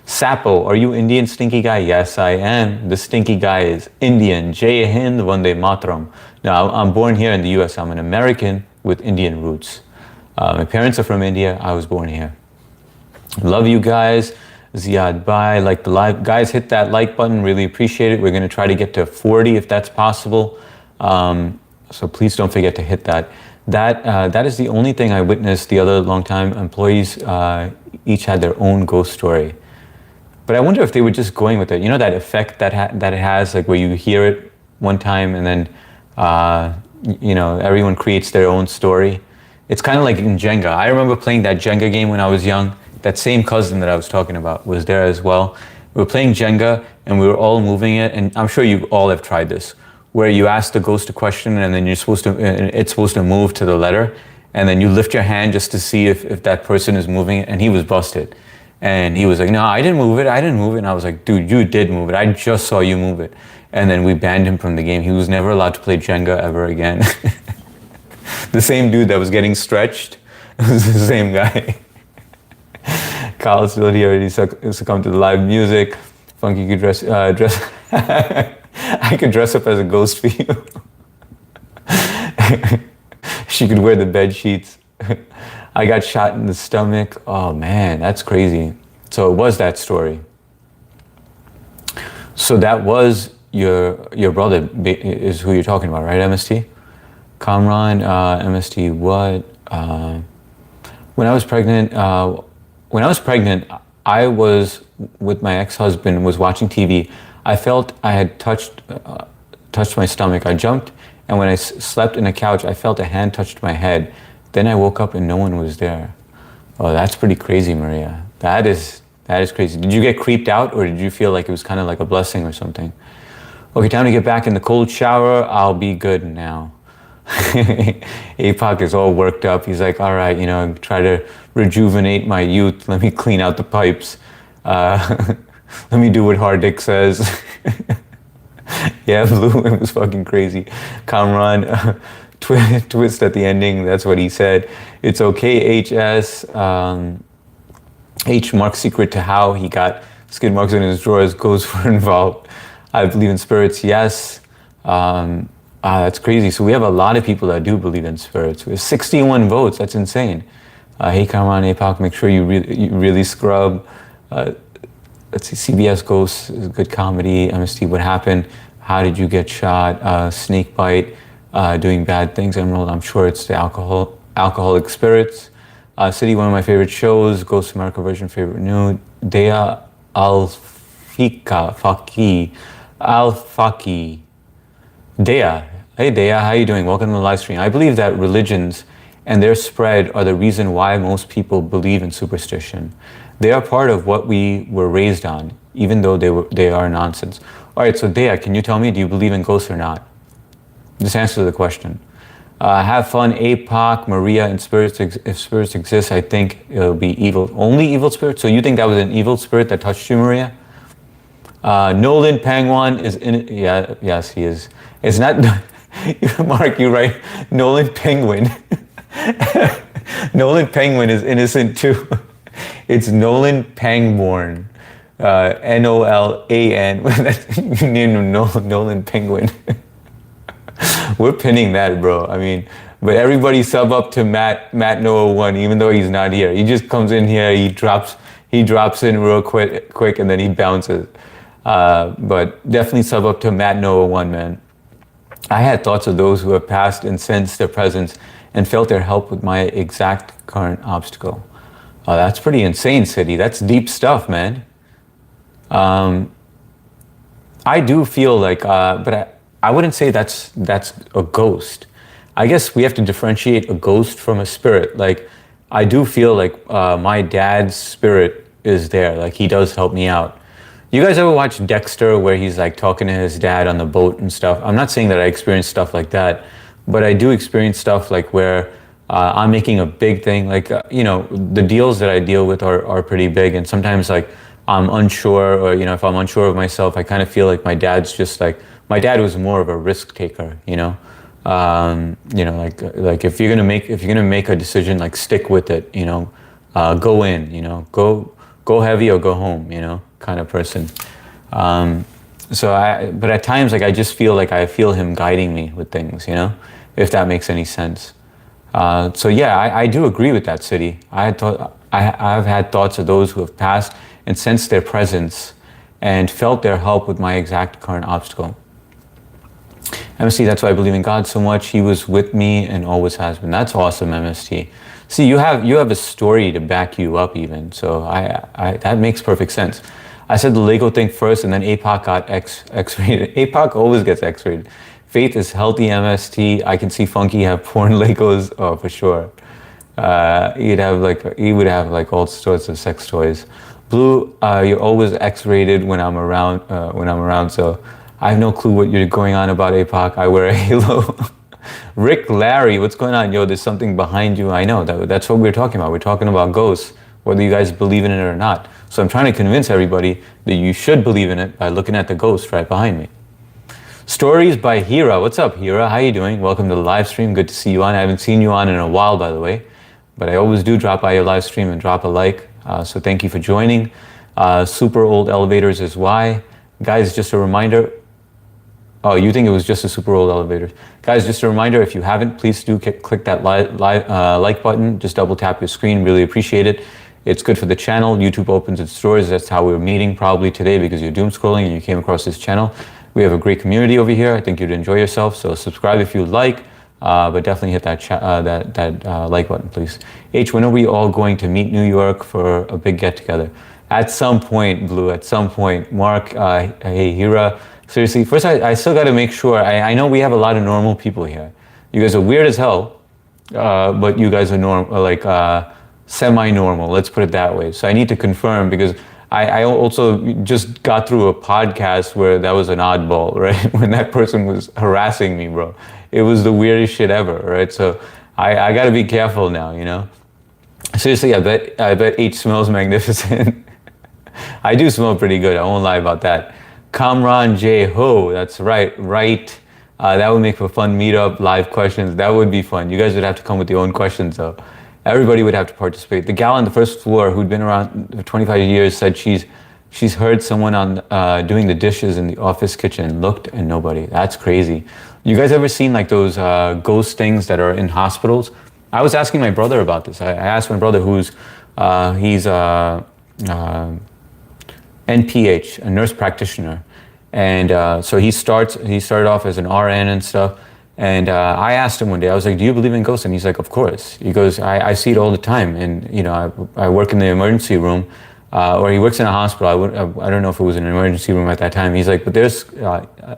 S1: Sapo, are you Indian, stinky guy? Yes, I am. The stinky guy is Indian. Jai Hind, Vande Mataram. Now, I'm born here in the US. I'm an American with Indian roots. My parents are from India. I was born here. Love you guys. Ziad, bye. Like the live. Guys, hit that like button. Really appreciate it. We're going to try to get to 40 if that's possible. So please don't forget to hit that. That is the only thing I witnessed. The other long-time employees each had their own ghost story. But I wonder if they were just going with it. You know that effect that it has, like where you hear it one time and then, you know, everyone creates their own story. It's kind of like in Jenga. I remember playing that Jenga game when I was young. That same cousin that I was talking about was there as well. We were playing Jenga and we were all moving it. And I'm sure you all have tried this, where you ask the ghost a question and then it's supposed to move to the letter. And then you lift your hand just to see if that person is moving it. And he was busted. And he was like, no, I didn't move it. And I was like, dude, you did move it. I just saw you move it. And then we banned him from the game. He was never allowed to play Jenga ever again. The same dude that was getting stretched was the same guy. Kyle's still here. He succumbed to the live music. Funky could dress. I could dress up as a ghost for you. She could wear the bed sheets. I got shot in the stomach. Oh man, that's crazy. So it was that story. So that was your brother is who you're talking about, right? MST? Kamran, MST, what? When I was pregnant, I was with my ex-husband, was watching TV. I felt I had touched my stomach. I jumped, and when I slept in a couch, I felt a hand touched my head. Then I woke up and no one was there. Oh, that's pretty crazy, Maria. That is crazy. Did you get creeped out, or did you feel like it was kind of like a blessing or something? Okay, time to get back in the cold shower. I'll be good now. APOC is all worked up. He's like, all right, you know, try to rejuvenate my youth. Let me clean out the pipes. Let me do what Hardik says. Yeah, Blue, it was fucking crazy. Kamran, twist at the ending. That's what he said. It's okay, HS. H marks secret to how he got skid marks in his drawers. Goes for involved. I believe in spirits. Yes. That's crazy. So we have a lot of people that do believe in spirits. We have 61 votes. That's insane. Hey, Kamran, APOC, make sure you really scrub. Let's see, CBS Ghosts is a good comedy. MST, what happened? How did you get shot? Snake bite, doing bad things. Emerald, I'm sure it's the alcoholic spirits. City, one of my favorite shows. Ghost America version, favorite new. Dea Al-Faki. Dea. Hey Dea, how you doing? Welcome to the live stream. I believe that religions and their spread are the reason why most people believe in superstition. They are part of what we were raised on, even though they are nonsense. All right, so Dea, can you tell me, do you believe in ghosts or not? Just answer the question. Have fun, APOC, Maria, and spirits. If spirits exist, I think it'll be evil. Only evil spirits? So you think that was an evil spirit that touched you, Maria? Nolan Pangwan is in it. Yeah, yes, he is. It's not. Mark, you write Nolan Penguin. Nolan Penguin is innocent too. It's Nolan Pangborn. Nolan. You named him Nolan Penguin. We're pinning that, bro. I mean, but everybody sub up to Matt Noah 1, even though he's not here. He just comes in here, he drops in real quick, and then he bounces. But definitely sub up to Matt Noah 1, man. I had thoughts of those who have passed and sensed their presence and felt their help with my exact current obstacle. That's pretty insane, City. That's deep stuff, man. I do feel like, but I wouldn't say that's a ghost. I guess we have to differentiate a ghost from a spirit. Like, I do feel like my dad's spirit is there. Like, he does help me out. You guys ever watch Dexter, where he's like talking to his dad on the boat and stuff? I'm not saying that I experience stuff like that, but I do experience stuff like where I'm making a big thing. Like, the deals that I deal with are pretty big, and sometimes like I'm unsure, or if I'm unsure of myself, I kind of feel like my dad's just like, my dad was more of a risk taker. Like if you're gonna make a decision, like stick with it. Go in. Go heavy or go home. Kind of person. But at times, like I just feel like I feel him guiding me with things. If that makes any sense. So yeah, I do agree with that, City. I've had thoughts of those who have passed and sensed their presence and felt their help with my exact current obstacle. MST, that's why I believe in God so much. He was with me and always has been. That's awesome, MST. See, you have a story to back you up even. So I that makes perfect sense. I said the Lego thing first, and then APOC got X-rated. APOC always gets X-rated. Faith is healthy, MST. I can see Funky have porn Legos. Oh, for sure. He would have like all sorts of sex toys. Blue, you're always X-rated when I'm around. So I have no clue what you're going on about, APOC. I wear a halo. Rick Larry, what's going on? Yo, there's something behind you. I know, that's what we're talking about. We're talking about ghosts, whether you guys believe in it or not. So I'm trying to convince everybody that you should believe in it by looking at the ghost right behind me. Stories by Hira. What's up, Hira? How you doing? Welcome to the live stream. Good to see you on. I haven't seen you on in a while, by the way, but I always do drop by your live stream and drop a like. So thank you for joining. Super old elevators is why. Guys, just a reminder. Oh, you think it was just a super old elevator. Guys, just a reminder, if you haven't, please do click that like button. Just double tap your screen. Really appreciate it. It's good for the channel. YouTube opens its doors. That's how we're meeting probably today, because you're doom scrolling and you came across this channel. We have a great community over here. I think you'd enjoy yourself. So subscribe if you'd like, but definitely hit that like button, please. H, when are we all going to meet New York for a big get together? At some point, Blue, at some point. Mark, hey, Hira. Seriously, first I still got to make sure. I know we have a lot of normal people here. You guys are weird as hell, but you guys are semi-normal. Let's put it that way. So I need to confirm, because I also just got through a podcast where that was an oddball, right? When that person was harassing me, bro. It was the weirdest shit ever, right? So I got to be careful now, Seriously, I bet H smells magnificent. I do smell pretty good. I won't lie about that. Kamran J Ho, that's right. That would make for fun meetup, live questions. That would be fun. You guys would have to come with your own questions though. Everybody would have to participate. The gal on the first floor who'd been around for 25 years said she's heard someone doing the dishes in the office kitchen, looked and nobody. That's crazy. You guys ever seen like those ghost things that are in hospitals? I was asking my brother about this. I asked my brother he's NPH, a nurse practitioner. And so he started off as an RN and stuff. And I asked him one day, I was like, do you believe in ghosts? And he's like, of course. He goes, I see it all the time. And, I work in the emergency room, or he works in a hospital. I don't know if it was an emergency room at that time. He's like, but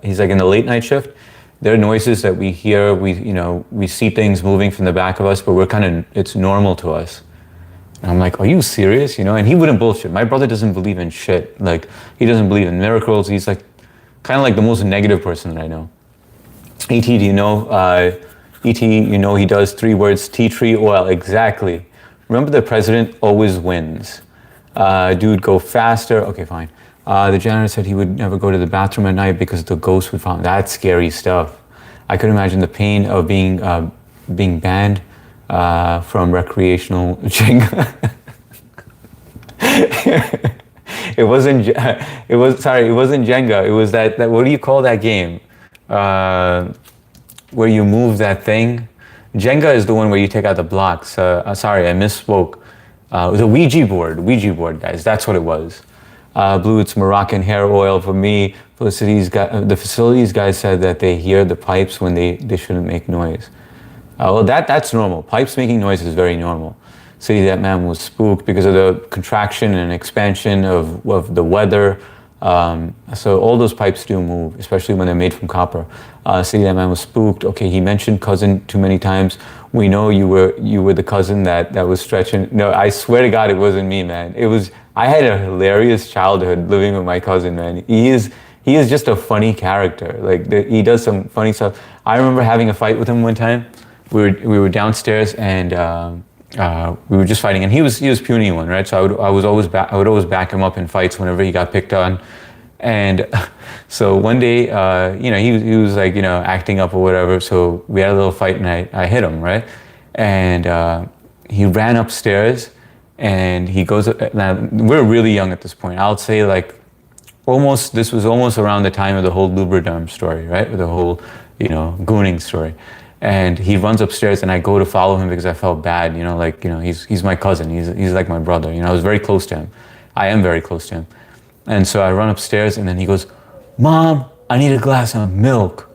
S1: he's like, in the late night shift, there are noises that we hear. We see things moving from the back of us, but it's normal to us. And I'm like, are you serious? And he wouldn't bullshit. My brother doesn't believe in shit. Like, he doesn't believe in miracles. He's like, kind of like the most negative person that I know. ET, do you know? ET, he does 3 words, tea tree oil. Exactly. Remember, the president always wins. Dude, go faster. Okay, fine. The janitor said he would never go to the bathroom at night because the ghost would find. That's scary stuff. I could imagine the pain of being banned from recreational Jenga. It wasn't. It was sorry. It wasn't Jenga. It was that. What do you call that game? Where you move that thing. Jenga is the one where you take out the blocks. Sorry, I misspoke. The Ouija board, guys. That's what it was. Blue, it's Moroccan hair oil for me. The facilities guys said that they hear the pipes when they shouldn't make noise. Well, that's normal. Pipes making noise is very normal. City, that man was spooked because of the contraction and expansion of the weather. So all those pipes do move, especially when they're made from copper. City, that man was spooked. Okay, he mentioned cousin too many times. We know you were the cousin that was stretching. No, I swear to God, it wasn't me, man. I had a hilarious childhood living with my cousin, man. He is just a funny character. Like he does some funny stuff. I remember having a fight with him one time. We were downstairs and we were just fighting, and he was puny one, right? So I would always back him up in fights whenever he got picked on. And so one day, he was like, acting up or whatever. So we had a little fight, and I hit him, right? And he ran upstairs, and he goes. Now we're really young at this point. I'll say like this was almost around the time of the whole Lubriderm story, right? With the whole gooning story. And he runs upstairs, and I go to follow him because I felt bad, he's my cousin. He's like my brother. I was very close to him. I am very close to him. And so I run upstairs, and then he goes, "Mom, I need a glass of milk."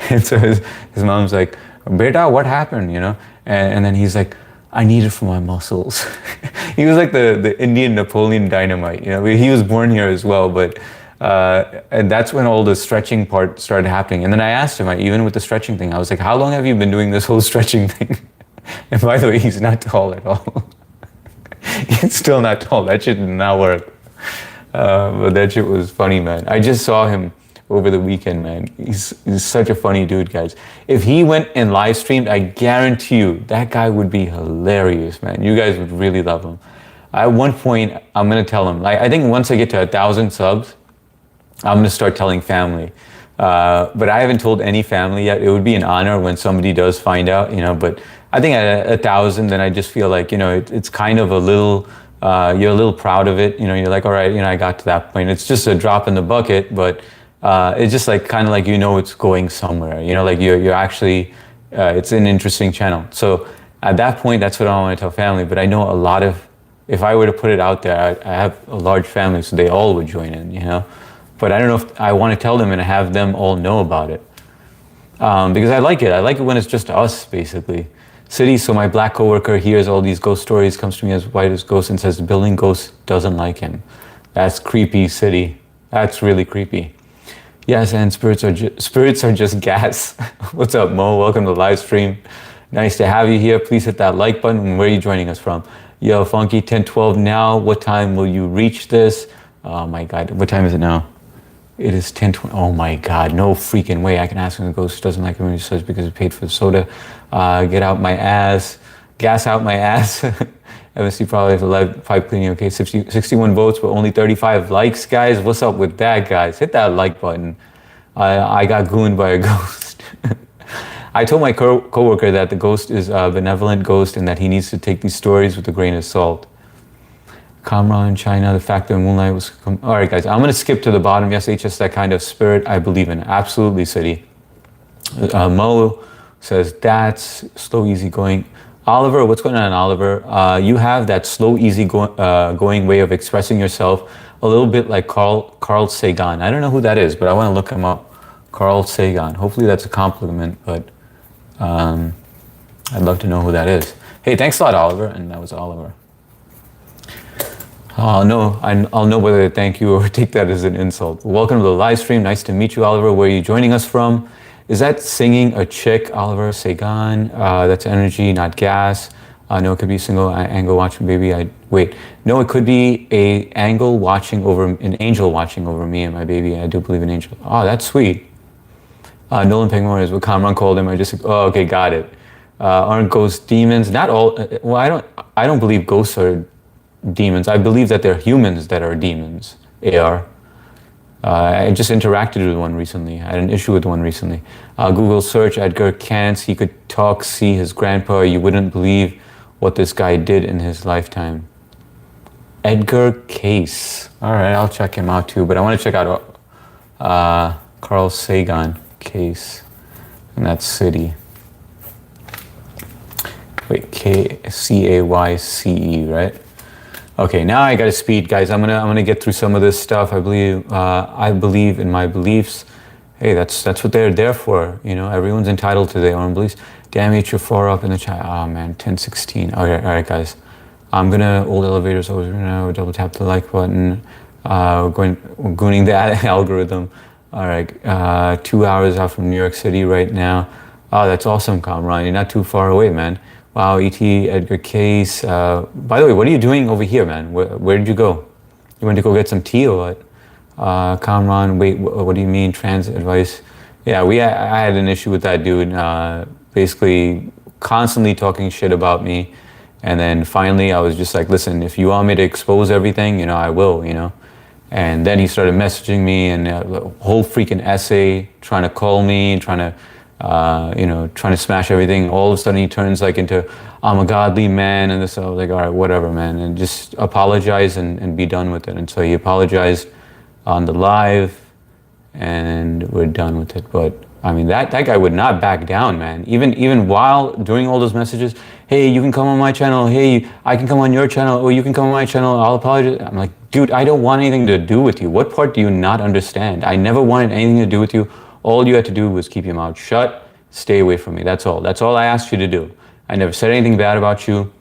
S1: And so his mom's like, "Beta, what happened?" And then he's like, "I need it for my muscles." He was like the Indian Napoleon Dynamite. He was born here as well, but and that's when all the stretching part started happening. And then I asked him, even with the stretching thing, I was like, "How long have you been doing this whole stretching thing?" And by the way, he's not tall at all. He's still not tall. That shit did not work. But that shit was funny, man. I just saw him over the weekend, man. He's such a funny dude, guys. If he went and live streamed, I guarantee you that guy would be hilarious, man. You guys would really love him. At one point, I'm gonna tell him. I think once I get to 1,000 subs, I'm gonna start telling family. But I haven't told any family yet. It would be an honor when somebody does find out, But I think at 1,000, then I just feel like, it's kind of a little. You're a little proud of it. You're like, all right, I got to that point. It's just a drop in the bucket, but it's just like kind of like it's going somewhere. Like you're actually, it's an interesting channel. So at that point, that's what I want to tell family. But I know a lot of, if I were to put it out there, I have a large family, so they all would join in. But I don't know if I want to tell them and have them all know about it, because I like it. I like it when it's just us, basically. City, so my black coworker hears all these ghost stories, comes to me as white as ghost, and says the building ghost doesn't like him. That's creepy, City. That's really creepy. Yes, and spirits are just gas. What's up, Mo? Welcome to the live stream. Nice to have you here. Please hit that like button. Where are you joining us from? Yo, Funky 1012 now. What time will you reach this? Oh my God, what time is it now? It is 10:20. Oh my God, no freaking way. I can ask him the ghost doesn't like him when he says because he paid for the soda. Get out my ass. Gas out my ass. MSC probably has a live pipe cleaning. Okay, 61 votes, but only 35 likes, guys. What's up with that, guys? Hit that like button. I got gooned by a ghost. I told my coworker that the ghost is a benevolent ghost and that he needs to take these stories with a grain of salt. Kamran, China, the fact that Moonlight was... All right, guys, I'm going to skip to the bottom. Yes, HS, that kind of spirit I believe in. Absolutely, City. Mo says, that's slow, easy going. Oliver, what's going on, Oliver? You have that slow, easy going way of expressing yourself, a little bit like Carl Sagan. I don't know who that is, but I want to look him up. Carl Sagan. Hopefully that's a compliment, but I'd love to know who that is. Hey, thanks a lot, Oliver. And that was Oliver. I'll know whether to thank you or take that as an insult. Welcome to the live stream. Nice to meet you, Oliver. Where are you joining us from? Is that singing a chick, Oliver Sagan? That's energy, not gas. No, it could be single angle watching baby. No, it could be an angel watching over me and my baby. I do believe in angel. Oh, that's sweet. Nolan Penguin is what Kamran called him. Okay, got it. Aren't ghosts demons? Not all. Well, I don't believe ghosts are demons. I believe that they're humans that are demons. AR. I just interacted with one recently. I had an issue with one recently. Google search Edgar Cance. He could talk, see his grandpa. You wouldn't believe what this guy did in his lifetime. Edgar Case. All right, I'll check him out too. But I want to check out Carl Sagan Case in that city. Wait, Kcayce, right? Okay, now I gotta speed, guys. I'm gonna get through some of this stuff. I believe in my beliefs. Hey, that's what they're there for. You know, everyone's entitled to their own beliefs. Damn it, you're far up in the chat. Oh man, 1016. Okay, all right, guys. I'm gonna old elevators over now. Double tap the like button. Gooning the algorithm. All right, 2 hours out from New York City right now. Oh, that's awesome, Kamran. You're not too far away, man. Wow, E.T. Edgar Case. By the way, what are you doing over here, man? Where did you go? You went to go get some tea or what? Kamran, wait, what do you mean, trans advice? Yeah, I had an issue with that dude. Basically, constantly talking shit about me. And then finally, I was just like, listen, if you want me to expose everything, you know, I will, you know. And then he started messaging me and a whole freaking essay, trying to call me, trying to smash everything. All of a sudden he turns like into, I'm a godly man and this. I was like, all right, whatever, man. And just apologize and be done with it. And so he apologized on the live and we're done with it. But I mean, that guy would not back down, man. Even while doing all those messages, hey, you can come on my channel. Hey, I can come on your channel. Oh, you can come on my channel. I'll apologize. I'm like, dude, I don't want anything to do with you. What part do you not understand? I never wanted anything to do with you. All you had to do was keep your mouth shut, stay away from me. That's all. That's all I asked you to do. I never said anything bad about you.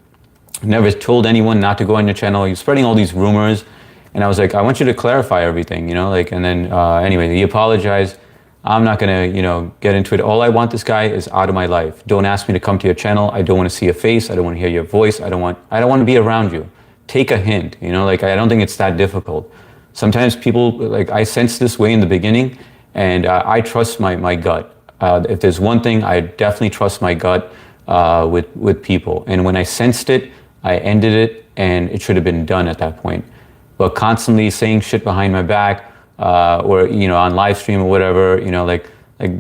S1: Never told anyone not to go on your channel. You're spreading all these rumors. And I was like, I want you to clarify everything, you know, like, and then anyway, he apologized. I'm not gonna, you know, get into it. All I want this guy is out of my life. Don't ask me to come to your channel. I don't want to see your face. I don't want to hear your voice. I don't want to be around you. Take a hint, you know, like, I don't think it's that difficult. Sometimes people, like, I sense this way in the beginning. And I trust my gut. If there's one thing, I definitely trust my gut with people. And when I sensed it, I ended it, and it should have been done at that point. But constantly saying shit behind my back, or, you know, on live stream or whatever, you know, like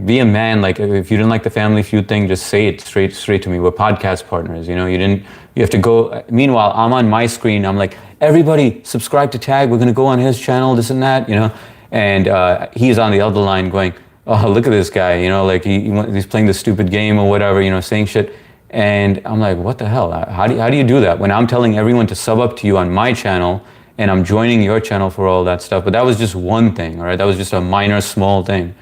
S1: be a man. Like, if you didn't like the Family Feud thing, just say it straight to me. We're podcast partners, you know. You have to go. Meanwhile, I'm on my screen. I'm like, everybody subscribe to Tag. We're gonna go on his channel, this and that, you know. And he's on the other line going, oh, look at this guy, you know, like he's playing this stupid game or whatever, you know, saying shit. And I'm like, what the hell? How do you do that when I'm telling everyone to sub up to you on my channel and I'm joining your channel for all that stuff? But that was just one thing, all right? That was just a minor, small thing.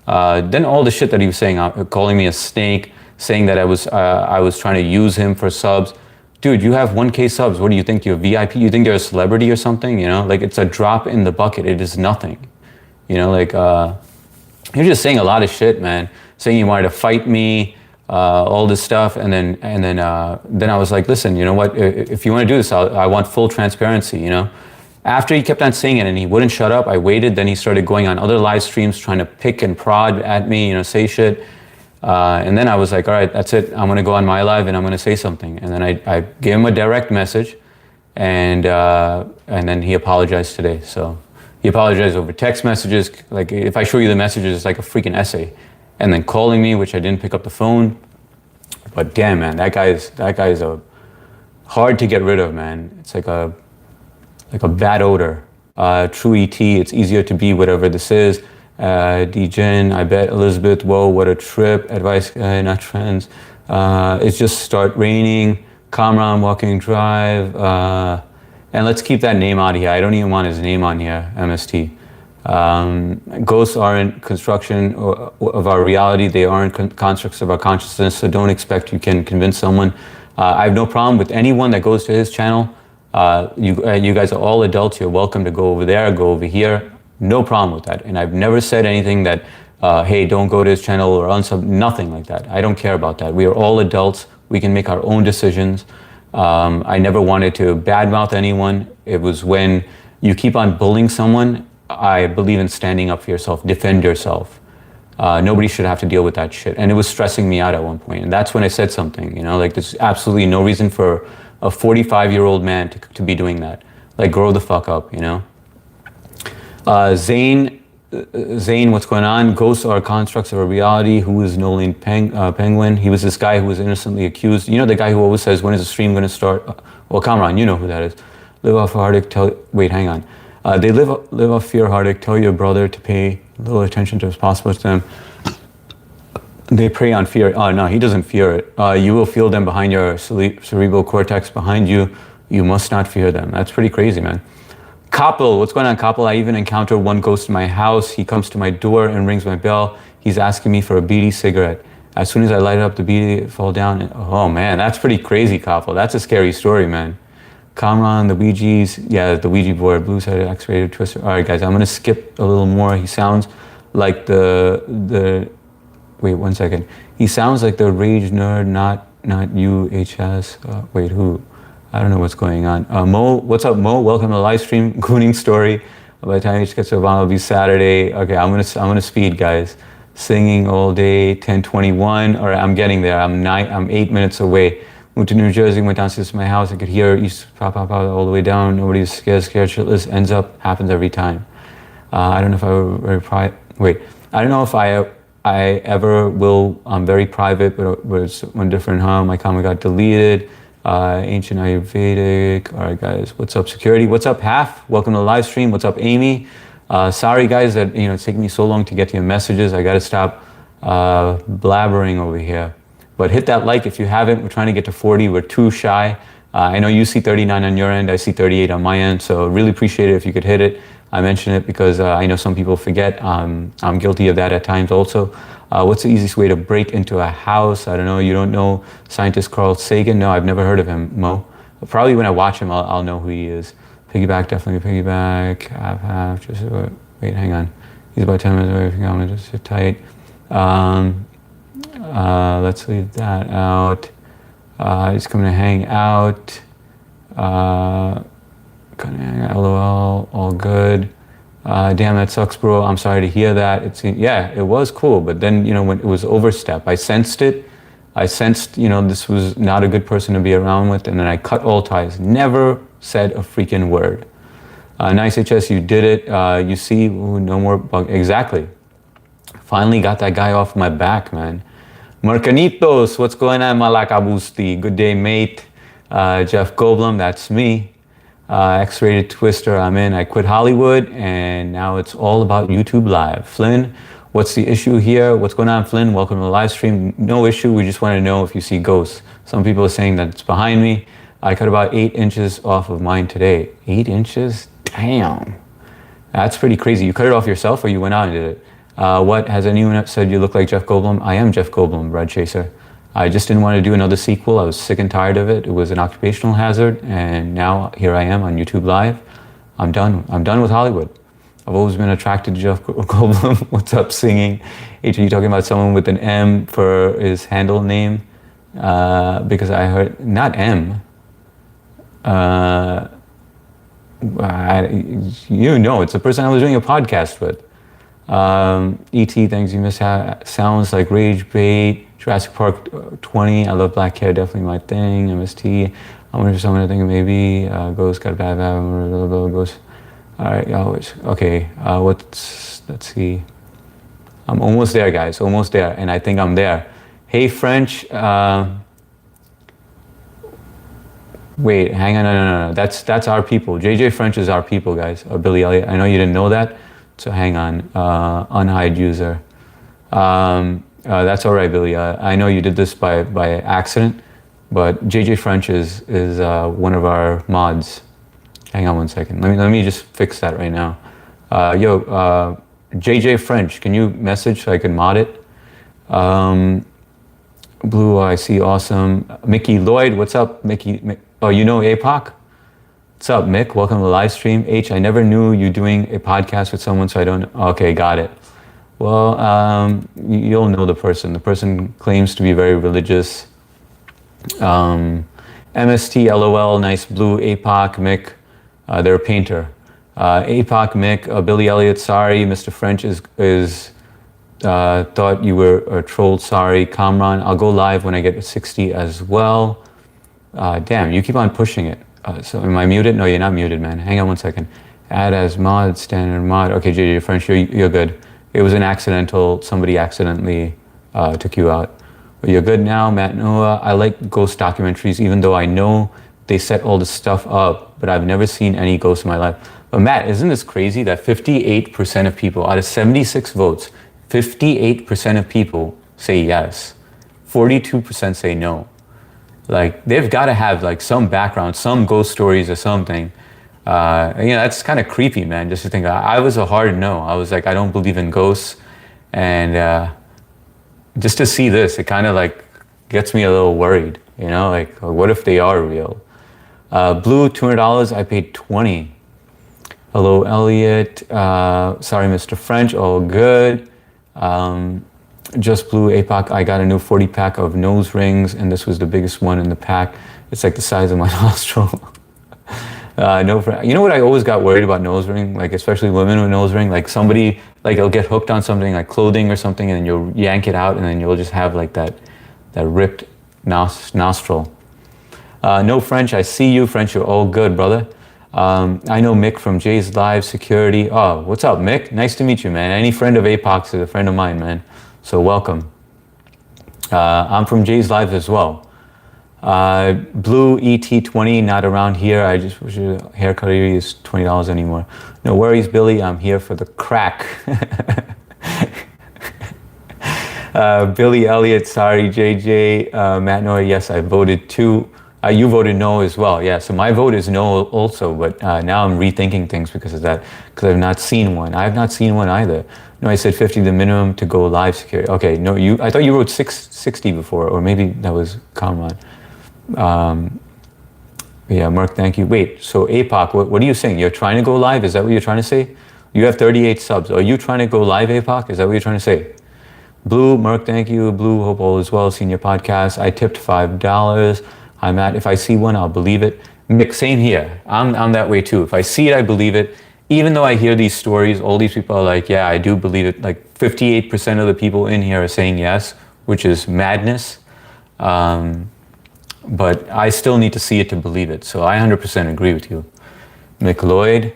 S1: Then all the shit that he was saying, calling me a snake, saying that I was trying to use him for subs. Dude, you have 1K subs. What do you think? You're VIP? You think you're a celebrity or something? You know, like, it's a drop in the bucket. It is nothing. You know, like, you're just saying a lot of shit, man. Saying you wanted to fight me, all this stuff, and then I was like, listen, you know what? If you want to do this, I want full transparency. You know. After he kept on saying it and he wouldn't shut up, I waited. Then he started going on other live streams, trying to pick and prod at me, you know, say shit. And then I was like, all right, that's it. I'm gonna go on my live and I'm gonna say something. And then I gave him a direct message, and then he apologized today. So. He apologized over text messages. Like, if I show you the messages, it's like a freaking essay. And then calling me, which I didn't pick up the phone. But damn, man, that guy is a hard to get rid of, man. It's like a bad odor. True ET, it's easier to be whatever this is. D-Gen, I bet Elizabeth, whoa, what a trip. Advice, not trends. It's just start raining. Kamran, walking drive. And let's keep that name out of here. I don't even want his name on here, MST. Ghosts aren't construction of our reality. They aren't constructs of our consciousness, so don't expect you can convince someone. I have no problem with anyone that goes to his channel. You guys are all adults. You're welcome to go over there, go over here. No problem with that. And I've never said anything that, hey, don't go to his channel or unsub, nothing like that. I don't care about that. We are all adults. We can make our own decisions. I never wanted to badmouth anyone. It was when you keep on bullying someone, I believe in standing up for yourself, defend yourself. Nobody should have to deal with that shit. And it was stressing me out at one point. And that's when I said something, you know, like, there's absolutely no reason for a 45-year-old man to be doing that. Like, grow the fuck up, you know? Zane Zane, what's going on? Ghosts are constructs of a reality. Who is Nolan Penguin? He was this guy who was innocently accused. You know the guy who always says, when is the stream going to start? Well, Kamran, you know who that is. Live off a heartache, wait, hang on. They live off fear, heartache. Tell your brother to pay little attention to as possible to them. They prey on fear. Oh, no, he doesn't fear it. You will feel them behind your cerebral cortex, behind you. You must not fear them. That's pretty crazy, man. Koppel, what's going on, Koppel? I even encountered one ghost in my house. He comes to my door and rings my bell. He's asking me for a beady cigarette. As soon as I light up the beady, it fall down. Oh, man, that's pretty crazy, Koppel. That's a scary story, man. Kamran, the Ouija's, yeah, the Ouija board, blue-sided X-rated twister. All right, guys, I'm going to skip a little more. He sounds like wait, 1 second. He sounds like the rage nerd, not UHS. Wait, who? I don't know what's going on. Mo, what's up, Mo? Welcome to the live stream. Gooning story. By the time it gets to Obama, it'll be Saturday. Okay, I'm gonna speed, guys. Singing all day, 10:21. All right, I'm getting there. I'm 8 minutes away. Moved to New Jersey, went downstairs to my house. I could hear East pop all the way down. Nobody's scared shitless. Ends up, happens every time. I don't know if I were very private. Wait, I don't know if I ever will. I'm very private, but it's one different, huh? My comment got deleted. Ancient Ayurvedic. All right, guys. What's up, security? What's up, Half? Welcome to the live stream. What's up, Amy? Sorry, guys, that it's taking me so long to get to your messages. I got to stop blabbering over here. But hit that like if you haven't. We're trying to get to 40. We're too shy. I know you see 39 on your end. I see 38 on my end. So really appreciate it if you could hit it. I mention it because I know some people forget. I'm guilty of that at times also. What's the easiest way to break into a house? I don't know. You don't know scientist Carl Sagan? No, I've never heard of him, Mo. Probably when I watch him, I'll know who he is. Piggyback, definitely piggyback. Half, just wait, hang on. He's about 10 minutes away from coming. Just sit tight. Let's leave that out. He's coming to hang out. Gonna hang out. LOL. All good. Damn, that sucks, bro. I'm sorry to hear that. It was cool, but then when it was overstep, I sensed it. I sensed this was not a good person to be around with, and then I cut all ties. Never said a freaking word. Nice HS, you did it. You see, ooh, no more bug. Exactly. Finally got that guy off my back, man. Marcanitos, what's going on, Malakabusti? Good day, mate. Jeff Goldblum, that's me. X-rated twister, I'm in. I quit Hollywood, and now it's all about YouTube Live. Flynn, what's the issue here? What's going on, Flynn? Welcome to the live stream. No issue. We just want to know if you see ghosts. Some people are saying that it's behind me. I cut about 8 inches off of mine today. 8 inches? Damn. That's pretty crazy. You cut it off yourself, or you went out and did it? What, has anyone said you look like Jeff Goldblum? I am Jeff Goldblum, Brad Chaser. I just didn't want to do another sequel. I was sick and tired of it. It was an occupational hazard, and now here I am on YouTube Live. I'm done. I'm done with Hollywood. I've always been attracted to Jeff Goldblum. What's up, singing? H, are you talking about someone with an M for his handle name? Because I heard, not M. It's the person I was doing a podcast with. E.T., things you miss sounds like Rage Bait, Jurassic Park 20. I love black hair, definitely my thing. MST. I wonder if someone I think maybe Ghost got a bad Ghost. All right, always okay. Let's see. I'm almost there, guys. Almost there, and I think I'm there. Hey, French. Wait, hang on. No. That's our people. JJ French is our people, guys. Or Billy Elliot. I know you didn't know that. So hang on, unhide user. That's all right, Billy. I know you did this by accident, but JJ French is one of our mods. Hang on 1 second. Let me just fix that right now. JJ French, can you message so I can mod it? Blue I see, awesome. Mickey Lloyd, what's up, Mickey? Oh, you know APOC? What's up, Mick? Welcome to the live stream. H, I never knew you doing a podcast with someone, so I don't. Okay, got it. Well, you'll know the person. The person claims to be very religious. MST, LOL, nice blue. APOC, Mick, they're a painter. APOC, Mick, Billy Elliot, sorry. Mr. French is thought you were a troll, sorry. Kamran, I'll go live when I get to 60 as well. Damn, you keep on pushing it. So am I muted? No, you're not muted, man. Hang on 1 second. Add as mod, standard mod. Okay, JJ French, you're good. It was an accidental, somebody accidentally took you out. But you're good now, Matt Noah. I like ghost documentaries, even though I know they set all the stuff up, but I've never seen any ghosts in my life. But Matt, isn't this crazy that 58% of people, out of 76 votes, 58% of people say yes, 42% say no. Like, they've got to have like some background, some ghost stories or something. That's kind of creepy, man, just to think. I was a hard no. I was like, I don't believe in ghosts. And just to see this, it kind of like gets me a little worried, like what if they are real? Blue, $200, I paid 20. Hello, Elliot. Sorry, Mr. French, all good. Just Blue, APOC, I got a new 40 pack of nose rings, and this was the biggest one in the pack. It's like the size of my nostril. No, you know what I always got worried about nose ring, like especially women with nose ring, like somebody, like they'll get hooked on something like clothing or something, and then you'll yank it out, and then you'll just have like that ripped nostril. No, French, I see you. French, you're all good, brother. I know Mick from Jay's Live Security. Oh, what's up, Mick? Nice to meet you, man. Any friend of APOC's is a friend of mine, man. So welcome. I'm from Jay's Live as well. Blue ET20, not around here. I just wish your haircut is $20 anymore. No worries, Billy. I'm here for the crack. Billy Elliott, sorry, JJ. Matt Noah, yes, I voted too. You voted no as well. Yeah, so my vote is no also, but now I'm rethinking things because of that, because I've not seen one. I have not seen one either. No, I said 50 the minimum to go live security. Okay, no, I thought you wrote 660 before, or maybe that was Kamran. Yeah, Mark, thank you. Wait, so APOC, what are you saying? You're trying to go live? Is that what you're trying to say? You have 38 subs. Are you trying to go live, APOC? Is that what you're trying to say? Blue, Mark, thank you. Blue, hope all is well. Seen your podcast. I tipped $5. Hi, Matt. If I see one, I'll believe it. Mick, same here. I'm that way too. If I see it, I believe it. Even though I hear these stories, all these people are like, yeah, I do believe it. Like 58% of the people in here are saying yes, which is madness. But I still need to see it to believe it. So I 100% agree with you. Mick Lloyd.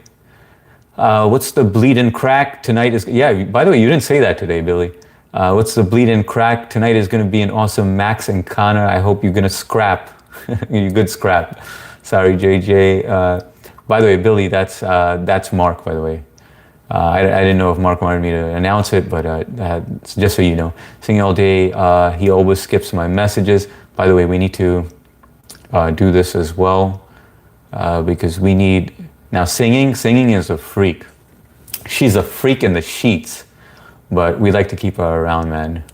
S1: What's the bleed and crack tonight is? Yeah, by the way, you didn't say that today, Billy. What's the bleed and crack tonight is going to be an awesome Max and Connor. I hope you're going to scrap. You good scrap. Sorry, JJ. By the way, Billy, that's Mark, by the way. I didn't know if Mark wanted me to announce it, but just so you know. Singing all day, he always skips my messages. By the way, we need to do this as well, because we need, now singing is a freak. She's a freak in the sheets, but we like to keep her around, man.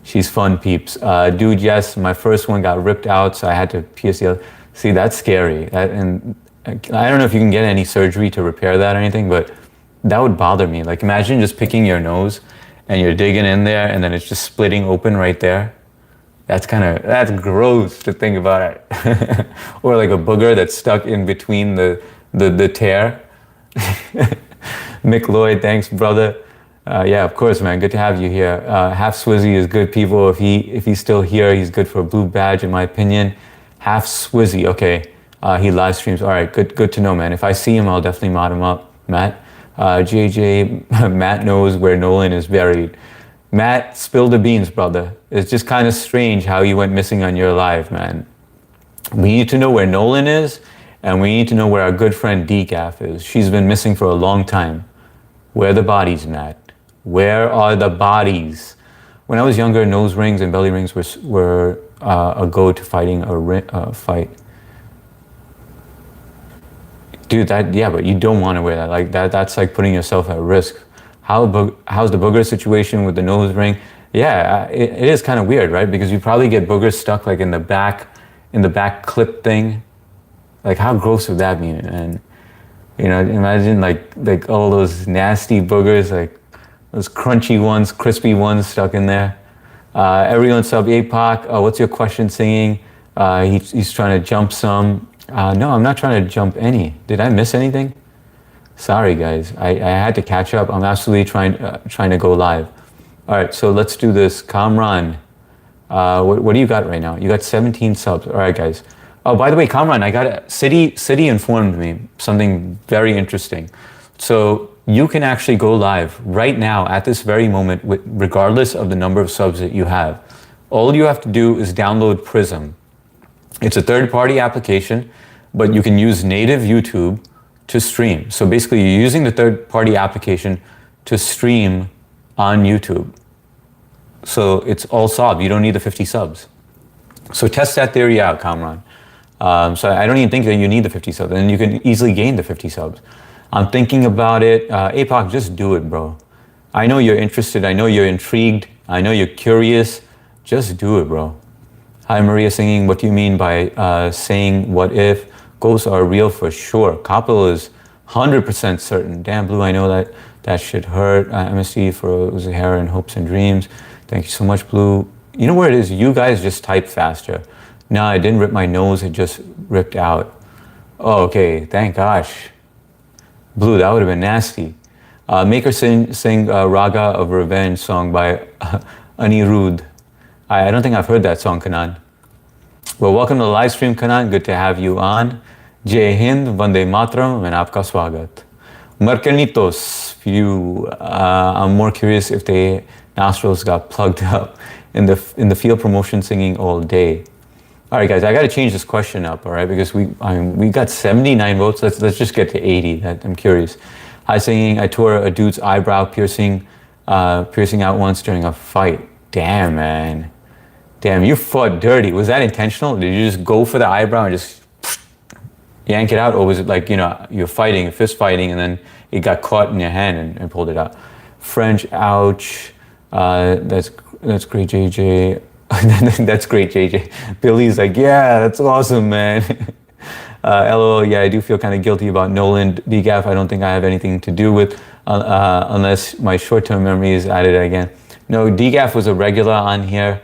S1: She's fun, peeps. Dude, yes, my first one got ripped out, so I had to pierce the other. See, that's scary. And I don't know if you can get any surgery to repair that or anything, but that would bother me. Like, imagine just picking your nose and you're digging in there and then it's just splitting open right there. That's gross to think about it. Or like a booger that's stuck in between the tear. Mick Lloyd, thanks, brother. Yeah, of course, man. Good to have you here. Half Swizzy is good, people. If he's still here, he's good for a blue badge, in my opinion. Half Swizzy, okay. He live streams. All right, good to know, man. If I see him, I'll definitely mod him up. Matt, JJ, Matt knows where Nolan is buried. Matt, spill the beans, brother. It's just kind of strange how you went missing on your live, man. We need to know where Nolan is, and we need to know where our good friend Decaf is. She's been missing for a long time. Where are the bodies, Matt? Where are the bodies? When I was younger, nose rings and belly rings were a go to fighting a fight. Dude, yeah, but you don't want to wear that. Like that's like putting yourself at risk. How's the booger situation with the nose ring? Yeah, it is kind of weird, right? Because you probably get boogers stuck like in the back clip thing. Like, how gross would that be? And imagine like all those nasty boogers, like those crunchy ones, crispy ones stuck in there. Everyone sub APOC. What's your question, singing? He's trying to jump some. No, I'm not trying to jump any. Did I miss anything? Sorry, guys. I had to catch up. I'm absolutely trying to go live. All right, so let's do this. Kamran, what do you got right now? You got 17 subs. All right, guys. Oh, by the way, Kamran, City informed me something very interesting. So you can actually go live right now at this very moment, regardless of the number of subs that you have. All you have to do is download Prism. It's a third-party application, but you can use native YouTube to stream. So basically, you're using the third-party application to stream on YouTube. So it's all sub. You don't need the 50 subs. So test that theory out, Kamran. So I don't even think that you need the 50 subs, and you can easily gain the 50 subs. I'm thinking about it. APOC, just do it, bro. I know you're interested. I know you're intrigued. I know you're curious. Just do it, bro. Hi, Maria singing. What do you mean by saying what if? Ghosts are real for sure. Kapil is 100% certain. Damn, Blue, I know that shit hurt. MSD for Zahara and Hopes and Dreams. Thank you so much, Blue. You know where it is? You guys just type faster. No, I didn't rip my nose. It just ripped out. Oh, okay. Thank gosh. Blue, that would have been nasty. Make her sing Raga of Revenge song by Anirudh. I don't think I've heard that song, Kanan. Well, welcome to the live stream, Kanan. Good to have you on. Jai Hind, Vande Mataram, and Aapka Swagat. Marcanitos, I'm more curious if the nostrils got plugged up in the field promotion singing all day. All right, guys, I got to change this question up, all right, because we got 79 votes. Let's just get to 80. I'm curious. Hi, singing. I tore a dude's eyebrow piercing out once during a fight. Damn, man. Damn, you fought dirty. Was that intentional? Did you just go for the eyebrow and just yank it out, or was it like you're fighting, fist fighting, and then it got caught in your hand and pulled it out? French, ouch. That's great, JJ. That's great, JJ. Billy's like, yeah, that's awesome, man. LOL, yeah, I do feel kind of guilty about Nolan. DGAF, I don't think I have anything to do with, unless my short-term memory is added again. No, DGAF was a regular on here.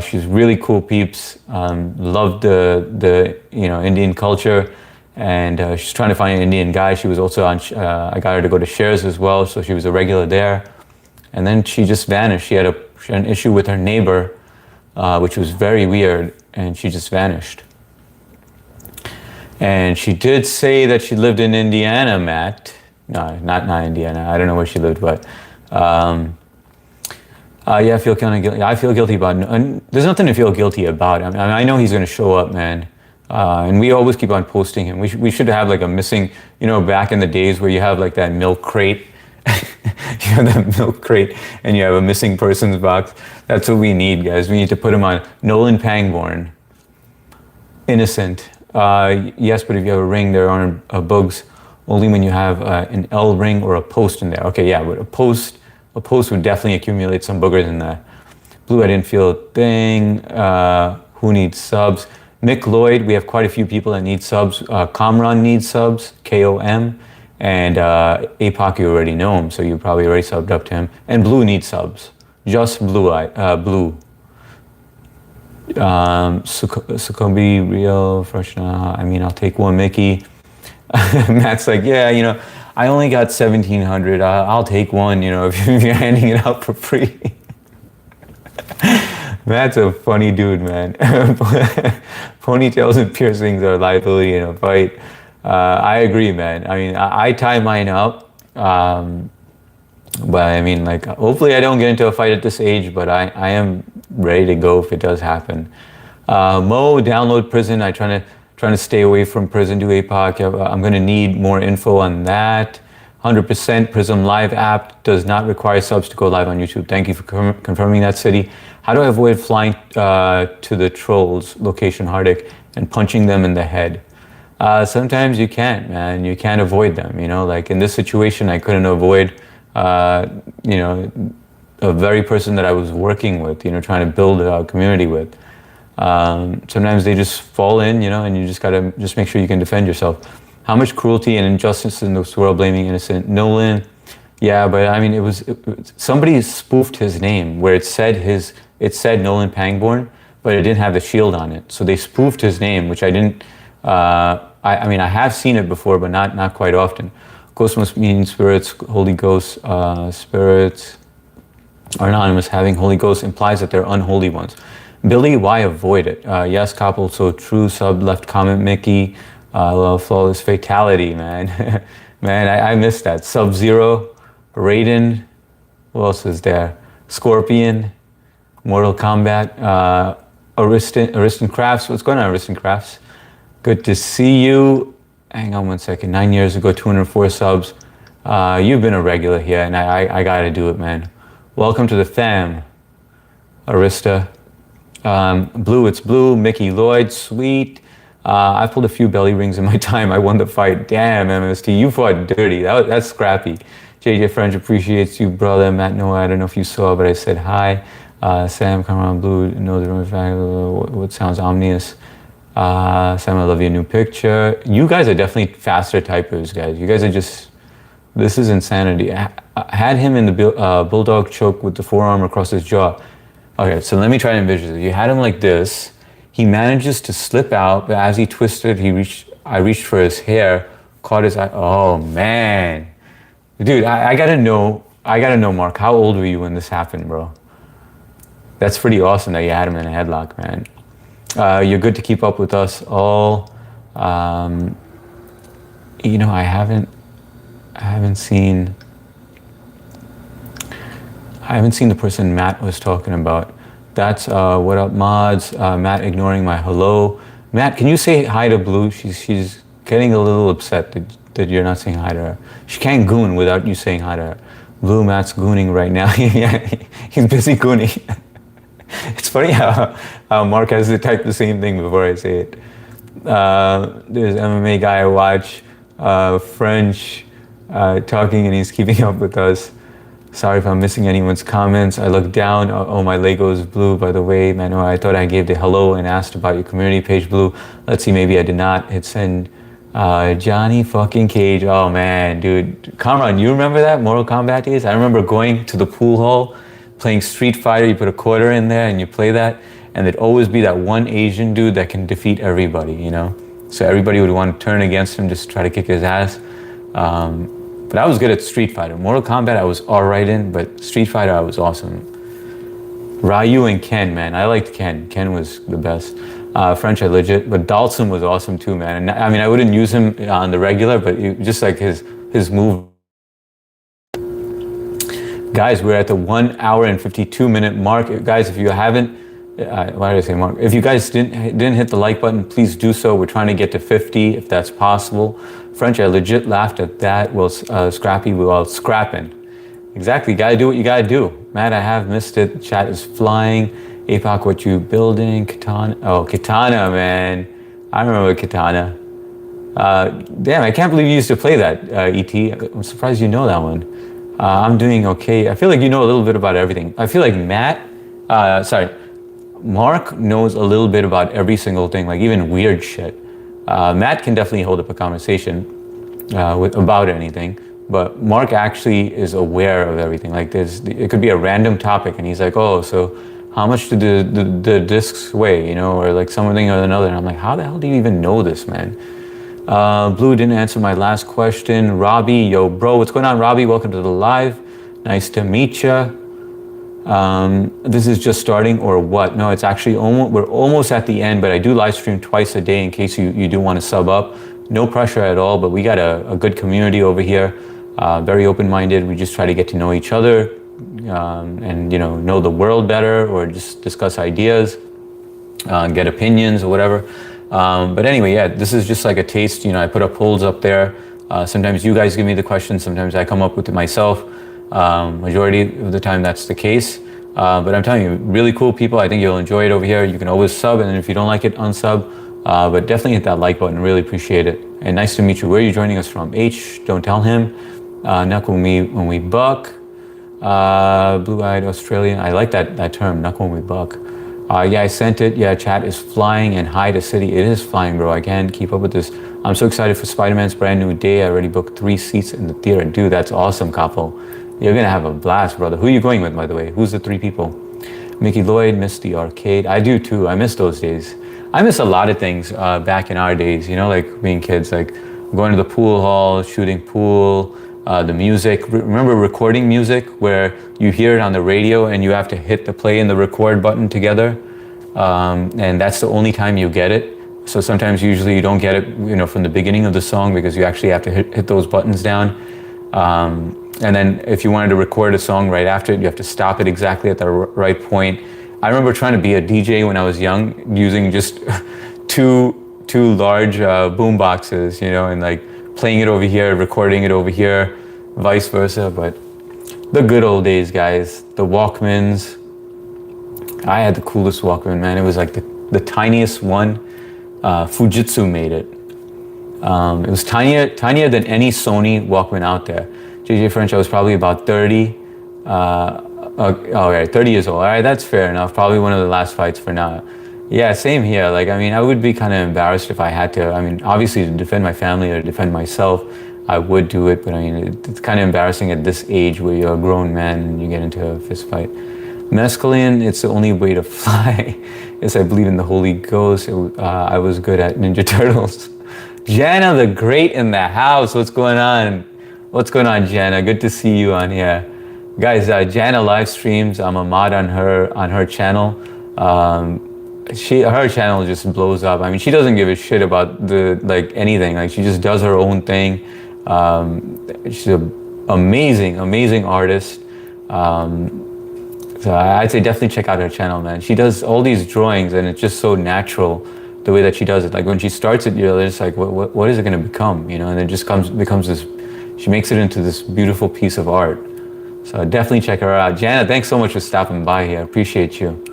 S1: She's really cool peeps. Loved the Indian culture, and she's trying to find an Indian guy. She was also on. I got her to go to Shares as well, so she was a regular there. And then she just vanished. She had an issue with her neighbor, which was very weird, and she just vanished. And she did say that she lived in Indiana, Matt. No, not Indiana. I don't know where she lived, but yeah, I feel kind of guilty. I feel guilty about it. And there's nothing to feel guilty about. I know he's going to show up, man. And we always keep on posting him. We should have like a missing, back in the days where you have like that milk crate. You have that milk crate and you have a missing persons box. That's what we need, guys. We need to put him on Nolan Pangborn. Innocent. Yes, but if you have a ring, there aren't bugs. Only when you have an L ring or a post in there. Okay, yeah, but a post would definitely accumulate some boogers in there. Blue, I didn't feel a thing. Who needs subs? Mick Lloyd, we have quite a few people that need subs. Kamran needs subs, K-O-M. And APOC, you already know him, so you probably already subbed up to him. And Blue needs subs. Just Blue. Succobi, real, fresh. I'll take one, Mickey. Matt's like, yeah, I only got 1,700. I'll take one, if you're handing it out for free. Matt's a funny dude, man. Ponytails and piercings are a liability in a fight. I agree, man. I tie mine up. But hopefully I don't get into a fight at this age, but I am ready to go if it does happen. Mo, download Prison. I'm trying to stay away from Prison to APOC. I'm going to need more info on that. 100% Prism Live app does not require subs to go live on YouTube. Thank you for confirming that, City. How do I avoid flying to the trolls location, Hardik, and punching them in the head? Sometimes you can't, man. You can't avoid them, Like in this situation, I couldn't avoid, a very person that I was working with, trying to build a community with. Sometimes they just fall in, and you just gotta make sure you can defend yourself. How much cruelty and injustice in this world blaming innocent Nolan? Yeah, but somebody spoofed his name where it said Nolan Pangborn, but it didn't have the shield on it. So they spoofed his name, which I didn't. I have seen it before, but not quite often. Ghost must mean spirits. Holy Ghost spirits are anonymous. Having Holy Ghost implies that they're unholy ones. Billy, why avoid it? Yes, Koppel, so true. Sub left comment, Mickey. Flawless fatality, man. Man, I missed that. Sub-Zero, Raiden, who else is there? Scorpion, Mortal Kombat, Ariston Crafts. What's going on, Ariston Crafts? Good to see you. Hang on one second. 9 years ago, 204 subs. You've been a regular here, and I gotta do it, man. Welcome to the fam, Arista. Blue, it's Blue. Mickey Lloyd, sweet. I pulled a few belly rings in my time. I won the fight. Damn, MST, you fought dirty. That's scrappy. JJ French appreciates you, brother. Matt Noah, I don't know if you saw, but I said hi. Sam, come around, Blue. Knows the fact. What sounds ominous. Sam, I love your new picture. You guys are definitely faster typers, guys. You guys are just. This is insanity. I had him in the bulldog choke with the forearm across his jaw. Okay, so let me try to envision it. You had him like this. He manages to slip out, but as he twisted, I reached for his hair, caught his eye. Oh man, dude, I gotta know, Mark. How old were you when this happened, bro? That's pretty awesome that you had him in a headlock, man. You're good to keep up with us all. You know, I haven't seen the person Matt was talking about. That's what up, mods. Matt ignoring my hello. Matt, can you say hi to Blue? She's getting a little upset that you're not saying hi to her. She can't goon without you saying hi to her. Blue, Matt's gooning right now. Yeah, he's busy gooning. It's funny how Mark has to type the same thing before I say it. There's MMA guy I watch, French, talking, and he's keeping up with us. Sorry if I'm missing anyone's comments. I looked down. Oh, my Lego is Blue, by the way. Man, I thought I gave the hello and asked about your community page, Blue. Let's see, maybe I did not. Hit send. Johnny fucking Cage. Oh, man, dude. Kamran, you remember that? Mortal Kombat days? I remember going to the pool hall, playing Street Fighter. You put a quarter in there and you play that. And there'd always be that one Asian dude that can defeat everybody, you know? So everybody would want to turn against him, just try to kick his ass. But I was good at Street Fighter. Mortal Kombat I was alright in, but Street Fighter I was awesome. Ryu and Ken, man. I liked Ken. Ken was the best. French I legit, but Dalton was awesome too, man. And I mean, I wouldn't use him on the regular, but just like his move. Guys, we're at the 1 hour and 52 minute mark. Guys, if you haven't, why did I say mark? If you guys didn't hit the like button, please do so. We're trying to get to 50 if that's possible. French, I legit laughed at that. Well, Scrappy, well, scrapping. Exactly, gotta do what you gotta do. Matt, I have missed it. Chat is flying. APOC, what you building? Katana, oh, Katana, man. I remember Katana. Damn, I can't believe you used to play that, ET. I'm surprised you know that one. I'm doing okay. I feel like you know a little bit about everything. I feel like Mark knows a little bit about every single thing, like even weird shit. Matt can definitely hold up a conversation about anything, but Mark actually is aware of everything. Like it could be a random topic and he's like, oh, so how much do the discs weigh, you know, or like something or another. And I'm like, how the hell do you even know this, man? Blue didn't answer my last question. Robbie, yo, bro, what's going on, Robbie? Welcome to the live. Nice to meet ya. This is just starting or what? No, it's actually we're almost at the end, but I do live stream twice a day in case you do want to sub up. No pressure at all, but we got a good community over here. Very open-minded. We just try to get to know each other and, you know the world better, or just discuss ideas, get opinions or whatever. But anyway, yeah, this is just like a taste. You know, I put up polls up there. Sometimes you guys give me the questions. Sometimes I come up with it myself. Majority of the time that's the case. But I'm telling you, really cool people. I think you'll enjoy it over here. You can always sub, and if you don't like it, unsub. But definitely hit that like button. Really appreciate it. And nice to meet you. Where are you joining us from? H, don't tell him. Knuck when we buck. Blue-eyed Australian. I like that term, knuck when we buck. Yeah, I sent it. Yeah, chat is flying, and hi to City. It is flying, bro. I can't keep up with this. I'm so excited for Spider-Man's brand new day. I already booked 3 seats in the theater. Dude, that's awesome, Capo. You're gonna have a blast, brother. Who are you going with, by the way? Who's the 3 people? Mickey Lloyd, miss the arcade. I do too. I miss those days. I miss a lot of things back in our days, you know, like being kids, like going to the pool hall, shooting pool, the music. Remember recording music where you hear it on the radio and you have to hit the play and the record button together? And that's the only time you get it. So sometimes, usually, you don't get it, from the beginning of the song because you actually have to hit those buttons down. And then if you wanted to record a song right after it, you have to stop it exactly at the right point. I remember trying to be a DJ when I was young, using just two large boom boxes, and like playing it over here, recording it over here, vice versa. But the good old days, guys. The Walkmans. I had the coolest Walkman, man. It was like the tiniest one. Fujitsu made it. It was tinier than any Sony Walkman out there. JJ French, I was probably about 30. All right, 30 years old. All right, that's fair enough. Probably one of the last fights for now. Yeah, same here. Like, I mean, I would be kind of embarrassed if I had to. I mean, obviously, to defend my family or defend myself, I would do it. But I mean, it's kind of embarrassing at this age where you're a grown man and you get into a fist fight. Mescaline, it's the only way to fly. Yes, I believe in the Holy Ghost. I was good at Ninja Turtles. Jana the Great in the house. What's going on? What's going on, Jana? Good to see you on here. Guys, Jana live streams. I'm a mod on her channel. Her channel just blows up. I mean, she doesn't give a shit about anything. Like, she just does her own thing. She's an amazing artist. So I'd say definitely check out her channel, man. She does all these drawings, and it's just so natural the way that she does it. Like, when she starts it, you're just like, what is it going to become? And it just becomes this. She makes it into this beautiful piece of art. So definitely check her out. Jana, thanks so much for stopping by here. I appreciate you.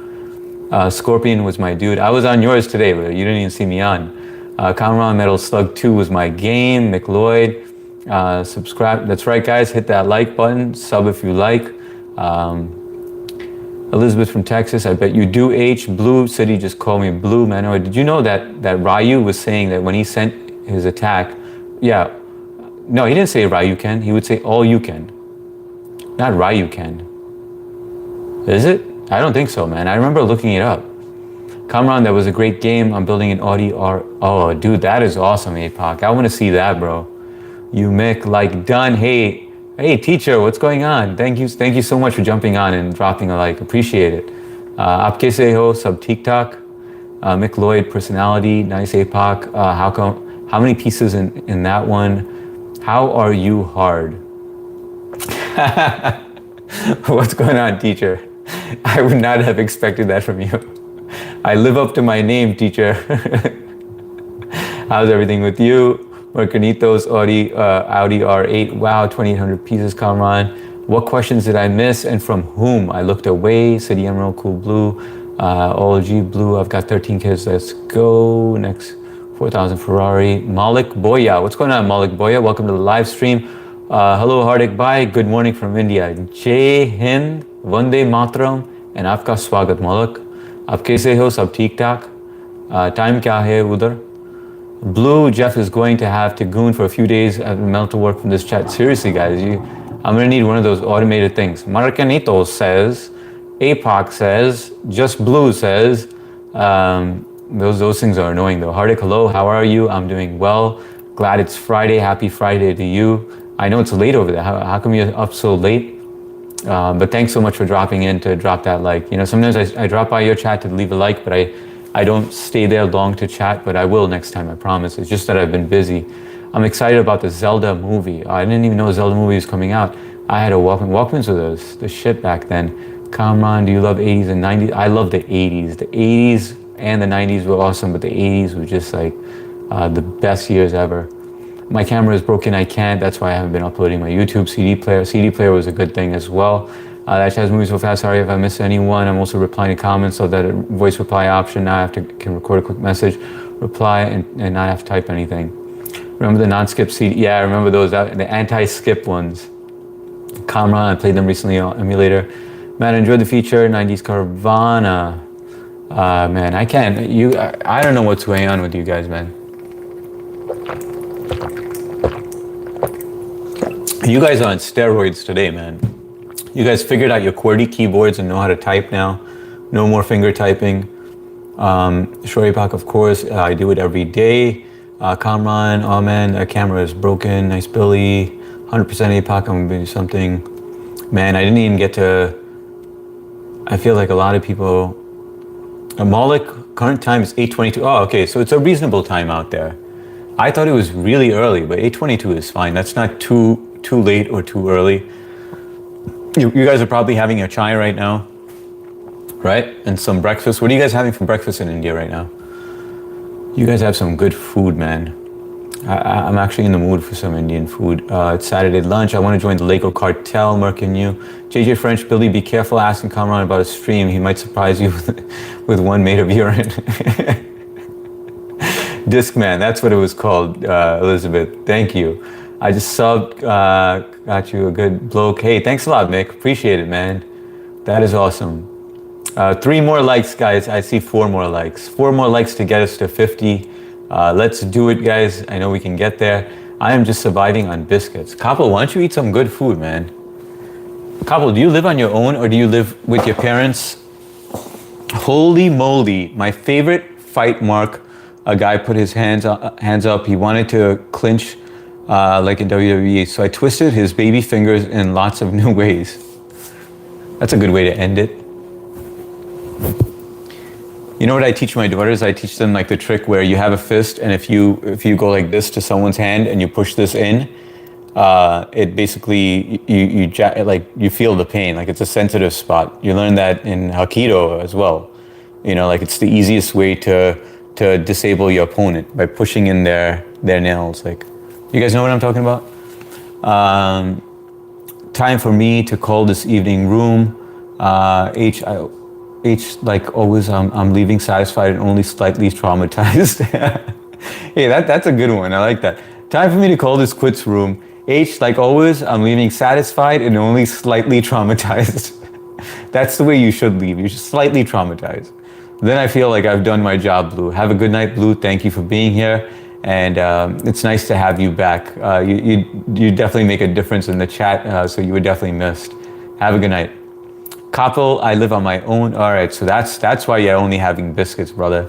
S1: Scorpion was my dude. I was on yours today, but you didn't even see me on. Kamran Metal Slug 2 was my game. McLeod, subscribe. That's right, guys. Hit that like button. Sub if you like. Elizabeth from Texas, I bet you do H. Blue City just called me Blue, man. Oh, did you know that Ryu was saying that when he sent his attack, yeah, no, he didn't say Ryu can. He would say all you can. Not Ryu can. Is it? I don't think so, man. I remember looking it up. Kamran, that was a great game. I'm building an Audi R. Oh, dude, that is awesome, APOC. I want to see that, bro. You make like done. Hey, teacher, what's going on? Thank you so much for jumping on and dropping a like. Appreciate it. Aapke se ho sub TikTok. Mick Lloyd, personality, nice APOC. How many pieces in that one? How are you hard? What's going on, teacher? I would not have expected that from you. I live up to my name, teacher. How's everything with you? Mercanitos, Audi R8. Wow, 2,800 pieces, Kamran. What questions did I miss and from whom? I looked away. City Emerald, Cool Blue. OLG Blue, I've got 13 kids. Let's go. Next, 4,000 Ferrari. Malik Boya. What's going on, Malik Boya? Welcome to the live stream. Hello, Hardik Bhai. Good morning from India. Jai Hind, Vande Mataram, and Aapka Swagat, Malik. Aap kaise ho? Sab theek tak? Time kya hai udhar? Blue, Jeff is going to have to goon for a few days at mental work from this chat. Seriously, guys, I'm going to need one of those automated things. Marcanito says, APOC says, Just Blue says, those things are annoying though. Hardik, hello, how are you? I'm doing well. Glad it's Friday. Happy Friday to you. I know it's late over there. How come you're up so late? But thanks so much for dropping in to drop that like. Sometimes I drop by your chat to leave a like, but I don't stay there long to chat, but I will next time, I promise. It's just that I've been busy. I'm excited about the Zelda movie. I didn't even know Zelda movie was coming out. I had a Walkman. Walkmans were the shit back then. Kamran, do you love 80s and 90s? I love the 80s. The 80s and the 90s were awesome, but the 80s were just like the best years ever. My camera is broken, I can't. That's why I haven't been uploading my YouTube CD player. CD player was a good thing as well. That chat's moving so fast. Sorry if I missed anyone. I'm also replying to comments so that a voice reply option. Now I can record a quick message, reply, and not have to type anything. Remember the non-skip CD? Yeah, I remember those. The anti-skip ones. Kamran, I played them recently on emulator. Man, I enjoyed the feature. 90s Carvana. Man, I can't. I don't know what's going on with you guys, man. You guys are on steroids today, man. You guys figured out your QWERTY keyboards and know how to type now. No more finger typing. Shori Pak, of course, I do it every day. Kamran, oh man, that camera is broken. Nice Billy. 100% APOC, I'm gonna do something. Man, I didn't even get to. I feel like a lot of people Malik, current time is 8:22. Oh, okay, so it's a reasonable time out there. I thought it was really early, but 8:22 is fine. That's not too late or too early. You guys are probably having your chai right now, right? And some breakfast. What are you guys having for breakfast in India right now? You guys have some good food, man. I'm actually in the mood for some Indian food. It's Saturday lunch. I want to join the Lego Cartel, Merc and you. JJ French, Billy, be careful asking Kamran about a stream. He might surprise you with one made of urine. Discman, that's what it was called, Elizabeth. Thank you. I just subbed, got you a good bloke. Hey, thanks a lot, Mick. Appreciate it, man. That is awesome. 3 more likes, guys. I see 4 more likes. 4 more likes to get us to 50. Let's do it, guys. I know we can get there. I am just surviving on biscuits. Kapil, why don't you eat some good food, man? Kapil, do you live on your own or do you live with your parents? Holy moly. My favorite fight, Mark. A guy put his hands up. He wanted to clinch like in WWE. So I twisted his baby fingers in lots of new ways. That's a good way to end it. You know what I teach my daughters? I teach them like the trick where you have a fist, and if you go like this to someone's hand and you push this in, it basically you feel the pain. Like it's a sensitive spot. You learn that in Aikido as well. You know, like it's the easiest way to disable your opponent by pushing in their nails. Like, you guys know what I'm talking about? Time for me to call this evening room. H, like always, I'm leaving satisfied and only slightly traumatized. Hey, that's a good one. I like that. Time for me to call this quits room. H, like always, I'm leaving satisfied and only slightly traumatized. That's the way you should leave. You're just slightly traumatized. Then I feel like I've done my job, Blue. Have a good night, Blue. Thank you for being here. And it's nice to have you back. You definitely make a difference in the chat, so you were definitely missed. Have a good night. Kapil, I live on my own. All right, so that's why you're only having biscuits, brother.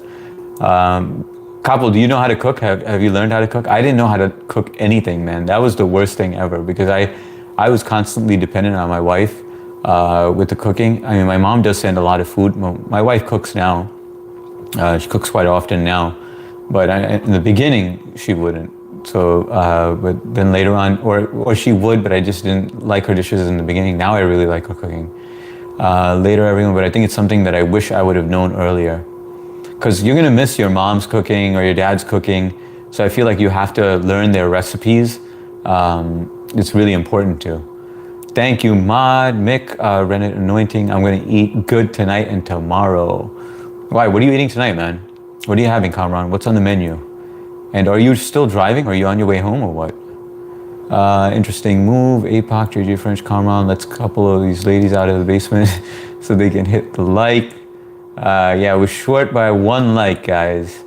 S1: Kapil, do you know how to cook? Have you learned how to cook? I didn't know how to cook anything, man. That was the worst thing ever because I was constantly dependent on my wife with the cooking. I mean, my mom does send a lot of food. My wife cooks now. She cooks quite often now, but in the beginning she wouldn't. So, but then later on, or she would, but I just didn't like her dishes in the beginning. Now I really like her cooking. Later, everyone, but I think it's something that I wish I would have known earlier. Because you're gonna miss your mom's cooking or your dad's cooking. So I feel like you have to learn their recipes. It's really important to. Thank you, Maud, Mick, Rennet Anointing. I'm gonna eat good tonight and tomorrow. Why, what are you eating tonight, man? What are you having, Kamran? What's on the menu? And are you still driving? Are you on your way home or what? Interesting move. APOC, JJ French, Kamran. Let's couple of these ladies out of the basement so they can hit the like. Yeah, we're short by 1 like, guys.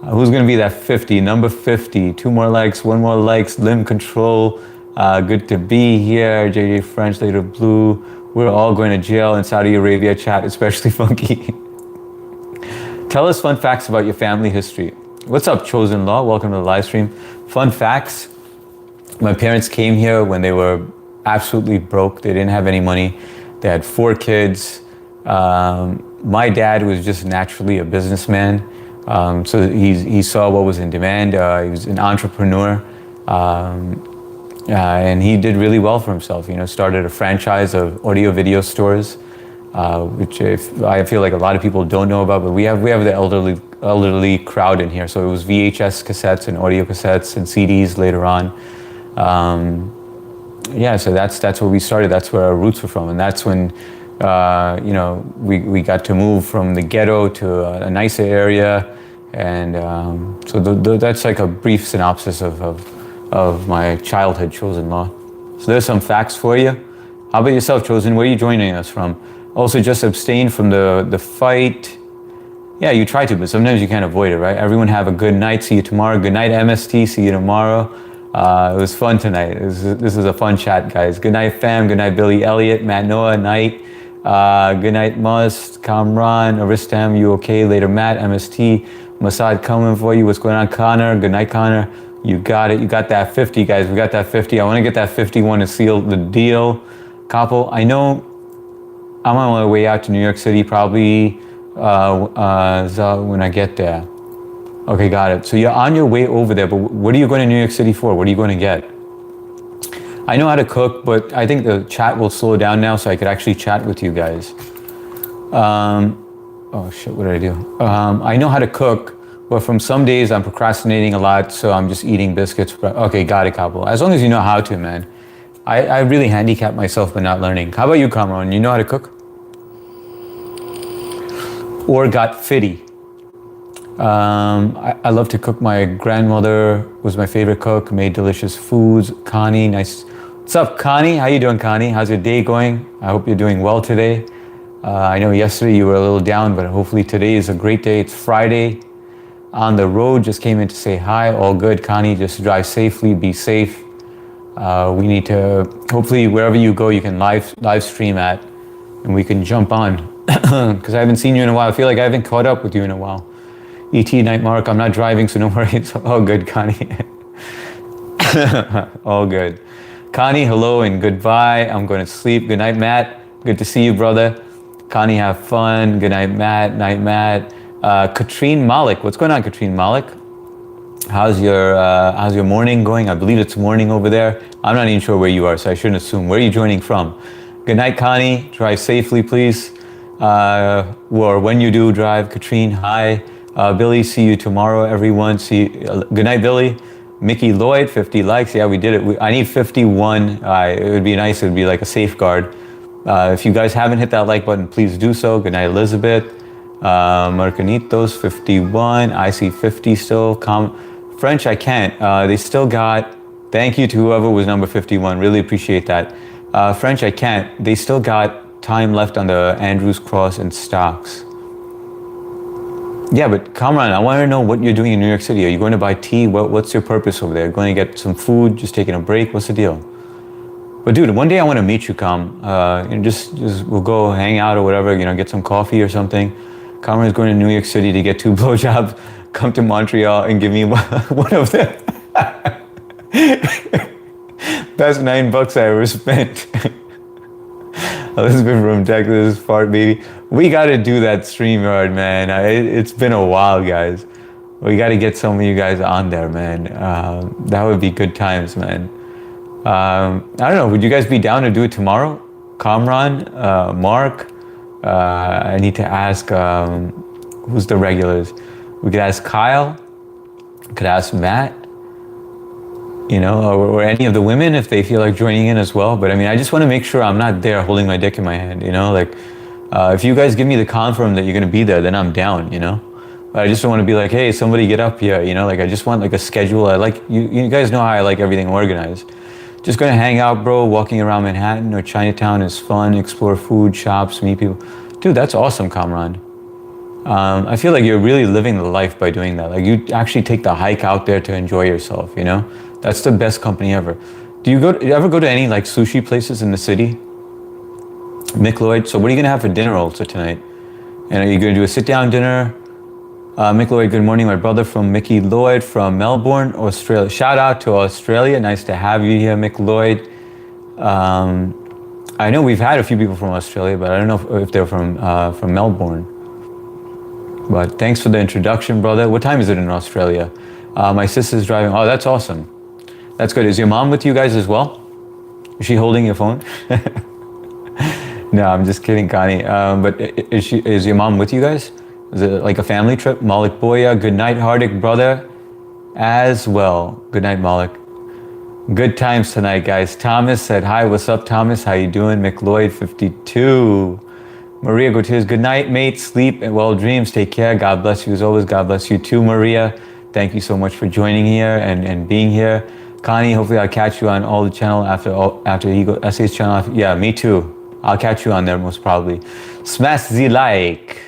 S1: Who's gonna be that 50? Number 50. 2 more likes, 1 more likes. Limb Control. Good to be here. JJ French, later Blue. We're all going to jail in Saudi Arabia. Chat, especially Funky. Tell us fun facts about your family history. What's up, Chosen Law? Welcome to the live stream. Fun facts. My parents came here when they were absolutely broke. They didn't have any money. They had 4 kids. My dad was just naturally a businessman. So he saw what was in demand. He was an entrepreneur. And he did really well for himself. You know, started a franchise of audio video stores, which I feel like a lot of people don't know about, but we have the elderly crowd in here. So it was VHS cassettes and audio cassettes and CDs later on. Yeah, so that's where we started. That's where our roots were from, and that's when you know, we got to move from the ghetto to a nicer area, and so that's like a brief synopsis of my childhood, Chosen Law. So there's some facts for you. How about yourself, Chosen? Where are you joining us from? Also, just abstain from the fight. Yeah, you try to, but sometimes you can't avoid it, right? Everyone have a good night. See you tomorrow. Good night, MST. See you tomorrow. It was fun tonight. This is a fun chat, guys. Good night, fam. Good night, Billy Elliott, Matt Noah, night. Good night, Must, Kamran, Aristam, you okay? Later, Matt, MST, Masad coming for you. What's going on, Connor? Good night, Connor. You got it. You got that 50, guys. We got that 50. I want to get that 51 to seal the deal. Kapil, I know I'm on my way out to New York City probably when I get there. Okay, got it. So you're on your way over there, but what are you going to New York City for? What are you going to get? I know how to cook, but I think the chat will slow down now so I could actually chat with you guys. Oh shit, what did I do? I know how to cook, but from some days I'm procrastinating a lot, so I'm just eating biscuits. Okay, got it, Kabul. As long as you know how to, man. I really handicap myself by not learning. How about you, Kamran? You know how to cook? Or got fitty? I love to cook. My grandmother was my favorite cook, made delicious foods. Connie, nice. What's up, Connie? How you doing, Connie? How's your day going? I hope you're doing well today. I know yesterday you were a little down, but hopefully today is a great day. It's Friday. On the road, just came in to say hi. All good, Connie. Just drive safely, be safe. We need to, hopefully wherever you go, you can live stream at, and we can jump on. Because I haven't seen you in a while. I feel like I haven't caught up with you in a while. ET Night Mark, I'm not driving, so no worries. It's all good, Connie. All good. Connie, hello and goodbye. I'm going to sleep. Good night, Matt. Good to see you, brother. Connie, have fun. Good night, Matt. Night, Matt. Katrine Malik. What's going on, Katrine Malik? How's your morning going? I believe it's morning over there. I'm not even sure where you are, so I shouldn't assume. Where are you joining from? Good night, Connie. Drive safely, please. Or when you do drive, Katrine, hi. Billy, see you tomorrow, everyone. Good night, Billy. Mickey Lloyd, 50 likes. Yeah, we did it. I need 51. It would be nice. It would be like a safeguard. If you guys haven't hit that like button, please do so. Good night, Elizabeth. Marcanitos, 51. I see 50 still. French, I can't. They still got, thank you to whoever was number 51. Really appreciate that. French, I can't. They still got time left on the Andrews Cross and stocks. Yeah, but Kamran, I want to know what you're doing in New York City. Are you going to buy tea? What's your purpose over there? Going to get some food? Just taking a break? What's the deal? But dude, one day I want to meet you, Kam. Just we'll go hang out or whatever. Get some coffee or something. Kamran is going to New York City to get 2 blowjobs. Come to Montreal and give me one of them. Best $9 I ever spent. Elizabeth from Texas, fart baby. We got to do that StreamYard, man. It's been a while, guys. We got to get some of you guys on there, man. That would be good times, man. I don't know. Would you guys be down to do it tomorrow? Kamran, Mark. I need to ask who's the regulars. We could ask Kyle. We could ask Matt. Or any of the women if they feel like joining in as well. But I mean, I just want to make sure I'm not there holding my dick in my hand, if you guys give me the confirm that you're going to be there, then I'm down, But I just don't want to be like, hey, somebody get up here, I just want like a schedule. I like, you guys know how I like everything organized. Just going to hang out, bro, walking around Manhattan or Chinatown is fun, explore food, shops, meet people. Dude, that's awesome, Kamran. I feel like you're really living the life by doing that. Like you actually take the hike out there to enjoy yourself, That's the best company ever. Do you ever go to any like sushi places in the city? Mick Lloyd, so what are you gonna have for dinner also tonight? And are you gonna do a sit-down dinner? Mick Lloyd, good morning, my brother from Mickey Lloyd from Melbourne, Australia. Shout out to Australia, nice to have you here, Mick Lloyd. I know we've had a few people from Australia, but I don't know if they're from Melbourne. But thanks for the introduction, brother. What time is it in Australia? My sister's driving. Oh, that's awesome. That's good. Is your mom with you guys as well? Is she holding your phone? No, I'm just kidding, Connie. But is your mom with you guys? Is it like a family trip? Malik Boya, good night, Hardik, brother, as well. Good night, Malik. Good times tonight, guys. Thomas said, hi, what's up, Thomas? How you doing? McLeod, 52. Maria Gutierrez, good night, mate. Sleep and well dreams. Take care. God bless you as always. God bless you too, Maria. Thank you so much for joining here and being here. Connie, hopefully I'll catch you on all the channel after Ego Essays channel. Yeah, me too. I'll catch you on there most probably. Smash the like.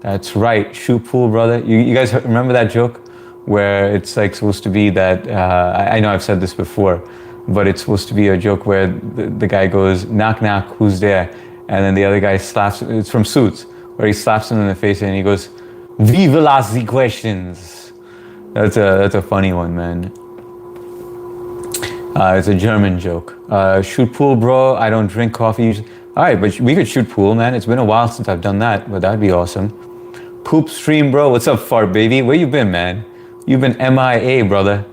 S1: That's right. Shoe pool, brother. You guys remember that joke where it's like supposed to be that, I know I've said this before, but it's supposed to be a joke where the guy goes, knock, knock, who's there? And then the other guy slaps, it's from Suits, where he slaps him in the face and he goes, we will ask the questions. That's a funny one, man. It's a German joke. Shoot pool, bro. I don't drink coffee. All right, but we could shoot pool, man. It's been a while since I've done that, but that'd be awesome. Poop stream, bro. What's up, fart baby? Where you been, man? You've been MIA, brother.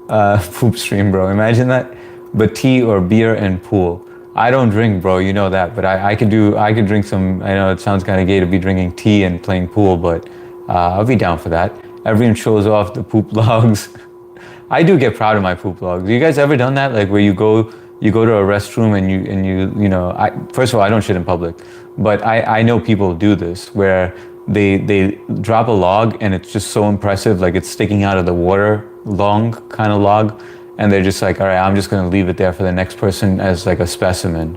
S1: Poop stream, bro. Imagine that. But tea or beer and pool. I don't drink, bro. You know that. But I could drink some. I know it sounds kind of gay to be drinking tea and playing pool, but I'll be down for that. Everyone shows off the poop logs. I do get proud of my poop logs. You guys ever done that? Like where you go to a restroom and you know. First of all, I don't shit in public, but I know people do this where they drop a log and it's just so impressive, like it's sticking out of the water, long kind of log, and they're just like, all right, I'm just gonna leave it there for the next person as like a specimen.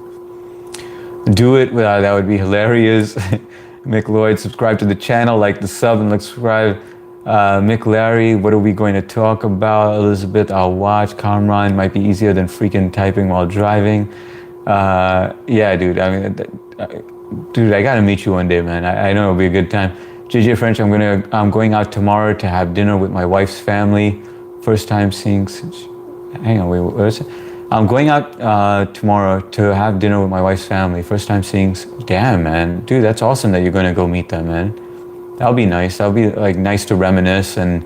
S1: Do it, that would be hilarious. Mick Lloyd, subscribe to the channel, like the sub and like subscribe. Mick Larry, what are we going to talk about? Elizabeth, I'll watch. Kamran, might be easier than freaking typing while driving. Yeah, dude, I mean, dude, I gotta meet you one day, man. I know it'll be a good time. JJ French, I'm going out tomorrow to have dinner with my wife's family. First time seeing, hang on, wait, what is it? I'm going out tomorrow to have dinner with my wife's family. First time seeing, damn, man. Dude, that's awesome that you're gonna go meet them, man. That'll be nice. That'll be like nice to reminisce and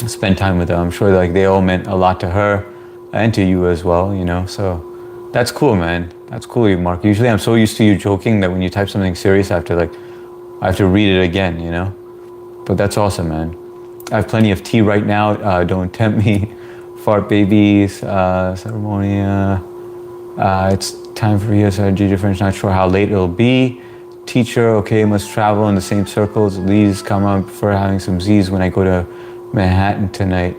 S1: spend time with them. I'm sure like they all meant a lot to her and to you as well, you know, so that's cool, man. That's cool, Mark. Usually I'm so used to you joking that when you type something serious, I have to read it again, you know? But that's awesome, man. I have plenty of tea right now. Don't tempt me. Fart babies, ceremony. It's time for years. JJ French, not sure how late it'll be. Teacher, okay, must travel in the same circles. Lee's come on, prefer having some Z's when I go to Manhattan tonight.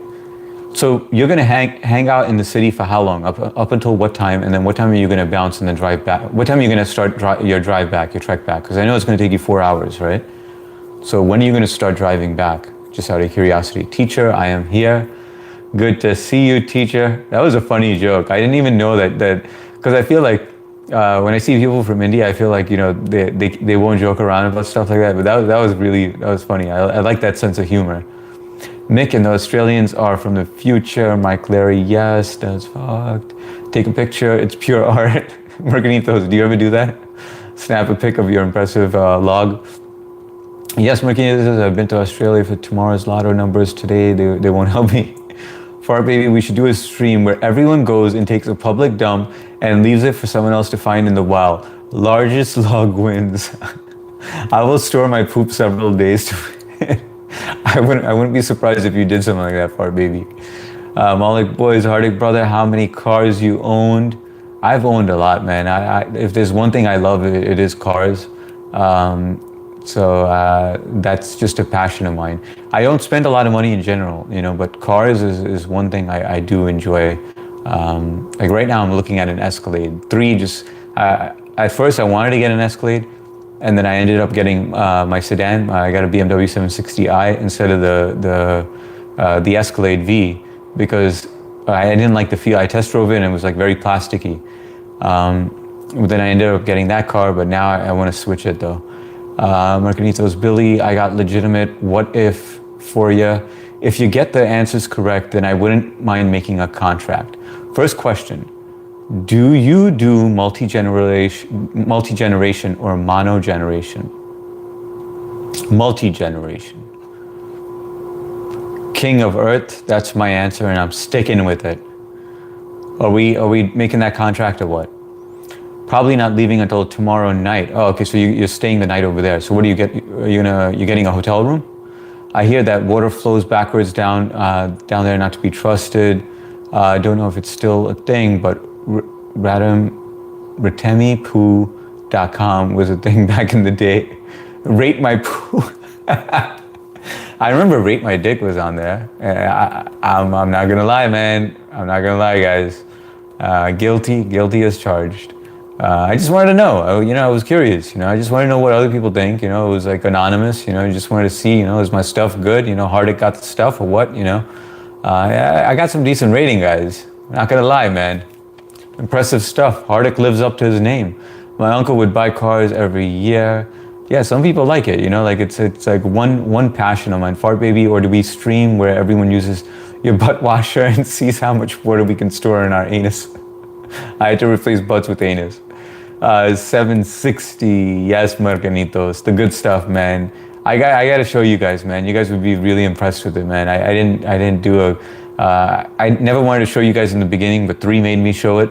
S1: So you're gonna hang out in the city for how long? Up until what time? And then what time are you gonna bounce and then drive back? What time are you gonna start your drive back, your trek back? Because I know it's gonna take you 4 hours, right? So when are you gonna start driving back? Just out of curiosity. Teacher, I am here. Good to see you, teacher. That was a funny joke. I didn't even know that because I feel like when I see people from India, I feel like, you know, they won't joke around about stuff like that. But that was funny. I like that sense of humor. Mick and the Australians are from the future. Mike Larry, yes, that's fucked. Take a picture, it's pure art. Margaritos, do you ever do that? Snap a pic of your impressive log. Yes, Margaritos, I've been to Australia for tomorrow's lotto numbers today. They won't help me. Fart baby, we should do a stream where everyone goes and takes a public dump and leaves it for someone else to find in the wild. Largest log wins. I will store my poop several days to I wouldn't be surprised if you did something like that, Fart baby. Malik boys, Hardik brother, how many cars you owned? I've owned a lot, man. If there's one thing I love, it is cars. So that's just a passion of mine. I don't spend a lot of money in general, you know, but cars is one thing I do enjoy. Like right now I'm looking at an Escalade 3. At first I wanted to get an Escalade, and then I ended up getting my sedan. I got a BMW 760i instead of the Escalade V because I didn't like the feel. I test drove it and it was like very plasticky. Then I ended up getting that car, but now I want to switch it though. Margaritos, Billy, I got legitimate what if for you. If you get the answers correct, then I wouldn't mind making a contract. First question, do you do multi-generation or mono-generation? Multi-generation. King of Earth, that's my answer and I'm sticking with it. Are we making that contract or what? Probably not leaving until tomorrow night. Oh, okay, so you're staying the night over there. So what do you get? You're getting a hotel room? I hear that water flows backwards down there, not to be trusted. I don't know if it's still a thing, but RatemiPoo.com was a thing back in the day. Rate my poo. I remember Rate My Dick was on there. I'm not gonna lie, man. I'm not gonna lie, guys. Guilty as charged. I just wanted to know, I was curious, I just wanted to know what other people think, it was like anonymous, I just wanted to see, is my stuff good, Hardik got the stuff or what, I got some decent rating, guys, not gonna lie, man, impressive stuff. Hardik lives up to his name. My uncle would buy cars every year. Yeah, some people like it, like it's like one passion of mine. Fart baby, or do we stream where everyone uses your butt washer and sees how much water we can store in our anus? I had to replace butts with anus. 760. Yes, Marganitos. The good stuff, man. I got to show you guys, man. You guys would be really impressed with it, man. I didn't do a. I never wanted to show you guys in the beginning, but 3 made me show it.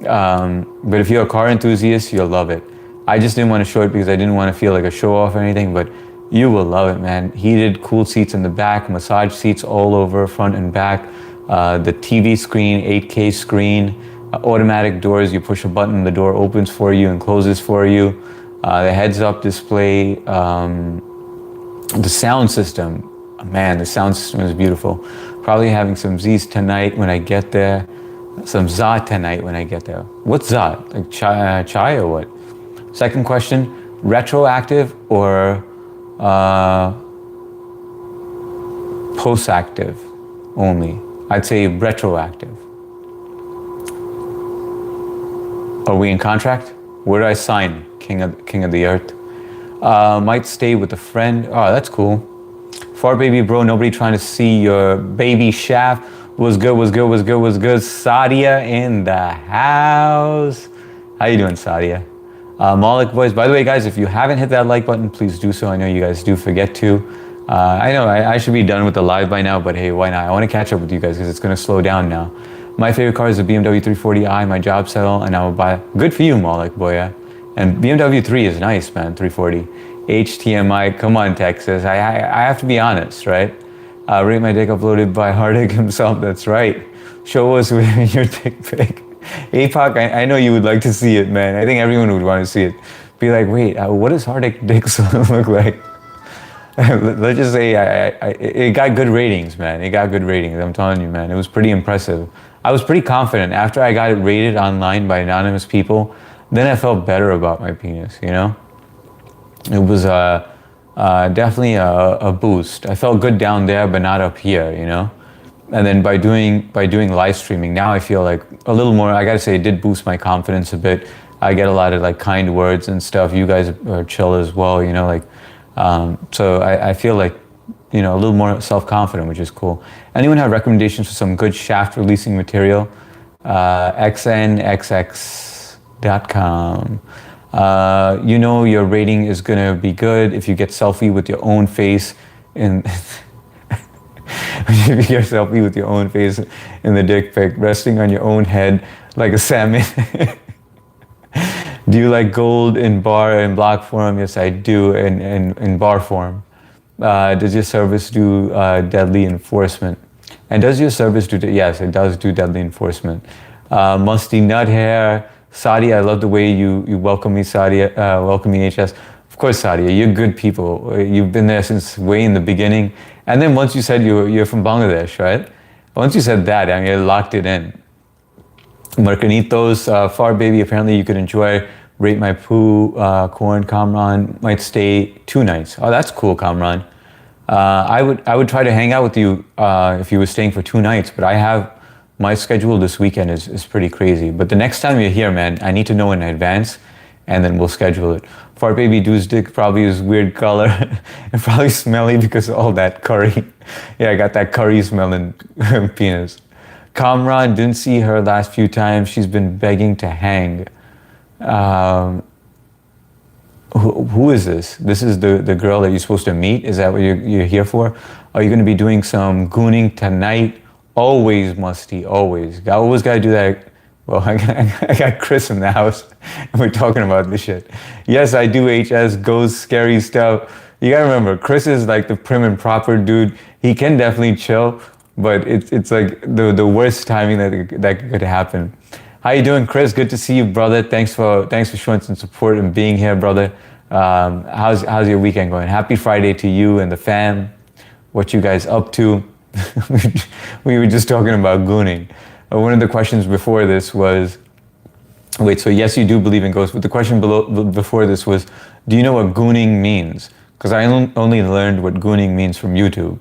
S1: But if you're a car enthusiast, you'll love it. I just didn't want to show it because I didn't want to feel like a show off or anything, but you will love it, man. Heated, cool seats in the back, massage seats all over, front and back. The TV screen, 8K screen, automatic doors. You push a button, the door opens for you and closes for you. The heads-up display, the sound system. Man, the sound system is beautiful. Probably having some Z's tonight when I get there. Some za tonight when I get there. What's za? Like chai or what? Second question, retroactive or post-active only? I'd say retroactive. Are we in contract? Where do I sign? King of the earth. Might stay with a friend. Oh, that's cool. Far baby bro, nobody trying to see your baby shaft. Was good. Sadia in the house. How you doing, Sadia? Malik boys. By the way, guys, if you haven't hit that like button, please do so. I know you guys do forget to. I know I should be done with the live by now, but hey, why not? I want to catch up with you guys because it's going to slow down now. My favorite car is the BMW 340i. My job settle, and I will buy. Good for you, Malik boy. Yeah? And BMW 3 is nice, man. 340. HTMI. Come on, Texas. I have to be honest, right? Rate my dick uploaded by Hardik himself. That's right. Show us your dick pic. APOC, I know you would like to see it, man. I think everyone would want to see it. Be like, wait, what does Hardik dicks look like? Let's just say it got good ratings, man. It got good ratings. I'm telling you, man. It was pretty impressive. I was pretty confident after I got it rated online by anonymous people. Then I felt better about my penis. You know, it was definitely a boost. I felt good down there, but not up here. You know. And then by doing live streaming, now I feel like a little more. I gotta say, it did boost my confidence a bit. I get a lot of like kind words and stuff. You guys are chill as well, you know. Like, so I feel like, you know, a little more self-confident, which is cool. Anyone have recommendations for some good shaft releasing material? xnxx.com. You know your rating is gonna be good if you get selfie with your own face in. You get a selfie with your own face in the dick pic, resting on your own head like a salmon. Do you like gold in bar and block form? Yes, I do, in bar form. Does your service do deadly enforcement? And does your service do, yes, it does do deadly enforcement. Musty nut hair. Sadia, I love the way you welcome me, Sadia, welcome me, HS. Of course, Sadia, you're good people. You've been there since way in the beginning. And then once you said you're from Bangladesh, right? Once you said that, I mean, it locked it in. Marcanitos, Far Baby, apparently you could enjoy Rate My Poo, Corn, Kamran, might stay 2 nights. Oh, that's cool, Kamran. I would try to hang out with you if you were staying for 2 nights, but I have, my schedule this weekend is pretty crazy. But the next time you're here, man, I need to know in advance, and then we'll schedule it. Fart Baby Dude's dick probably is weird color and probably smelly because of all that curry. Yeah, I got that curry smelling penis. Kamran, didn't see her last few times. She's been begging to hang. Who is this? This is the girl that you're supposed to meet? Is that what you're here for? Are you going to be doing some gooning tonight? Always, Musty, always. I always got to do that. Well, I got Chris in the house, and we're talking about this shit. Yes, I do HS, ghost, scary stuff. You gotta remember, Chris is like the prim and proper dude. He can definitely chill, but it's like the worst timing that could happen. How you doing, Chris? Good to see you, brother. Thanks for showing some support and being here, brother. How's your weekend going? Happy Friday to you and the fam. What you guys up to? We were just talking about gooning. One of the questions before this was, wait, so yes, you do believe in ghosts, but the question before this was, do you know what gooning means? Because I only learned what gooning means from YouTube.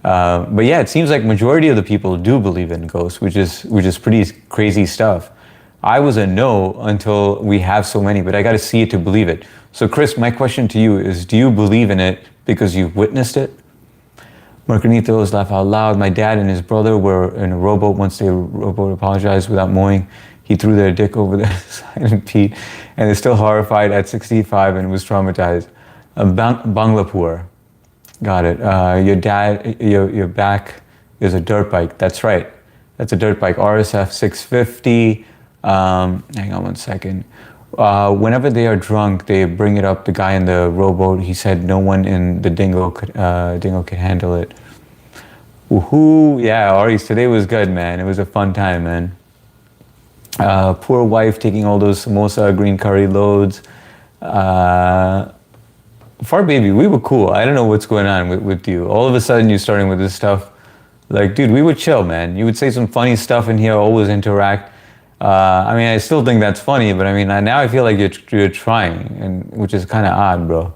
S1: But yeah, it seems like majority of the people do believe in ghosts, which is pretty crazy stuff. I was a no until we have so many, but I got to see it to believe it. So Chris, my question to you is, do you believe in it because you've witnessed it? Marcanitos, laugh out loud. My dad and his brother were in a rowboat. Once the rowboat apologized without mooring, he threw their dick over the side and peed, and they're still horrified at 65 and was traumatized. Banglapur, got it. Your back is a dirt bike. That's right. That's a dirt bike. RSF 650. Hang on one second. Whenever they are drunk, they bring it up. The guy in the rowboat, he said no one in the dingo could handle it. Woohoo! Yeah, Aries, today was good, man. It was a fun time, man. Poor wife taking all those samosa, green curry loads. Far baby, we were cool. I don't know what's going on with you. All of a sudden, you're starting with this stuff. Like, dude, we would chill, man. You would say some funny stuff in here, always interact. I mean, I still think that's funny, but I mean, now I feel like you're trying, and which is kind of odd, bro.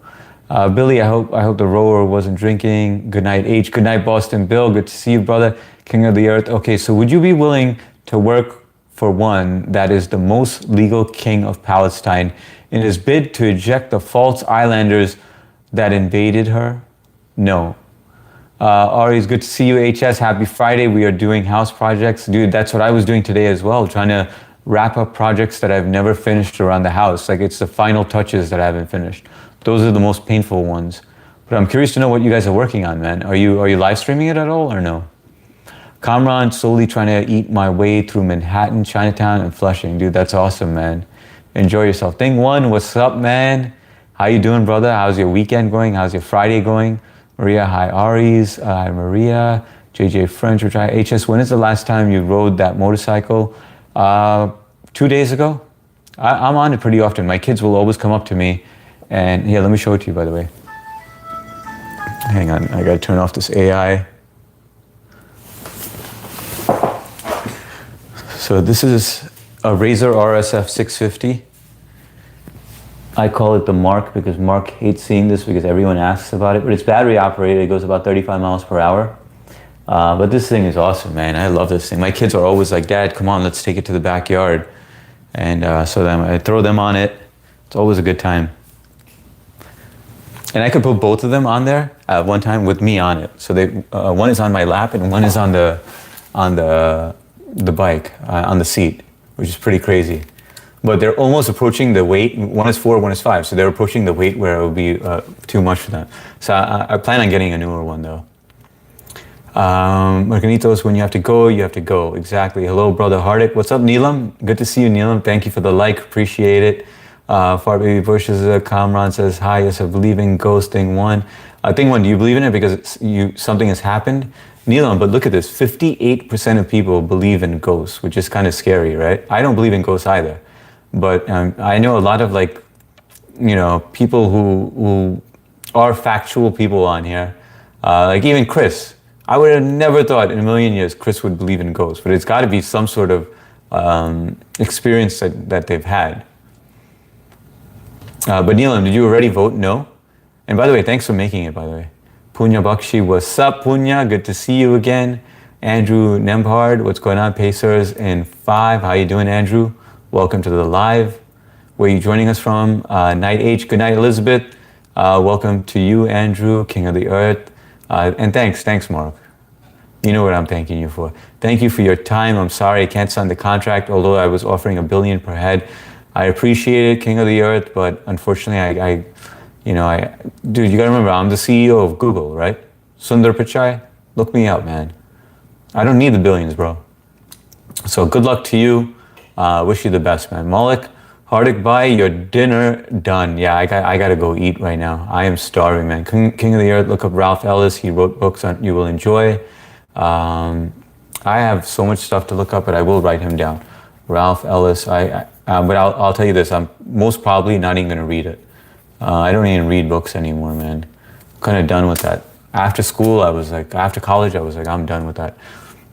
S1: Billy, I hope the rower wasn't drinking. Good night, H. Good night, Boston Bill. Good to see you, brother. King of the Earth. Okay, so would you be willing to work for one that is the most legal king of Palestine in his bid to eject the false islanders that invaded her? No. Ari, it's good to see you, HS. Happy Friday. We are doing house projects. Dude, that's what I was doing today as well, trying to wrap up projects that I've never finished around the house. Like, it's the final touches that I haven't finished. Those are the most painful ones. But I'm curious to know what you guys are working on, man. Are you live streaming it at all or no? Kamran, slowly trying to eat my way through Manhattan, Chinatown, and Flushing. Dude, that's awesome, man. Enjoy yourself. Thing one, what's up, man? How you doing, brother? How's your weekend going? How's your Friday going? Maria, hi, Aries. Hi, Maria. JJ French, which HS, when is the last time you rode that motorcycle? 2 days ago. I'm on it pretty often. My kids will always come up to me and, here, let me show it to you, by the way. Hang on, I gotta turn off this AI. So this is a Razor RSF 650. I call it the Mark because Mark hates seeing this because everyone asks about it, but it's battery operated. It goes about 35 miles per hour. But this thing is awesome, man. I love this thing. My kids are always like, Dad, come on, let's take it to the backyard. And so then I throw them on it. It's always a good time. And I could put both of them on there at one time with me on it. So they, one is on my lap and one is on the bike, on the seat, which is pretty crazy. But they're almost approaching the weight. One is 4, one is 5. So they're approaching the weight where it would be too much for them. So I plan on getting a newer one though. Margaritos, when you have to go, you have to go. Exactly. Hello, brother Hardik. What's up, Neelam? Good to see you, Neelam. Thank you for the like. Appreciate it. Far Baby Bushes, Kamran says, hi, yes, I believe in ghost. Thing one. Thing one, do you believe in it because something has happened? Neelam, but look at this. 58% of people believe in ghosts, which is kind of scary, right? I don't believe in ghosts either. But I know a lot of people who are factual people on here. Like even Chris. I would have never thought in a million years Chris would believe in ghosts, but it's got to be some sort of experience that they've had. But Neelam, did you already vote no? And by the way, thanks for making it, by the way. Punya Bakshi, what's up, Punya? Good to see you again. Andrew Nembhard, what's going on? Pacers in 5. How you doing, Andrew? Welcome to the live. Where are you joining us from? Night H. Good night, Elizabeth. Welcome to you, Andrew, King of the Earth. And thanks, Mark. You know what I'm thanking you for. Thank you for your time. I'm sorry I can't sign the contract, although I was offering $1 billion per head. I appreciate it, King of the Earth, but unfortunately, dude, you gotta remember, I'm the CEO of Google, right? Sundar Pichai, look me up, man. I don't need the billions, bro. So good luck to you. Wish you the best, man. Malik, Hardik Bhai, your dinner done. Yeah, I gotta go eat right now. I am starving, man. King of the Earth, look up Ralph Ellis. He wrote books you will enjoy. I have so much stuff to look up, but I will write him down. Ralph Ellis, but I'll tell you this, I'm most probably not even gonna read it. I don't even read books anymore, man. I'm kind of done with that. After school, after college, I was like, I'm done with that.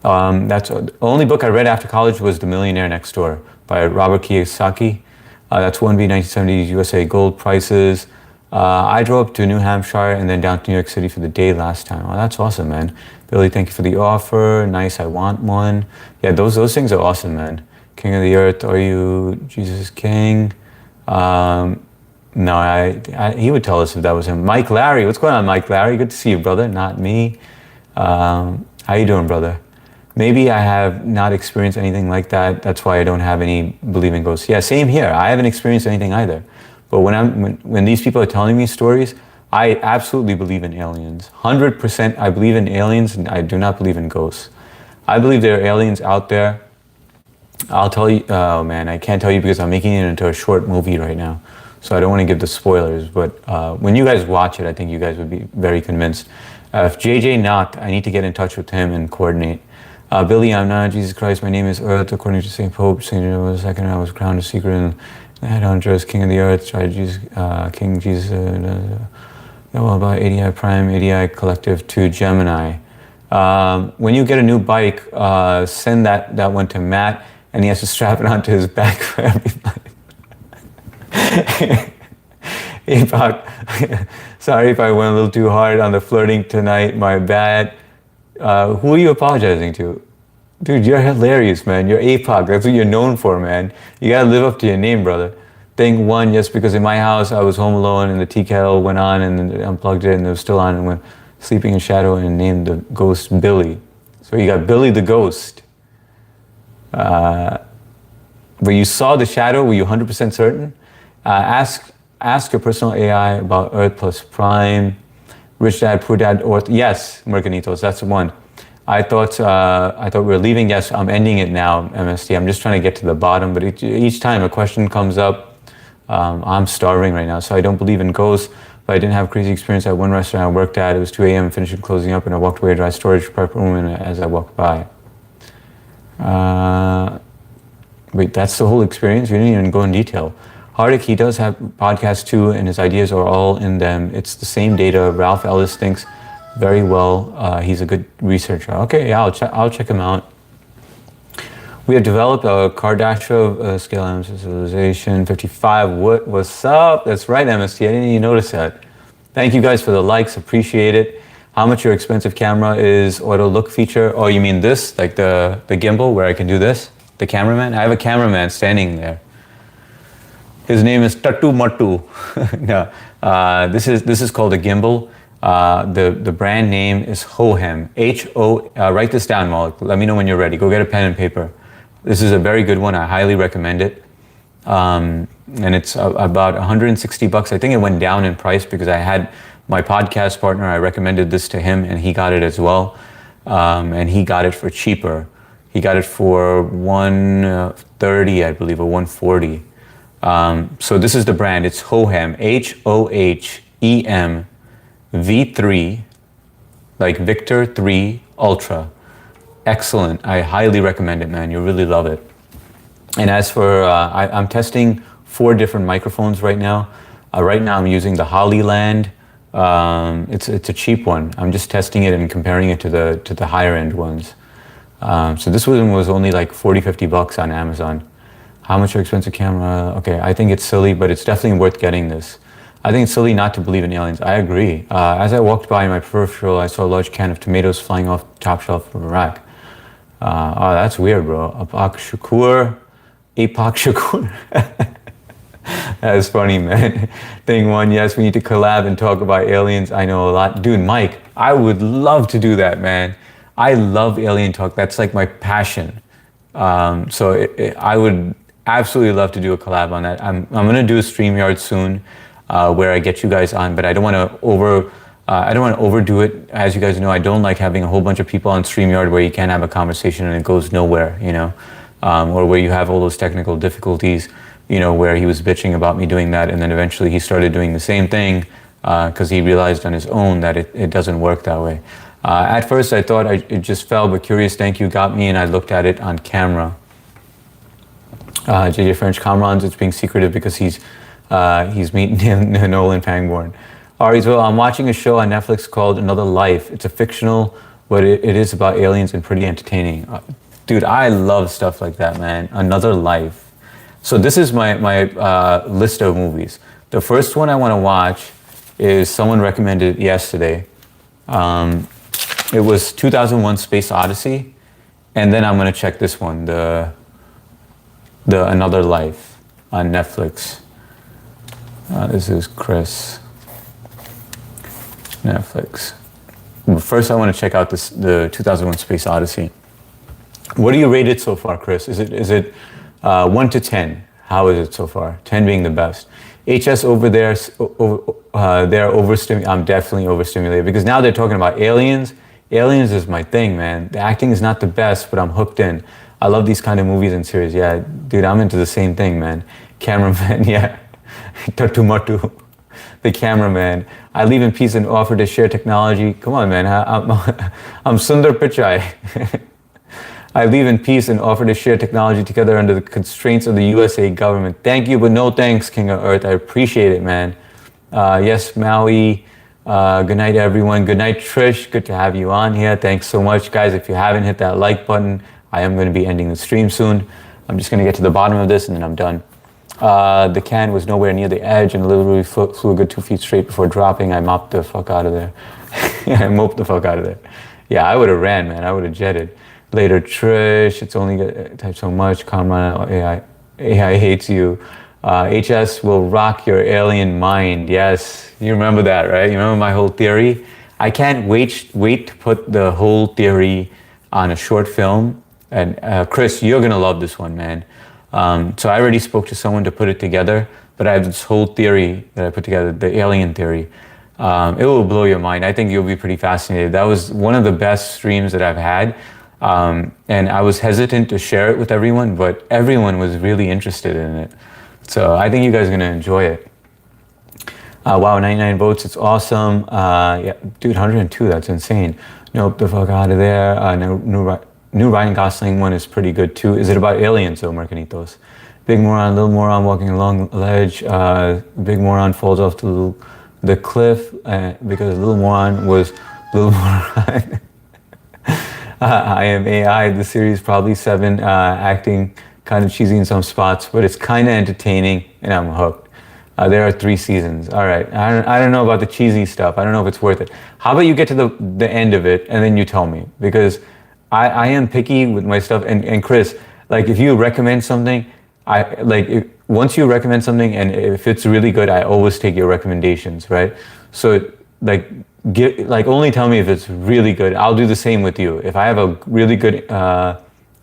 S1: That's the only book I read after college was The Millionaire Next Door by Robert Kiyosaki. That's 1B 1970s USA gold prices. I drove up to New Hampshire and then down to New York City for the day last time. Oh, that's awesome, man. Billy, thank you for the offer. Nice, I want one. Yeah, those things are awesome, man. King of the Earth, are you Jesus King? No, he would tell us if that was him. Mike Larry, what's going on, Mike Larry? Good to see you, brother. Not me. How you doing, brother? Maybe I have not experienced anything like that. That's why I don't have any believe in ghosts. Yeah, same here. I haven't experienced anything either. But when these people are telling me stories, I absolutely believe in aliens. 100% I believe in aliens, and I do not believe in ghosts. I believe there are aliens out there. I'll tell you, oh man, I can't tell you because I'm making it into a short movie right now. So I don't want to give the spoilers, but when you guys watch it, I think you guys would be very convinced. If JJ knocked, I need to get in touch with him and coordinate. Billy, I'm not Jesus Christ. My name is Earth, according to St. Pope. St. John II, I was crowned a secret and I had Andros, King of the Earth, tried Jesus, King Jesus, about ADI Prime, ADI Collective to Gemini. When you get a new bike, send that one to Matt, and he has to strap it onto his back for everybody. APOC, sorry if I went a little too hard on the flirting tonight, my bad. Who are you apologizing to? Dude, you're hilarious, man. You're APOC. That's what you're known for, man. You gotta live up to your name, brother. Thing one, yes, because in my house I was home alone and the tea kettle went on and then unplugged it and it was still on and went sleeping in shadow and named the ghost Billy. So you got Billy the ghost. But you saw the shadow, were you 100% certain? Ask your personal AI about Earth plus Prime, Rich Dad, Poor Dad, or yes, Mercanitos, that's the one. I thought we were leaving. Yes, I'm ending it now, MST. I'm just trying to get to the bottom, but each time a question comes up, I'm starving right now, so I don't believe in ghosts, but I didn't have a crazy experience at one restaurant I worked at. It was 2 a.m., finishing closing up, and I walked away to dry storage prep room and as I walked by. Wait, that's the whole experience? You didn't even go in detail. Hardik, he does have podcasts too, and his ideas are all in them. It's the same data. Ralph Ellis thinks very well. He's a good researcher. Okay, yeah, I'll check him out. We have developed a Kardashev scale emphasization 55. What's up? That's right, MST. I didn't even notice that. Thank you guys for the likes. Appreciate it. How much your expensive camera is auto look feature? Oh, you mean this? Like the gimbal where I can do this? The cameraman? I have a cameraman standing there. His name is Tatu Matu. No, this is called a gimbal. The brand name is Hohem. H-O, write this down, Malik. Let me know when you're ready. Go get a pen and paper. This is a very good one. I highly recommend it. And it's about 160 bucks. I think it went down in price because I had my podcast partner, I recommended this to him and he got it as well. And he got it for cheaper. He got it for $130, I believe, or $140. So this is the brand. It's Hohem, Hohem V3, like Victor 3 Ultra. Excellent. I highly recommend it, man. You'll really love it. And as for, I'm testing 4 different microphones right now. Right now I'm using the Hollyland. It's a cheap one. I'm just testing it and comparing it to the higher end ones. So this one was only like 40, 50 bucks on Amazon. How much your expensive camera? Okay, I think it's silly, but it's definitely worth getting this. I think it's silly not to believe in aliens. I agree. As I walked by my peripheral, I saw a large can of tomatoes flying off the top shelf from a rack. Oh, that's weird, bro. Apak Shakur. That's funny, man. Thing one, yes, we need to collab and talk about aliens. I know a lot. Dude, Mike, I would love to do that, man. I love alien talk. That's like my passion. So I would absolutely love to do a collab on that. I'm going to do a StreamYard soon where I get you guys on, but I don't want to overdo it. As you guys know, I don't like having a whole bunch of people on StreamYard where you can't have a conversation and it goes nowhere, you know, or where you have all those technical difficulties, you know, where he was bitching about me doing that. And then eventually he started doing the same thing because he realized on his own that it doesn't work that way. At first I thought it just fell, but Curious Thank You got me and I looked at it on camera. JJ French Kamrans, it's being secretive because he's meeting Nolan Pangborn. Ari's, well, I'm watching a show on Netflix called Another Life. It's a fictional, but it is about aliens and pretty entertaining. Dude, I love stuff like that, man. Another Life. So this is my list of movies. The first one I want to watch is someone recommended it yesterday. It was 2001 Space Odyssey. And then I'm going to check this one, the Another Life on Netflix. This is Chris. Netflix. First, I want to check out the 2001 Space Odyssey. What do you rate it so far, Chris? Is it 1 to 10? How is it so far? 10 being the best. HS over there, they're overstimulated. I'm definitely overstimulated because now they're talking about aliens. Aliens is my thing, man. The acting is not the best, but I'm hooked in. I love these kind of movies and series. Yeah, dude, I'm into the same thing, man. Cameraman, yeah. Tatumatu, the cameraman. I leave in peace and offer to share technology. Come on, man. I'm Sundar Pichai. I leave in peace and offer to share technology together under the constraints of the USA government. Thank you, but no thanks, King of Earth. I appreciate it, man. Yes, Maui. Good night, everyone. Good night, Trish. Good to have you on here. Thanks so much, guys. If you haven't hit that like button, I am going to be ending the stream soon. I'm just going to get to the bottom of this and then I'm done. The can was nowhere near the edge and literally flew a good 2 feet straight before dropping. I mopped the fuck out of there. I moped the fuck out of there. Yeah, I would have ran, man. I would have jetted. Later, Trish, it's only type so much. Kamran, AI hates you. HS will rock your alien mind. Yes, you remember that, right? You remember my whole theory? I can't wait to put the whole theory on a short film. And Chris, you're gonna love this one, man. So I already spoke to someone to put it together, but I have this whole theory that I put together, the alien theory. It will blow your mind. I think you'll be pretty fascinated. That was one of the best streams that I've had. And I was hesitant to share it with everyone, but everyone was really interested in it. So I think you guys are gonna enjoy it. Wow, 99 votes, it's awesome. Yeah, dude, 102, that's insane. Nope, the fuck out of there. New Ryan Gosling one is pretty good too. Is it about aliens though, Marcanitos? Big moron, little moron walking along a ledge. Big moron falls off the cliff because little moron was little moron. I am AI, the series probably 7, acting kind of cheesy in some spots, but it's kind of entertaining and I'm hooked. There are 3 seasons. All right, I don't know about the cheesy stuff. I don't know if it's worth it. How about you get to the end of it and then you tell me? Because I am picky with my stuff. And Chris, like if you recommend something, once you recommend something and if it's really good, I always take your recommendations, right? So only tell me if it's really good. I'll do the same with you. If I have a really good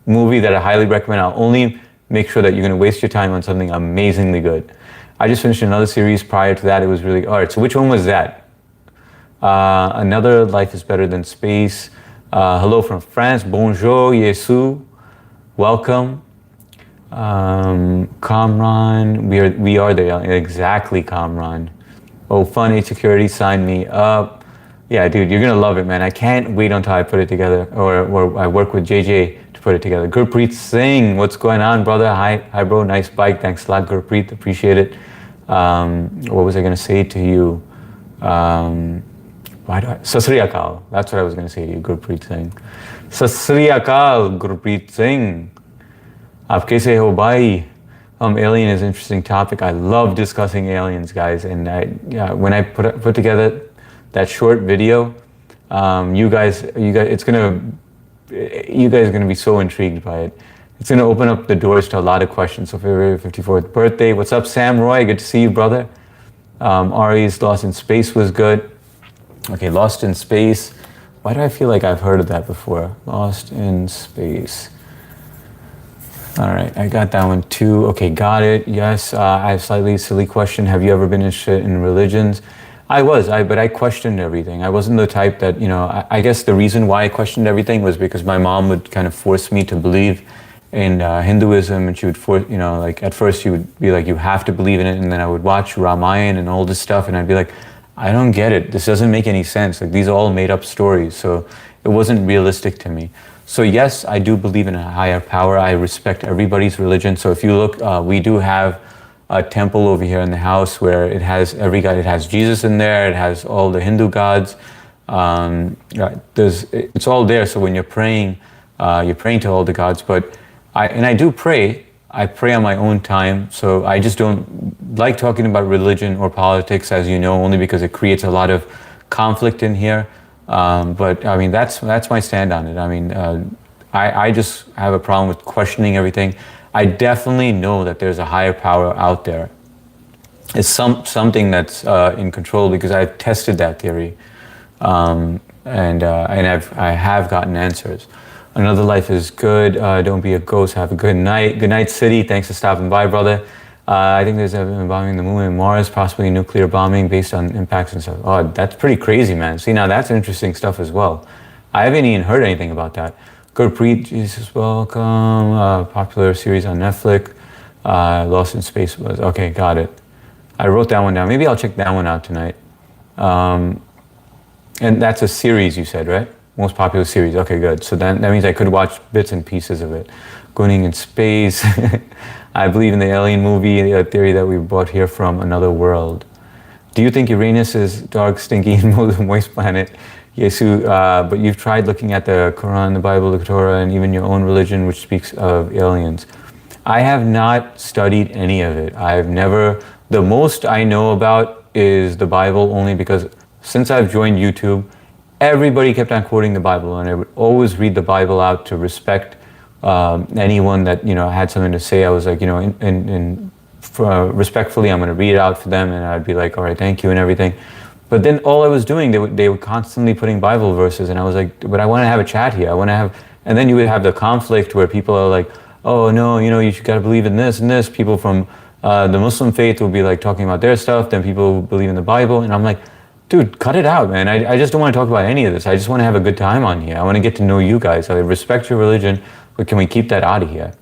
S1: movie that I highly recommend, I'll only make sure that you're going to waste your time on something amazingly good. I just finished another series prior to that. It was really, all right, so which one was that? Another Life is Better Than Space. Hello from France. Bonjour, Yesu. Welcome. Kamran, we are there. Exactly, Kamran. Oh, Fun Age Security, sign me up. Yeah, dude, you're gonna love it, man. I can't wait until I put it together, or I work with JJ to put it together. Gurpreet Singh, what's going on, brother? Hi, bro. Nice bike. Thanks a lot, Gurpreet. Appreciate it. What was I gonna say to you? Sat Sri Akal. That's what I was gonna say to you, Gurpreet Singh. Sat Sri Akal, Gurpreet Singh. Aap kaise ho, bhai? Alien is an interesting topic. I love discussing aliens, guys. And when I put together that short video, you guys are gonna be so intrigued by it. It's gonna open up the doors to a lot of questions. So February 54th birthday. What's up, Sam Roy? Good to see you, brother. Ari's Lost in Space was good. Okay, Lost in Space. Why do I feel like I've heard of that before? Lost in Space. All right, I got that one too. Okay, got it. Yes, I have a slightly silly question. Have you ever been interested in religions? But I questioned everything. I wasn't the type that, I guess the reason why I questioned everything was because my mom would kind of force me to believe in Hinduism, and she would force, at first she would be like, you have to believe in it, and then I would watch Ramayana and all this stuff, and I'd be like, I don't get it. This doesn't make any sense. Like, these are all made up stories, so it wasn't realistic to me. So yes, I do believe in a higher power. I respect everybody's religion. So if you look, we do have a temple over here in the house where it has every god. It has Jesus in there. It has all the Hindu gods. It's all there. So when you're praying to all the gods. But I do pray. I pray on my own time. So I just don't like talking about religion or politics, as you know, only because it creates a lot of conflict in here. But I mean, that's my stand on it. I mean, I just have a problem with questioning everything. I definitely know that there's a higher power out there. It's something that's in control, because I've tested that theory, and I have gotten answers. Another life is good. Don't be a ghost. Have a good night. Good night, City. Thanks for stopping by, brother. I think there's been bombing the moon and Mars, possibly nuclear bombing based on impacts and stuff. Oh, that's pretty crazy, man. See, now that's interesting stuff as well. I haven't even heard anything about that. Gurpreet, Jesus, welcome. Popular series on Netflix. Lost in Space was okay. Got it. I wrote that one down. Maybe I'll check that one out tonight. And that's a series, you said, right? Most popular series. Okay, good. So that means I could watch bits and pieces of it. Going in space. I believe in the alien movie, the theory that we brought here from another world. Do you think Uranus is dark, stinky, and moist planet? Yesu, but you've tried looking at the Quran, the Bible, the Torah, and even your own religion, which speaks of aliens. I have not studied any of it. I've never, the most I know about is the Bible, only because since I've joined YouTube, everybody kept on quoting the Bible, and I would always read the Bible out to respect anyone that, you know, had something to say. I was like, you know, respectfully, I'm going to read it out for them, and I'd be like, all right, thank you and everything. But then all I was doing, they were constantly putting Bible verses, and I was like, but I want to have a chat here. I want to have, and then you would have the conflict where people are like, oh no, you know, you got to believe in this and this. People from the Muslim faith will be like talking about their stuff. Then people who believe in the Bible, and I'm like, dude, cut it out, man. I just don't want to talk about any of this. I just want to have a good time on here. I want to get to know you guys. I respect your religion, but can we keep that out of here?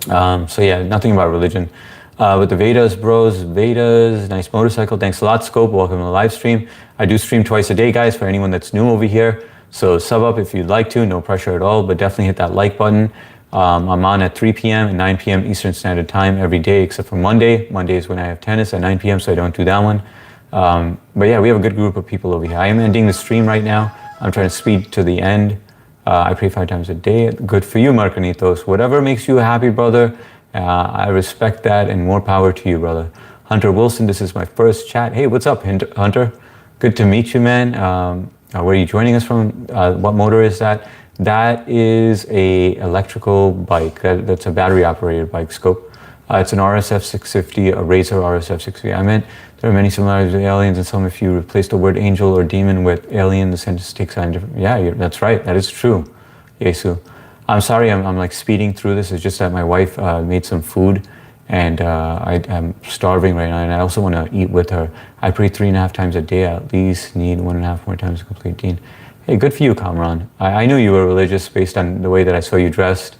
S1: So yeah, nothing about religion. But the Vedas, bros, Vedas, nice motorcycle. Thanks a lot, Scope. Welcome to the live stream. I do stream twice a day, guys, for anyone that's new over here. So sub up if you'd like to, no pressure at all, but definitely hit that like button. I'm on at 3 p.m. and 9 p.m. Eastern Standard Time every day, except for Monday. Monday is when I have tennis at 9 p.m., so I don't do that one. But yeah, we have a good group of people over here. I am ending the stream right now. I'm trying to speed to the end. I pray 5 times a day. Good for you, Marcanitos. Whatever makes you happy, brother. I respect that, and more power to you, brother. Hunter Wilson, this is my first chat. Hey, what's up, Hunter? Good to meet you, man. Where are you joining us from? What motor is that? That is a electrical bike. That's a battery-operated bike, Scope. It's an RSF 650, a Razor RSF 650. I meant there are many similarities with aliens, and some if you replace the word angel or demon with alien, the sentence takes on different. Yeah, that's right. That is true, Yesu. I'm sorry, I'm like speeding through this. It's just that my wife made some food, and I'm starving right now, and I also want to eat with her. I pray 3.5 times a day at least. Need 1.5 more times to complete Deen. Hey, good for you, Kamran. I knew you were religious based on the way that I saw you dressed.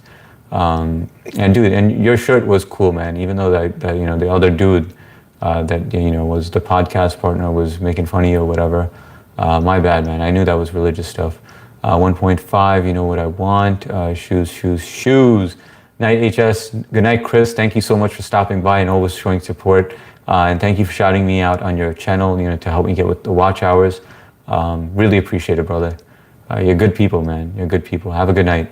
S1: And dude, and your shirt was cool, man. Even though that you know, the other dude that, you know, was the podcast partner was making fun of you or whatever. My bad, man. I knew that was religious stuff. 1.5, you know what I want. Shoes. Night HS. Good night, Chris. Thank you so much for stopping by and always showing support. And thank you for shouting me out on your channel, you know, to help me get with the watch hours. Really appreciate it, brother. You're good people, man. You're good people. Have a good night.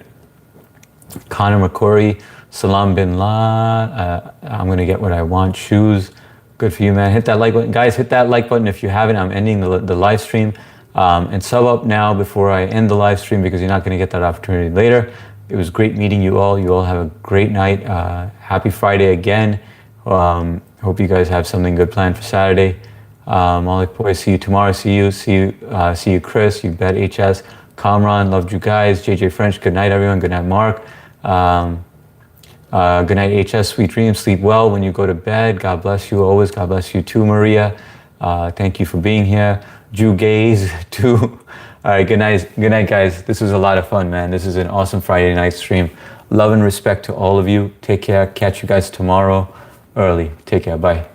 S1: Connor McCory, Salam Bin La. I'm gonna get what I want. Shoes. Good for you, man. Hit that like button, guys. Hit that like button if you haven't. I'm ending the live stream, and sub up now before I end the live stream, because you're not gonna get that opportunity later. It was great meeting you all. You all have a great night. Happy Friday again. Hope you guys have something good planned for Saturday. Malik Boy, see you tomorrow. See you, Chris. You bet, HS. Kamran, loved you guys. JJ French, good night, everyone. Good night, Mark. Good night, HS. Sweet dreams. Sleep well when you go to bed. God bless you always. God bless you too, Maria. Thank you for being here. Jew gaze too. All right, good night, guys. This was a lot of fun, man. This is an awesome Friday night stream. Love and respect to all of you. Take care. Catch you guys tomorrow early. Take care. Bye.